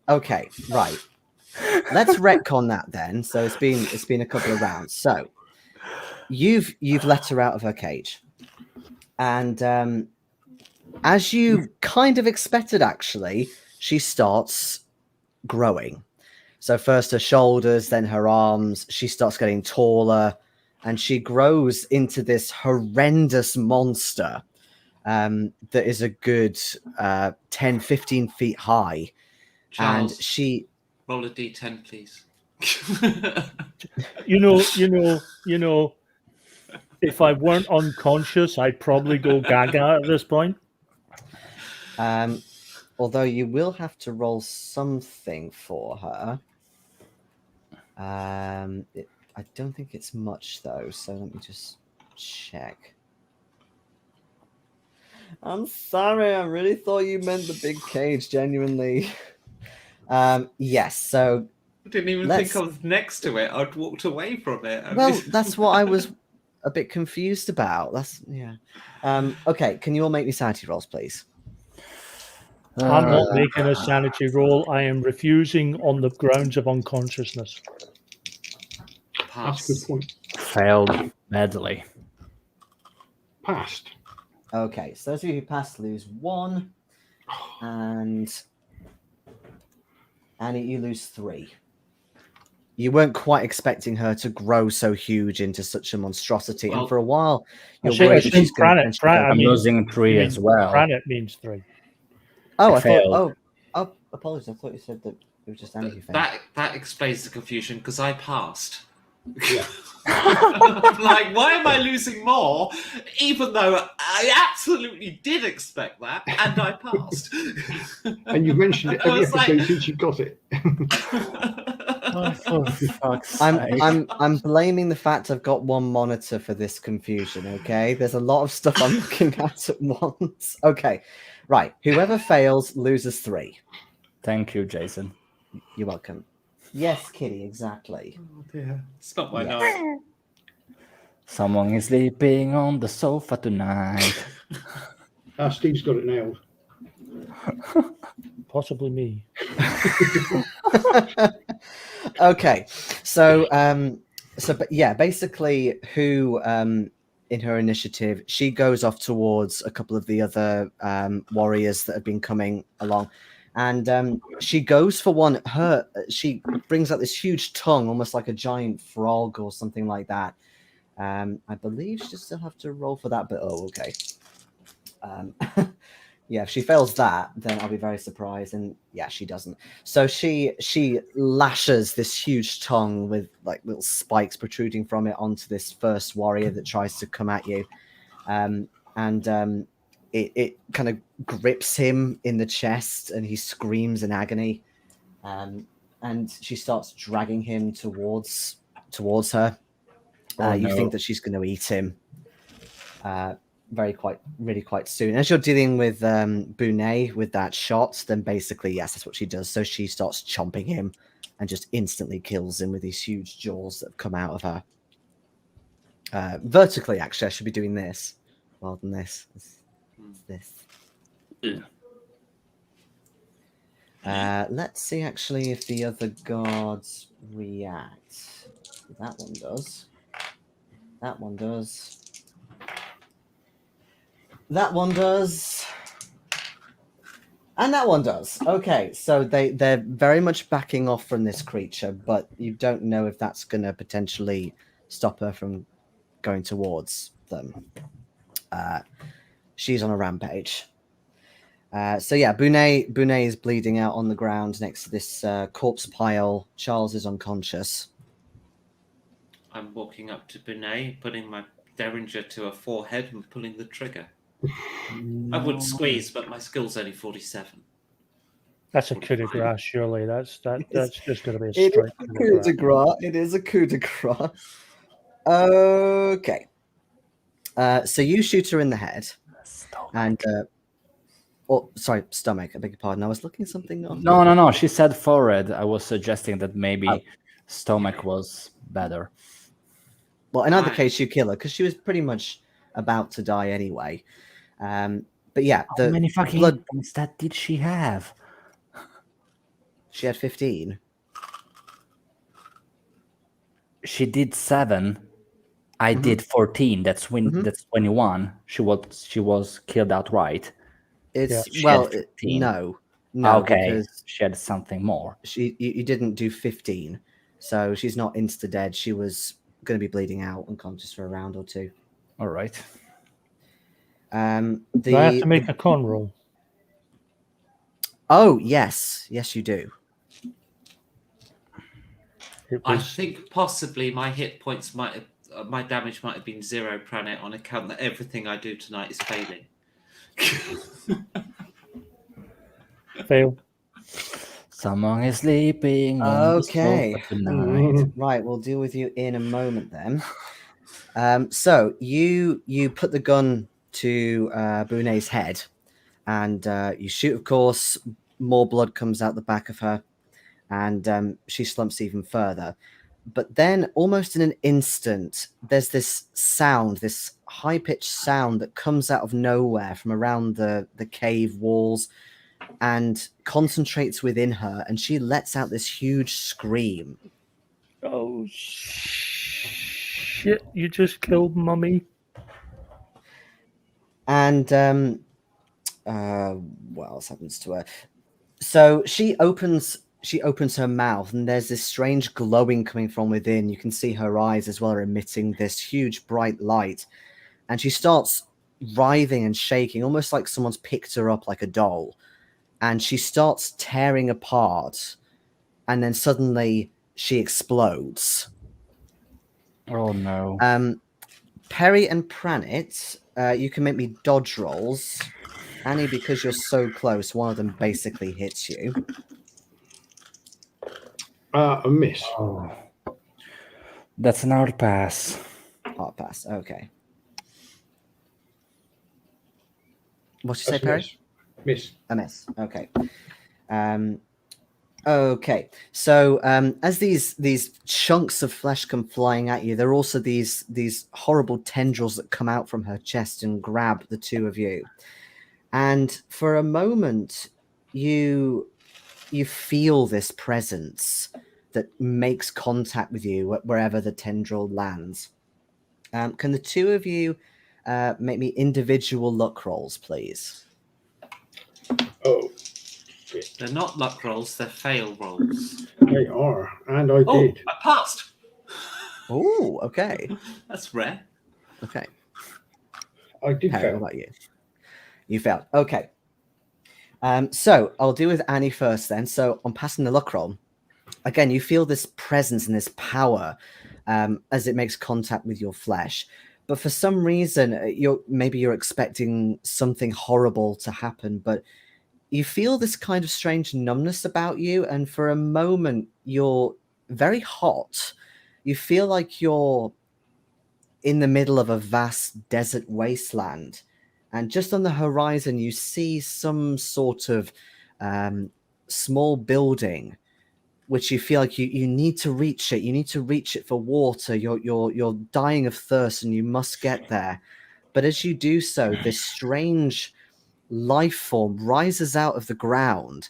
Okay, right. Let's retcon that then. So it's been a couple of rounds. So you've let her out of her cage, and as you kind of expected, actually, she starts growing. So first her shoulders, then her arms. She starts getting taller, and she grows into this horrendous monster that is a good 10, 15 feet high. Charles, And she roll a d10, please. You know. If I weren't unconscious, I'd probably go gaga at this point. although you will have to roll something for her. I don't think it's much though, so let me just check. I'm sorry, I really thought you meant the big cage, genuinely. Yes, so I didn't even think I was next to it. I'd walked away from it. well, that's what I was a bit confused about. Okay, can you all make me sanity rolls, please? I'm not making a sanity roll. I am refusing on the grounds of unconsciousness. That's a good point. Failed badly. Passed. Okay, so those of you who passed lose 1, and Annie, you lose 3. You weren't quite expecting her to grow so huge into such a monstrosity, and for a while, you're worried that she's going to eventually go. I'm losing 3 as well. Pranit means 3. Oh, I failed. thought. Oh, apologies. I thought you said that it was just Annie who failed. That explains the confusion because I passed. Yeah. I'm like, why am I losing more? Even though I absolutely did expect that, and I passed. And you've mentioned it I every was episode like- since you got it. Oh, for fuck's sake. I'm blaming the fact I've got one monitor for this confusion. Okay, there's a lot of stuff I'm looking at once. Okay, right. Whoever fails loses 3. Thank you, Jason. You're welcome. Yes, Kitty, exactly. Oh dear, it's not my Yeah. night. Someone is sleeping on the sofa tonight. Steve's got it nailed. Possibly me. Okay, so but yeah, basically, who in her initiative, she goes off towards a couple of the other warriors that have been coming along, and she goes for one. She brings out this huge tongue, almost like a giant frog or something like that. I believe she'll still have to roll for that, but okay. Yeah, if she fails that, then I'll be very surprised. And yeah, she doesn't. So she lashes this huge tongue with like little spikes protruding from it onto this first warrior that tries to come at you. It kind of grips him in the chest and he screams in agony. And she starts dragging him towards her. You think that she's going to eat him. Really quite soon. As you're dealing with Bonet with that shot, then basically, yes, that's what she does. So she starts chomping him and just instantly kills him with these huge jaws that have come out of her. Vertically, actually, I should be doing this rather than this. It's this. Let's see, actually, if the other guards react. That one does. That one does. That one does. And that one does. Okay, so they're very much backing off from this creature, but you don't know if that's going to potentially stop her from going towards them. She's on a rampage. So yeah, Bunet is bleeding out on the ground next to this corpse pile. Charles is unconscious. I'm walking up to Benet, putting my derringer to her forehead and pulling the trigger. I would squeeze, but my skill's only 47. That's a coup de grace, surely. That's just going to be a It is straight a coup coup de de grace. grace. It is a coup de grace. Okay. So you shoot her in the head, and sorry, stomach. I beg your pardon. I was looking something up. No. She said forehead. I was suggesting that maybe stomach was better. Well, in either case, you kill her because she was pretty much about to die anyway. But yeah, How many fucking blood. hit points that did she have? She had 15. She did 7. I did 14. That's that's 21. She was killed outright. It's She had 15. no, Okay, because she had something more. you didn't do 15, so she's not insta dead. She was going to be bleeding out, unconscious for a round or two. All right. Do I have to make a con roll? Oh yes, you do. I think possibly my hit points might have, my damage might have been 0, Pranit, on account that everything I do tonight is failing. Fail. Someone is sleeping on the sofa tonight. Right, we'll deal with you in a moment then. So you put the gun to Bunet's head, and you shoot. Of course, more blood comes out the back of her, and she slumps even further. But then, almost in an instant, there's this sound, this high-pitched sound that comes out of nowhere from around the cave walls and concentrates within her, and she lets out this huge scream. Oh, shit. You just killed Mummy. And what else happens to her? So she opens her mouth, and there's this strange glowing coming from within. You can see her eyes as well are emitting this huge bright light, and she starts writhing and shaking, almost like someone's picked her up like a doll, and she starts tearing apart, and then suddenly she explodes. Oh no. Perry and Pranit, you can make me dodge rolls. Annie, because you're so close, one of them basically hits you. A miss. Oh. That's an hard pass. Hard pass. Okay. What did you say, Perry? Miss. A miss. Okay. Okay. So as these chunks of flesh come flying at you, there are also these horrible tendrils that come out from her chest and grab the two of you. And for a moment, you feel this presence that makes contact with you wherever the tendril lands. Can the two of you make me individual luck rolls, please? Oh, They're not luck rolls, they're fail rolls. they are, and I did. I passed. Oh, okay. That's rare. Okay. I did Harry, fail. what about you? You failed. Okay. So I'll deal with Annie first then. So on passing the luck roll, again, you feel this presence and this power as it makes contact with your flesh. But for some reason, you're expecting something horrible to happen, but you feel this kind of strange numbness about you, and for a moment, you're very hot. You feel like you're in the middle of a vast desert wasteland, and just on the horizon, you see some sort of small building, which you feel like you need to reach it. You need to reach it for water. You're dying of thirst, and you must get there. But as you do so, this strange life form rises out of the ground.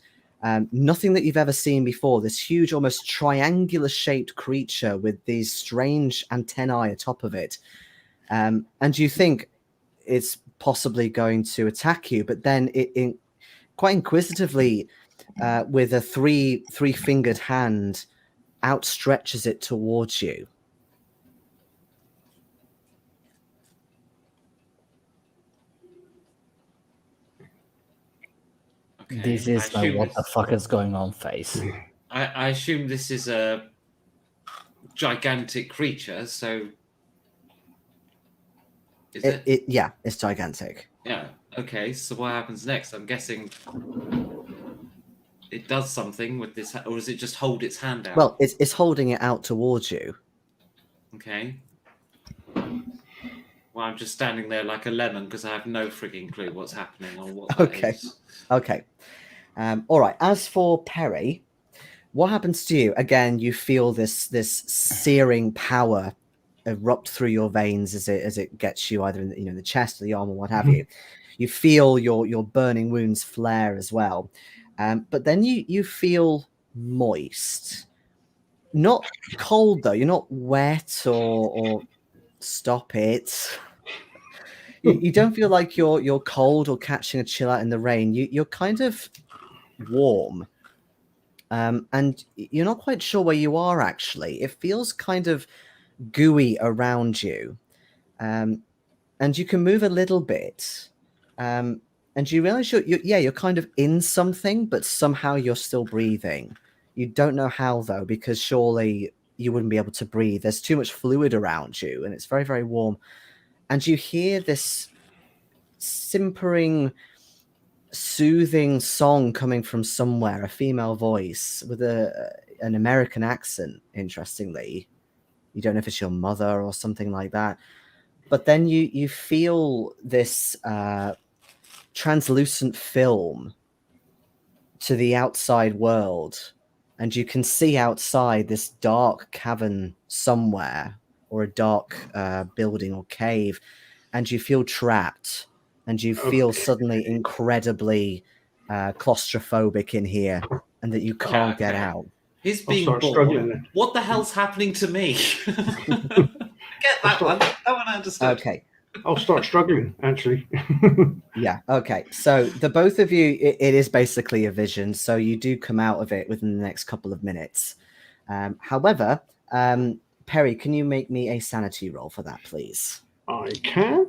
Nothing that you've ever seen before. This huge, almost triangular shaped creature with these strange antennae atop of it. And you think it's possibly going to attack you, but then it quite inquisitively, with a three-fingered hand, outstretches it towards you. Okay. This is my what the fuck is going on face. I assume this is a gigantic creature, so is it? Yeah, it's gigantic. Yeah. Okay. So what happens next? I'm guessing it does something with this, or does it just hold its hand out? Well, it's holding it out towards you. Okay. Well, I'm just standing there like a lemon because I have no frigging clue what's happening or what that Okay. is. Okay. All right. As for Perry, what happens to you? Again, you feel this searing power erupt through your veins as it gets you either in the chest or the arm or what have you. You feel your burning wounds flare as well, but then you feel moist, not cold though. You're not wet or stop it. You don't feel like you're cold or catching a chill out in the rain. You're kind of warm. And you're not quite sure where you are actually. It feels kind of gooey around you. And you can move a little bit. And you realize you're kind of in something, but somehow you're still breathing. You don't know how though, because surely you wouldn't be able to breathe. There's too much fluid around you, and it's very, very warm. And you hear this simpering, soothing song coming from somewhere, a female voice with an American accent, interestingly. You don't know if it's your mother or something like that. But then you feel this translucent film to the outside world, and you can see outside this dark cavern somewhere, or a dark building or cave, and you feel trapped, and you feel suddenly incredibly claustrophobic in here, and that you can't get out. He's I'll being start bored. struggling then. What the hell's happening to me? Get that one. That one I understood. Okay. I'll start struggling, actually. Yeah. Okay. So the both of you, it is basically a vision. So you do come out of it within the next couple of minutes. However, Perry, can you make me a sanity roll for that, please? I can.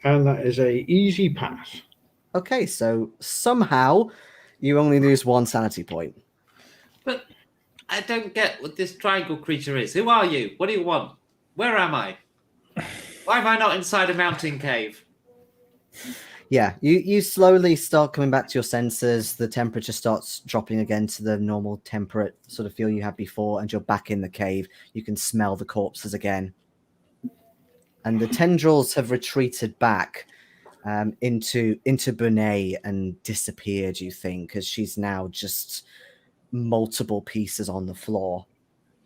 And that is a easy pass. Okay. So somehow you only lose one sanity point. But I don't get what this triangle creature is. Who are you? What do you want? Where am I? Why am I not inside a mountain cave? Yeah, you slowly start coming back to your senses. The temperature starts dropping again to the normal temperate sort of feel you had before, and you're back in the cave. You can smell the corpses again. And the tendrils have retreated back into Bonet and disappeared, you think, as she's now just multiple pieces on the floor.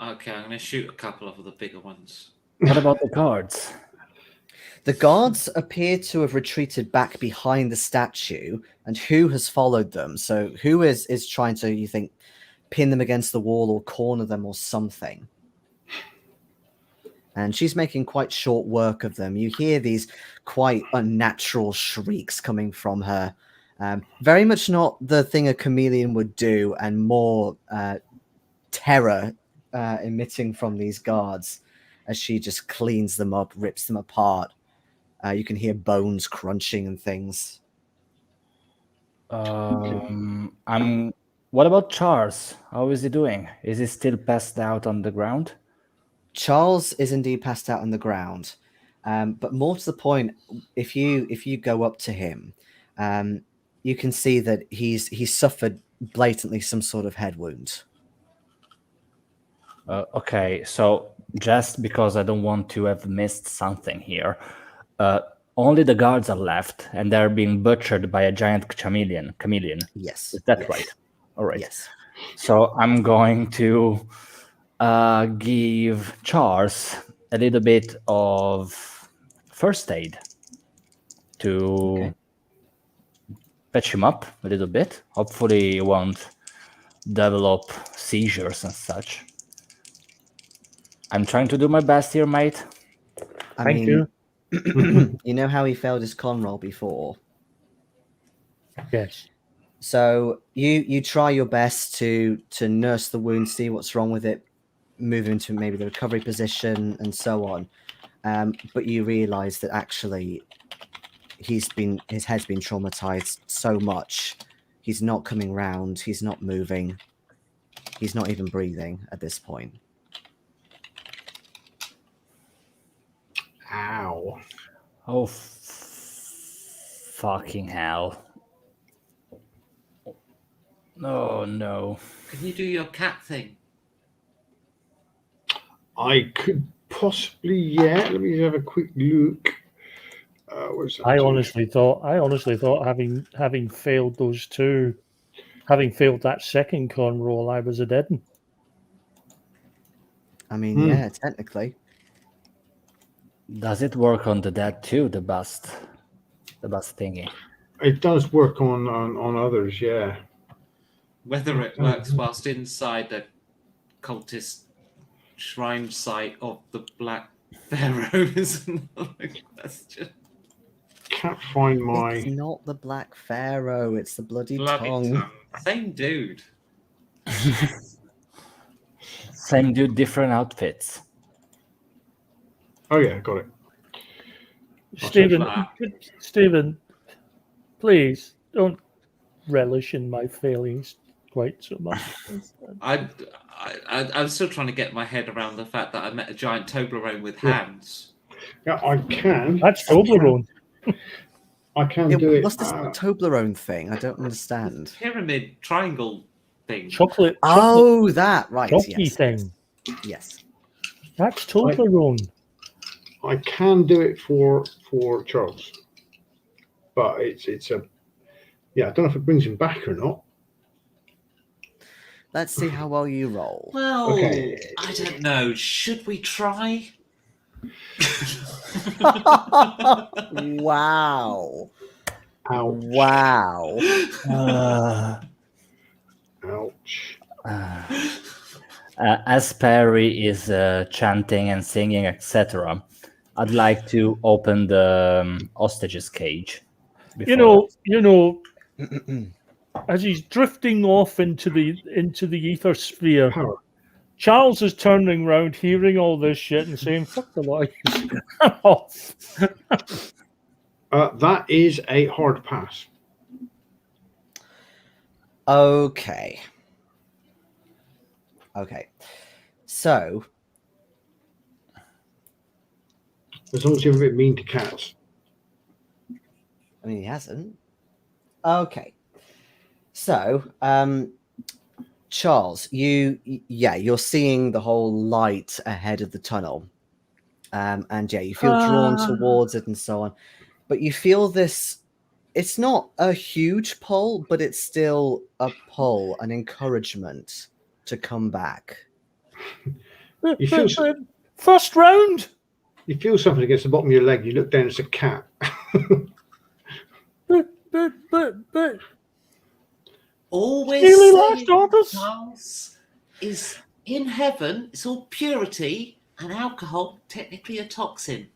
Okay, I'm going to shoot a couple of the bigger ones. What about the guards? The guards appear to have retreated back behind the statue, and who has followed them? So who is trying to, you think, pin them against the wall or corner them or something? And she's making quite short work of them. You hear these quite unnatural shrieks coming from her. Very much not the thing a chameleon would do, and more terror emitting from these guards as she just cleans them up, rips them apart. You can hear bones crunching and things. What about Charles? How is he doing? Is he still passed out on the ground? Charles is indeed passed out on the ground, but more to the point, if you go up to him, you can see that he's suffered blatantly some sort of head wound. Okay, so just because I don't want to have missed something here, only the guards are left, and they're being butchered by a giant chameleon. Yes. Is that yes. right? All right. Yes. So I'm going to give Charles a little bit of first aid to patch him up a little bit. Hopefully he won't develop seizures and such. I'm trying to do my best here, mate. Thank you. You know how he failed his con roll before? Yes. So you try your best to nurse the wound, see what's wrong with it, move into maybe the recovery position and so on. But you realize that actually his head's been traumatized so much. He's not coming round. He's not moving. He's not even breathing at this point. Ow. Oh, fucking hell. Oh, no. Can you do your cat thing? I could possibly, yeah. Let me have a quick look. What's that I do? honestly thought, having failed those two, having failed that second con roll, I was a dead 'un. I mean, yeah, technically. Does it work on the dead too, the bust thingy? It does work on others, yeah. Whether it works whilst inside the cultist shrine site of the Black Pharaoh is another question. Can't find my. It's not the Black Pharaoh. It's the bloody tongue. tongue. Same dude. Same dude, different outfits. Oh yeah, got it. Stephen, Wow. Stephen, please don't relish in my failings quite so much. I'm still trying to get my head around the fact that I met a giant Toblerone with hands. Yeah, I can. That's Toblerone. I can do it. What's this Toblerone thing? I don't understand. Pyramid triangle thing. Chocolate. Oh, that right. Chocky Yes. thing. Yes. That's Toblerone. I can do it for Charles, but it's a yeah. I don't know if it brings him back or not. Let's see how well you roll. Well, Okay. I don't know. Should we try? Wow. Ouch. Wow. Ouch. As Perry is chanting and singing, etc., I'd like to open the hostage's cage. You know, as he's drifting off into the ether sphere, Power. Charles is turning round, hearing all this shit, and saying, "Fuck the lies." I'm off. That is a hard pass. Okay. So, As long as you're a bit mean to cats. I mean, he hasn't. Okay. So, Charles, you're seeing the whole light ahead of the tunnel. And yeah, you feel drawn towards it and so on. But you feel this, it's not a huge pull, but it's still a pull, an encouragement to come back. You feel First round. you feel something against the bottom of your leg. You look down, it's a cat. But Always Steely say last orders. Charles is in heaven. It's all purity, and alcohol technically a toxin.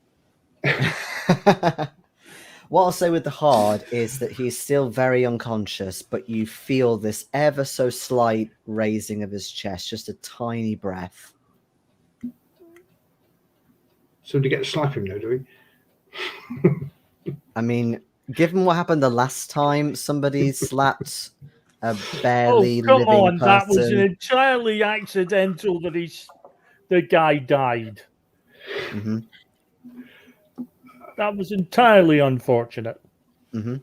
What I'll say with the hard is that he's still very unconscious, but you feel this ever so slight raising of his chest, just a tiny breath. So to get to slap him now, do we? I mean, given what happened the last time somebody slapped a barely come living on, person. that was entirely accidental. The guy died. Mm-hmm. That was entirely unfortunate. Mm-hmm.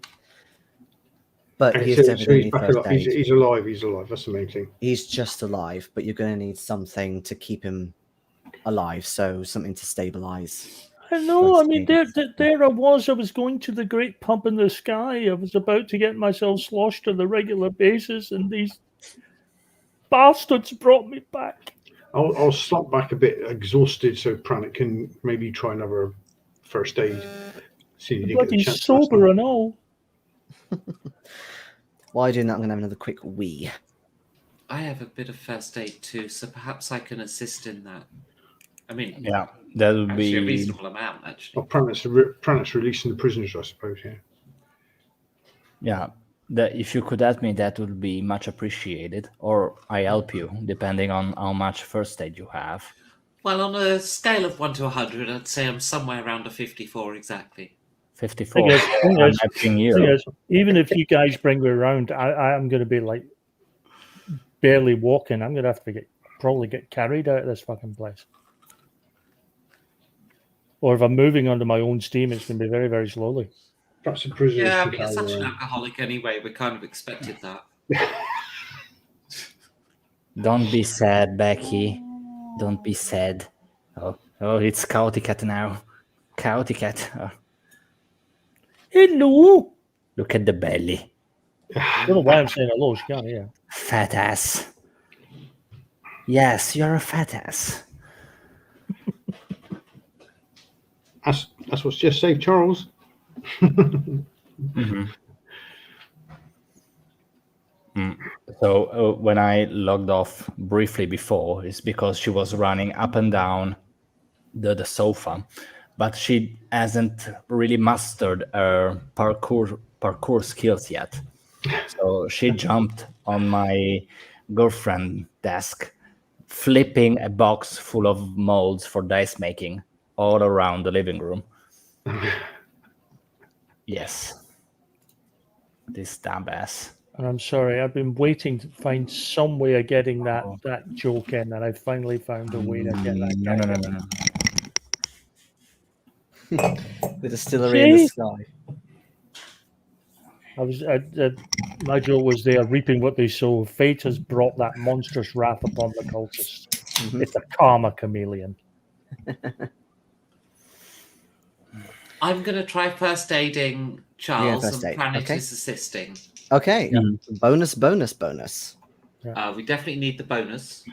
But And he's so definitely he's back first alive. aid. He's alive. He's alive. That's the main thing. He's just alive, but you're going to need something to keep him alive, so something to stabilize. I know. I First mean, aid. there I was. I was going to the great pump in the sky. I was about to get myself sloshed on a regular basis, and these bastards brought me back. I'll slot back a bit, exhausted, so Pranit can maybe try another first aid. See if you Bloody get a chance. last sober time. and all. While doing that, I'm going to have another quick wee. I have a bit of first aid too, so perhaps I can assist in that. I mean, Yeah, that would actually a be. reasonable amount, actually. Well, Pranit's releasing the prisoners, I suppose. Yeah. Yeah, if you could help me, that would be much appreciated. Or I help you, depending on how much first aid you have. Well, on a scale of 1 to 100, I'd say I'm somewhere around a 54 exactly. 54. Thing I'm is, matching you. thing is, even if you guys bring me around, I'm going to be like barely walking. I'm going to have to probably get carried out of this fucking place. Or if I'm moving under my own steam, it's going to be very, very slowly. Perhaps the prisoners Yeah, I should mean, you're have such an alcoholic anyway. We kind of expected that. Don't be sad, Becky. Don't be sad. Oh, it's Cat now. Cat. Oh, Hello. look at the belly. I don't know why I'm saying hello. She can't hear. Fat ass. Yes, you're a fat ass. That's what's just saved Charles. So when I logged off briefly before, it's because she was running up and down the sofa, but she hasn't really mastered her parkour skills yet. So she jumped on my girlfriend desk, flipping a box full of molds for dice making all around the living room. Yes. This dumb ass. And I'm sorry, I've been waiting to find some way of getting that joke in, and I finally found a way to get that. No. The distillery in the sky. My joke was they are reaping what they sow. Fate has brought that monstrous wrath upon the cultists. It's a karma chameleon. I'm going to try first aiding Charles, first and aid, Pranit okay. is assisting. Okay. Bonus. We definitely need the bonus.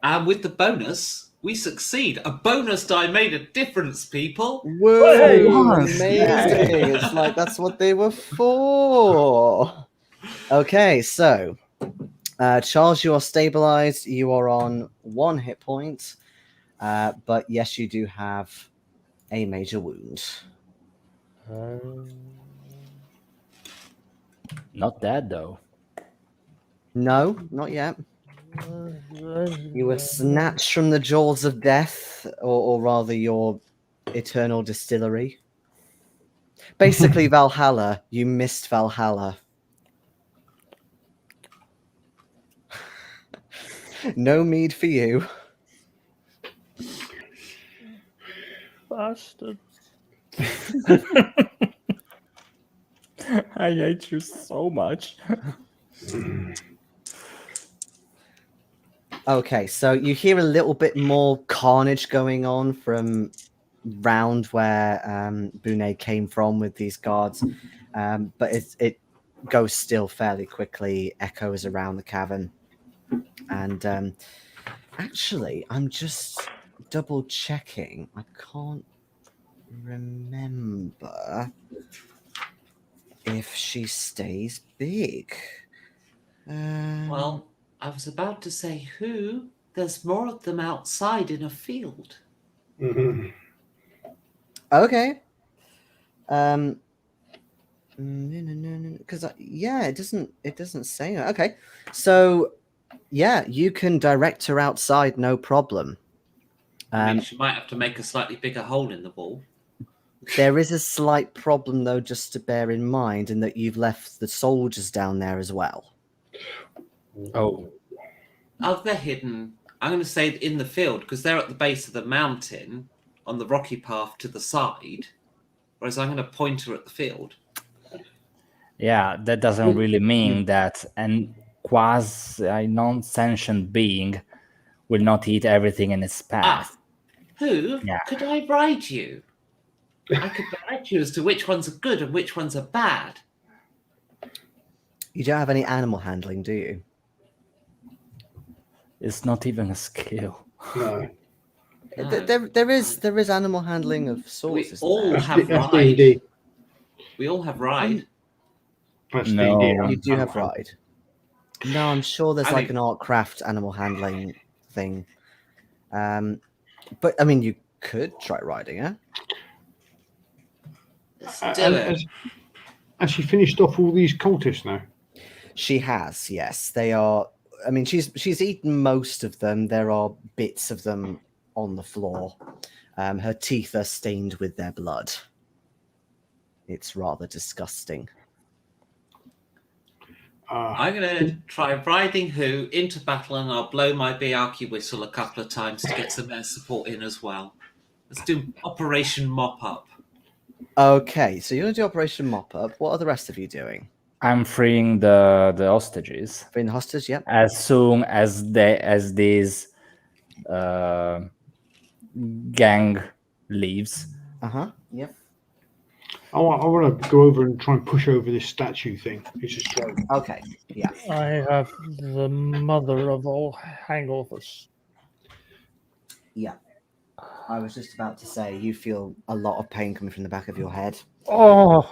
And with the bonus, we succeed. A bonus die made a difference, people. Whoa! Amazing! It's like that's what they were for. Okay, so Charles, you are stabilized. You are on 1 hit point, but yes, you do have a major wound. Not that though. No, not yet. You were snatched from the jaws of death, or rather your eternal distillery. Basically, Valhalla. You missed Valhalla. No mead for you. Bastard. I hate you so much. Okay, so you hear a little bit more carnage going on from round where Bonet came from with these guards, but it goes still fairly quickly, echoes around the cavern. And actually, I'm just double checking. I can't remember if she stays big. Well, I was about to say who. There's more of them outside in a field. Okay. Because it doesn't say that. Okay, so yeah, you can direct her outside, no problem. I mean, she might have to make a slightly bigger hole in the wall. There is a slight problem though, just to bear in mind, in that you've left the soldiers down there as well. Oh, They're hidden. I'm going to say in the field because they're at the base of the mountain on the rocky path to the side, whereas I'm going to point her at the field. yeah, that doesn't really mean that a quasi non-sentient being will not eat everything in its path. Who? Yeah. Could I ride you? I could direct you as to which ones are good and which ones are bad. You don't have any animal handling, do you? It's not even a skill. No. No. There is animal handling of sorts. We isn't all there? have That's ride. D&D. We all have ride. That's No. D&D. You do have ride. No, I'm sure there's I an art craft animal handling thing. But I mean, you could try riding her. Let's do it. Has she finished off all these cultists now? She has, yes. They are. I mean, she's eaten most of them. There are bits of them on the floor. Her teeth are stained with their blood. It's rather disgusting. I'm going to try riding Who into battle, and I'll blow my Biarki whistle a couple of times to get some air support in as well. Let's do Operation Mop Up. Okay, so you're going to do Operation Mop Up. What are the rest of you doing? I'm freeing the hostages Freeing the hostage, yep. as soon as this gang leaves. Yep. I want to go over and try and push over this statue thing. It's just like, Okay, yeah. I have the mother of all hangovers. Yeah. I was just about to say, you feel a lot of pain coming from the back of your head. Oh,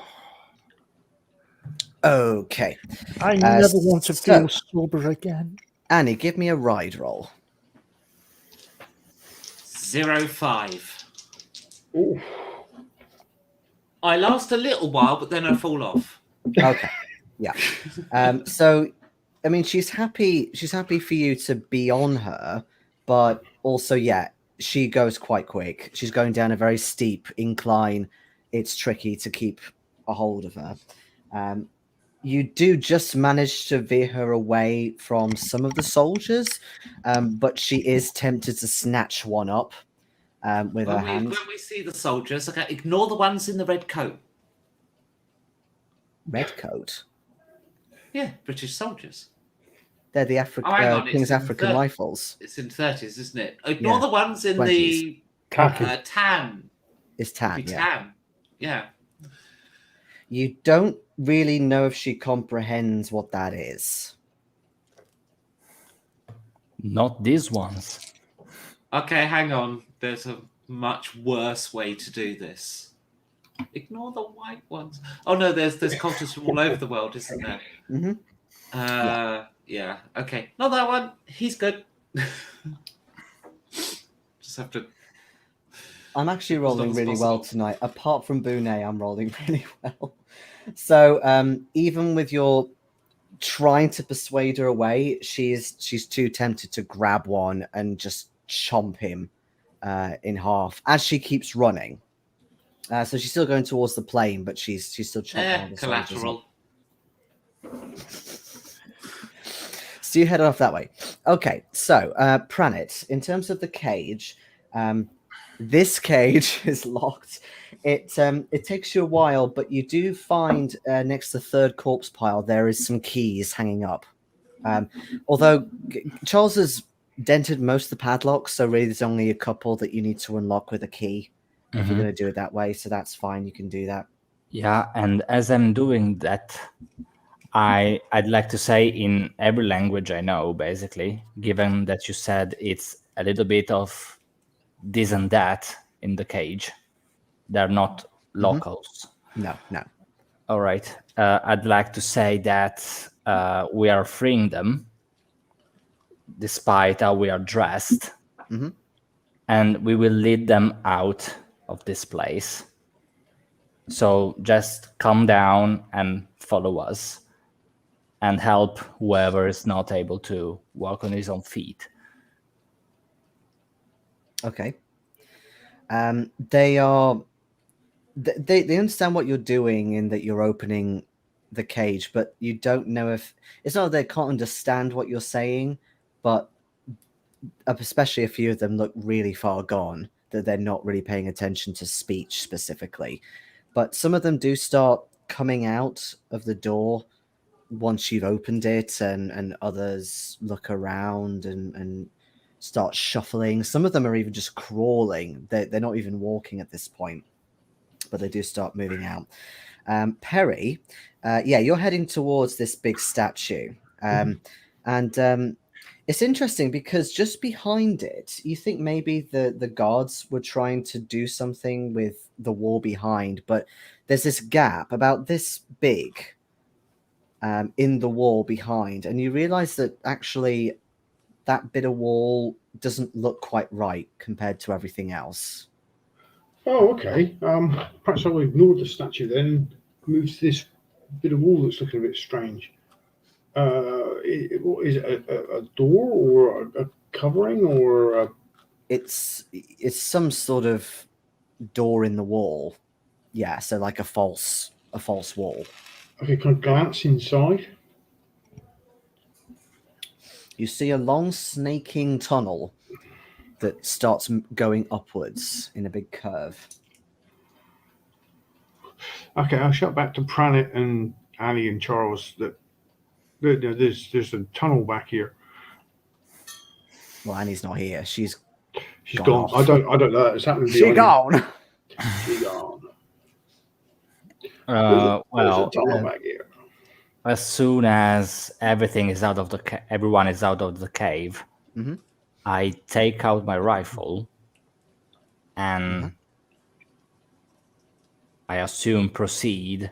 Okay. I never want to feel sober again. Annie, give me a ride roll. 0-5. oh, I last a little while, but then I fall off. Okay. Yeah. So, I mean, she's happy for you to be on her, but also, yeah, she goes quite quick. She's going down a very steep incline. It's tricky to keep a hold of her. You do just manage to veer her away from some of the soldiers, but she is tempted to snatch one up with her hand. When we see the soldiers, okay, ignore the ones in the red coat. Red coat? Yeah, British soldiers. They're the hang on, King's it's in African Rifles. It's in 30s, isn't it? Ignore Yeah. the ones in 20s. the Khaki. tan. It's tan, yeah. Tan. Yeah. You don't really know if she comprehends what that is. Not these ones. Okay, hang on. There's a much worse way to do this. Ignore the white ones. Oh no, there's cultists from all over the world, isn't there? Mm-hmm. Yeah. Okay. Not that one. He's good. Just have to. I'm actually rolling as really well possible. tonight. Apart from Bonet, I'm rolling really well. So even with your trying to persuade her away, she's too tempted to grab one and just chomp him in half as she keeps running. So she's still going towards the plane, but she's still chomping all the soldiers Collateral. up. So you head off that way. Okay, so Pranit, in terms of the cage, this cage is locked. It takes you a while, but you do find next to the third corpse pile there is some keys hanging up. Although Charles has dented most of the padlocks, so really there's only a couple that you need to unlock with a key if you're going to do it that way. So that's fine. You can do that. Yeah, and as I'm doing that, I'd like to say in every language I know, basically, given that you said it's a little bit of this and that in the cage. They're not locals. No. All right. I'd like to say that we are freeing them despite how we are dressed. Mm-hmm. And we will lead them out of this place. So just come down and follow us and help whoever is not able to walk on his own feet. Okay. They understand what you're doing in that you're opening the cage, but you don't know if it's not that they can't understand what you're saying, but especially a few of them look really far gone, that they're not really paying attention to speech specifically. But some of them do start coming out of the door once you've opened it, and others look around and start shuffling. Some of them are even just crawling. They're not even walking at this point, but they do start moving out. Perry, you're heading towards this big statue. And it's interesting because just behind it, you think maybe the guards were trying to do something with the wall behind, but there's this gap about this big in the wall behind, and you realize that actually that bit of wall doesn't look quite right compared to everything else. oh, okay. Perhaps I'll ignore the statue then and move to this bit of wall that's looking a bit strange. What is it, a door or a covering or It's some sort of door in the wall. Yeah, so like a false wall. Okay, can I glance inside? You see a long snaking tunnel that starts going upwards in a big curve. Okay, I'll shout back to Pranit and Ali and Charles that there's a tunnel back here. Well, Annie's not here. She's Gone. off. I don't know. It's happening. She gone. She gone. Well, there's a tunnel back here. as soon as everything is out of everyone is out of the cave, Mhm. I take out my rifle and I assume proceed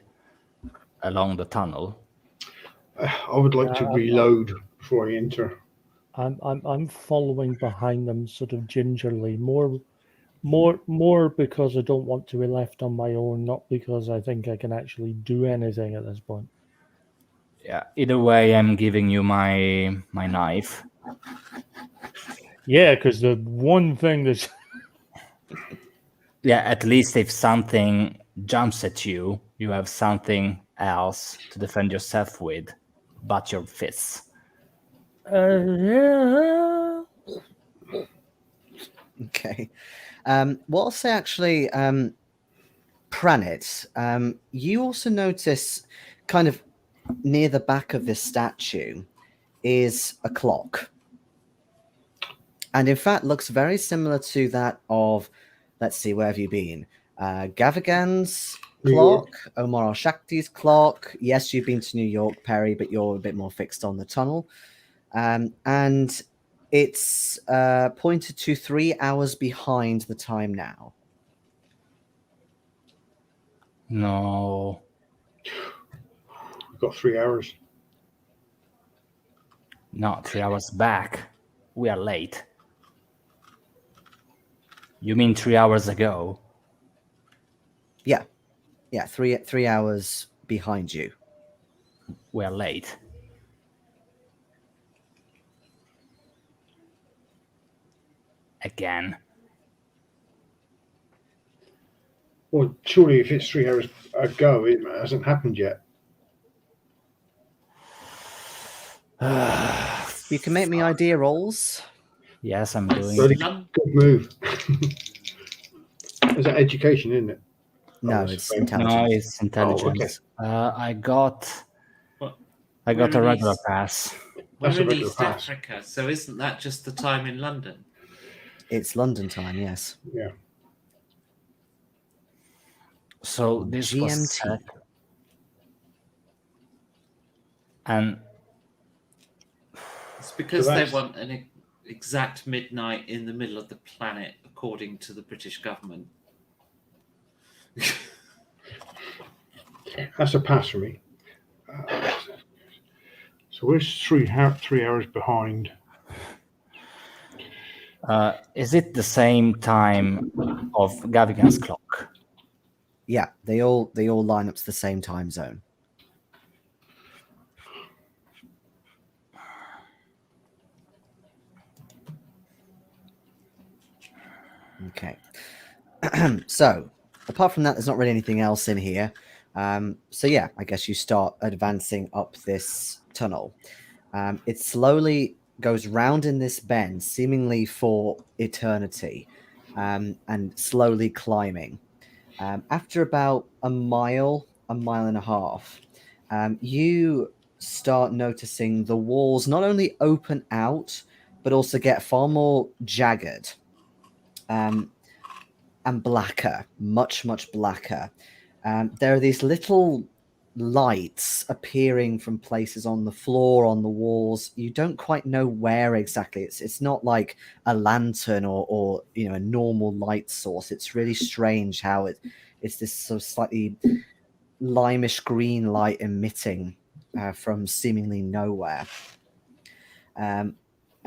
along the tunnel. I would like to reload before I enter. I'm following behind them sort of gingerly, more because I don't want to be left on my own, not because I think I can actually do anything at this point. Yeah, either way, I'm giving you my knife. Yeah, because the one thing that's Yeah, at least if something jumps at you, you have something else to defend yourself with, but your fists. yeah. Okay. What I'll say actually, Pranit, you also notice kind of near the back of this statue is a clock. And in fact looks very similar to that of, let's see, where have you been? Gavagan's clock, Omar al-Shakti's clock. Yes, you've been to New York, Perry, but you're a bit more fixed on the tunnel. And it's pointed to 3 hours behind the time now. No. We've got 3 hours. Not 3 hours back. We are late. You mean 3 hours ago? Yeah. Yeah, 3 hours behind you. We are late. Again. Well, surely if it's 3 hours ago, it hasn't happened yet. You can make me idea rolls. Yes, I'm doing Bloody it. good move. Is that education, isn't it? No, that's it's fine. intelligence. No, it's intelligence. I got What? a We're in regular East- pass. We're That's a in regular East pass. Africa, so isn't that just the time in London? It's London time, yes. Yeah. So this was GMT. set. And It's because So they that's- want an exact midnight in the middle of the planet, according to the British government. That's a pass for me. So we're 3 hours behind. is it the same time of Gavigan's clock? Yeah, they all line up to the same time zone. Okay. So, apart from that, there's not really anything else in here. So yeah, I guess you start advancing up this tunnel. It slowly goes round in this bend, seemingly for eternity, and slowly climbing. After about a mile and a half, you start noticing the walls not only open out, but also get far more jagged and blacker, much blacker. There are these little lights appearing from places on the floor, on the walls. You don't quite know where exactly. It's not like a lantern or a normal light source. It's really strange how it's this sort of slightly limeish green light emitting from seemingly nowhere. And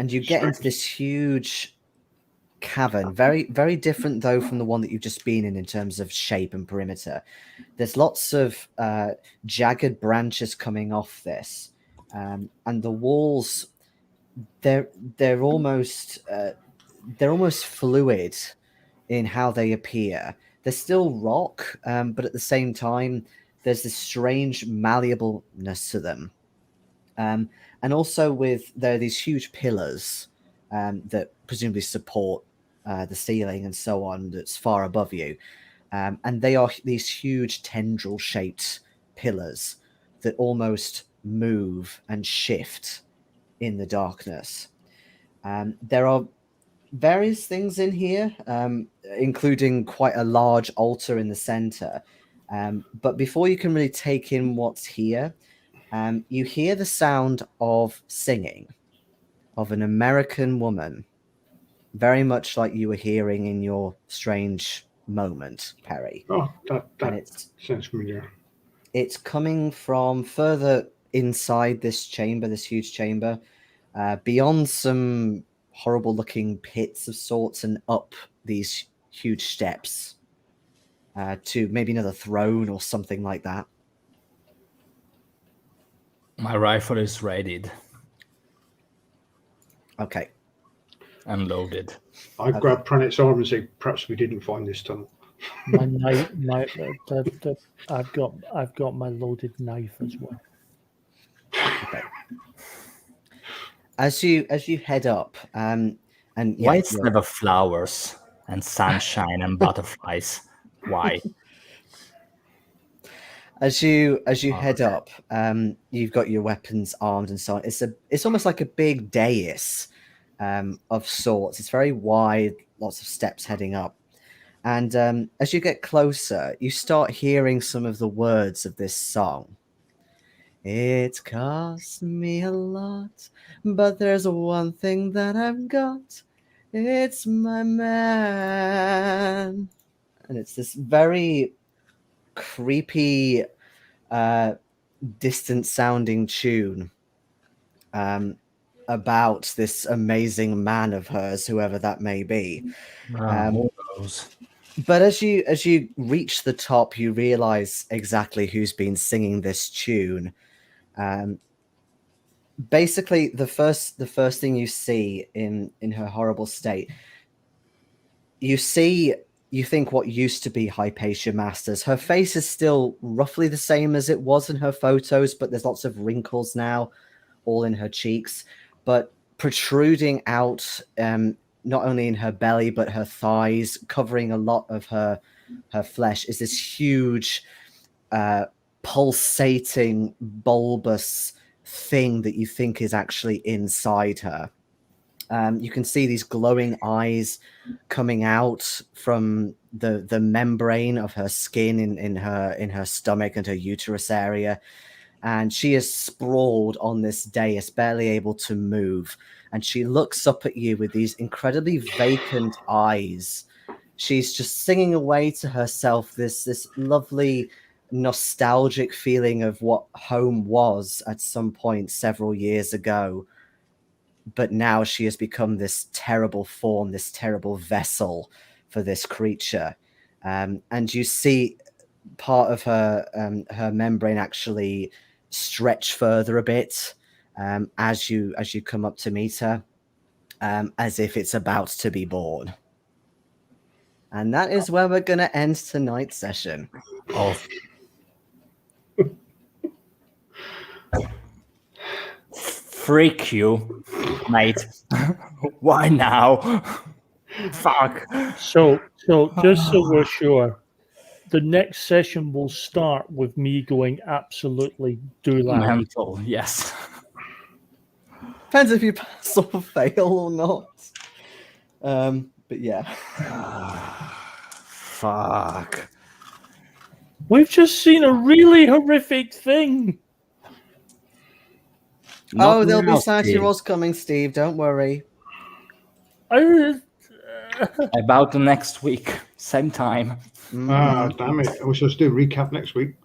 you get into this huge cavern, very different though from the one that you've just been in terms of shape and perimeter. There's lots of jagged branches coming off this, and the walls they're almost fluid in how they appear. they're still rock, but at the same time, there's this strange malleableness to them. And also there are these huge pillars that presumably support the ceiling and so on that's far above you. And they are these huge tendril-shaped pillars that almost move and shift in the darkness. There are various things in here, including quite a large altar in the center. But before you can really take in what's here, you hear the sound of singing of an American woman, very much like you were hearing in your strange moment, Perry. Oh, that And sounds familiar. it's coming from further inside this chamber, this huge chamber, beyond some horrible looking pits of sorts and up these huge steps to maybe another throne or something like that. My rifle is readied Okay. and loaded. I grab Pranit's arm and say, perhaps we didn't find this tunnel. My knife, I've got my loaded knife as well. Okay. As you head up, and Why it's never flowers and sunshine and butterflies? Why? As you head up, you've got your weapons armed and so on. It's almost like a big dais of sorts. It's very wide, lots of steps heading up. And as you get closer, you start hearing some of the words of this song. It cost me a lot, but there's one thing that I've got. It's my man. And it's this very creepy, distant sounding tune about this amazing man of hers, whoever that may be. Who knows? But as you reach the top, you realize exactly who's been singing this tune. Basically, the first thing you see in her horrible state, you think what used to be Hypatia Masters. Her face is still roughly the same as it was in her photos, but there's lots of wrinkles now, all in her cheeks. But protruding out, not only in her belly but her thighs, covering a lot of her flesh, is this huge, pulsating, bulbous thing that you think is actually inside her. You can see these glowing eyes coming out from the membrane of her skin in her stomach and her uterus area, and she is sprawled on this dais, barely able to move. And she looks up at you with these incredibly vacant eyes. She's just singing away to herself this lovely, nostalgic feeling of what home was at some point several years ago. But now she has become this terrible form, this terrible vessel for this creature. And you see part of her membrane actually stretch further a bit as you come up to meet her, as if it's about to be born. And that is where we're going to end tonight's session. Oh. Freak you, mate. Why now? Fuck. So just so we're sure, the next session will start with me going absolutely doolally. Mental, yes. Depends if you pass or fail or not. But yeah. Fuck. We've just seen a really horrific thing. Oh, there'll be Sanity Rolls coming, Steve. Don't worry. About the next week, same time. Damn it. I was supposed to do a recap next week.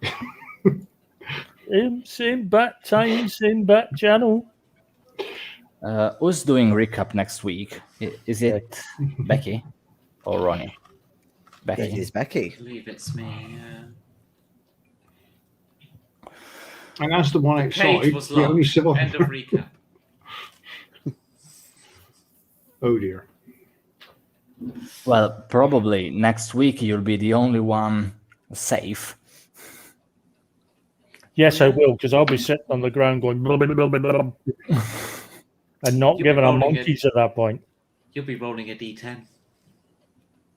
Same bat time, same bat channel. Who's doing recap next week? Is it Becky or Ronnie? Becky. It is Becky. I believe it's me. And as the one outside, Page was the locked. only survivor. End of recap. Oh dear. Well, probably next week you'll be the only one safe. Yes, I will, because I'll be sitting on the ground going blah, blah, blah, blah, blah, and not You'll be giving a rolling it. monkeys at that point. You'll be rolling a d10.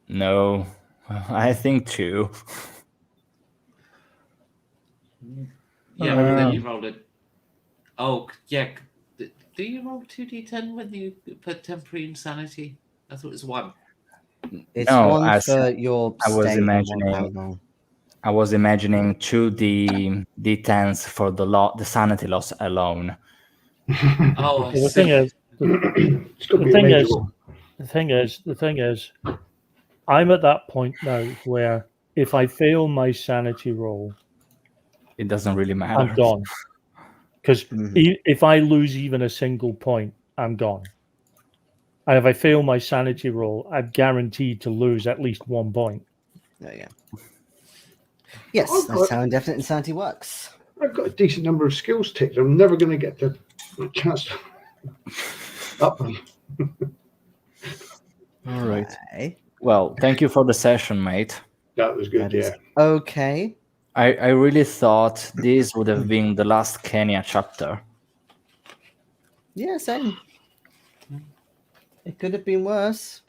No, I think 2. Yeah, but then you roll it. Oh, yeah. Do you roll 2d10 when you put temporary insanity? I thought it was 1. It's No, one as for your I was state and one imagining- how long. I was imagining 2 D10s for the sanity loss alone. Oh, I Well, the see. thing is, It's got to the be a thing major is, one. the thing is, I'm at that point now where if I fail my sanity roll, It doesn't really matter. I'm gone. Because Mhm. if I lose even a single point, I'm gone. And if I fail my sanity roll, I'm guaranteed to lose at least 1 point. There you go. Yes, Oh, that's how indefinite insanity works. I've got a decent number of skills ticked. I'm never going to get the chance to up them. All right. Okay. Well, thank you for the session, mate. That was good, That is yeah. okay. I really thought this would have been the last Kenya chapter. Yeah, same. It could have been worse.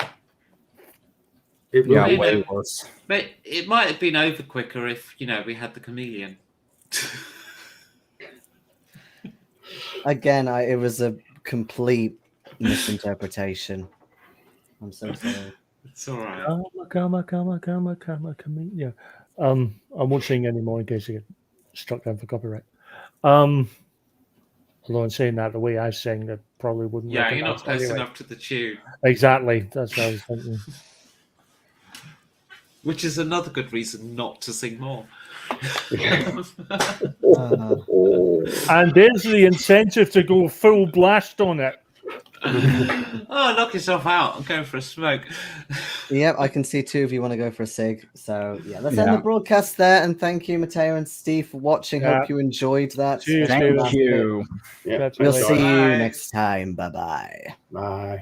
It will Yeah, be. way worse. But it might have been over quicker if, we had the chameleon. Again, it was a complete misinterpretation. I'm so sorry. It's all right. Yeah. I won't sing anymore in case I get struck down for copyright. Although in saying that, the way I sing, that probably wouldn't. Yeah, you're not recognize close anyway. enough to the tune, Exactly. That's what I was thinking. which is another good reason not to sing more. And there's the incentive to go full blast on it. Oh, knock yourself out. I'm going for a smoke. Yep, I can see 2 of you want to go for a cig. So yeah, let's end Yeah. the broadcast there. And thank you, Matteo and Steve, for watching. Yeah. Hope you enjoyed that. Cheers, especially the Thank last bit. you. Yeah, Catch We'll you see later. you Bye. next time. Bye bye. Bye.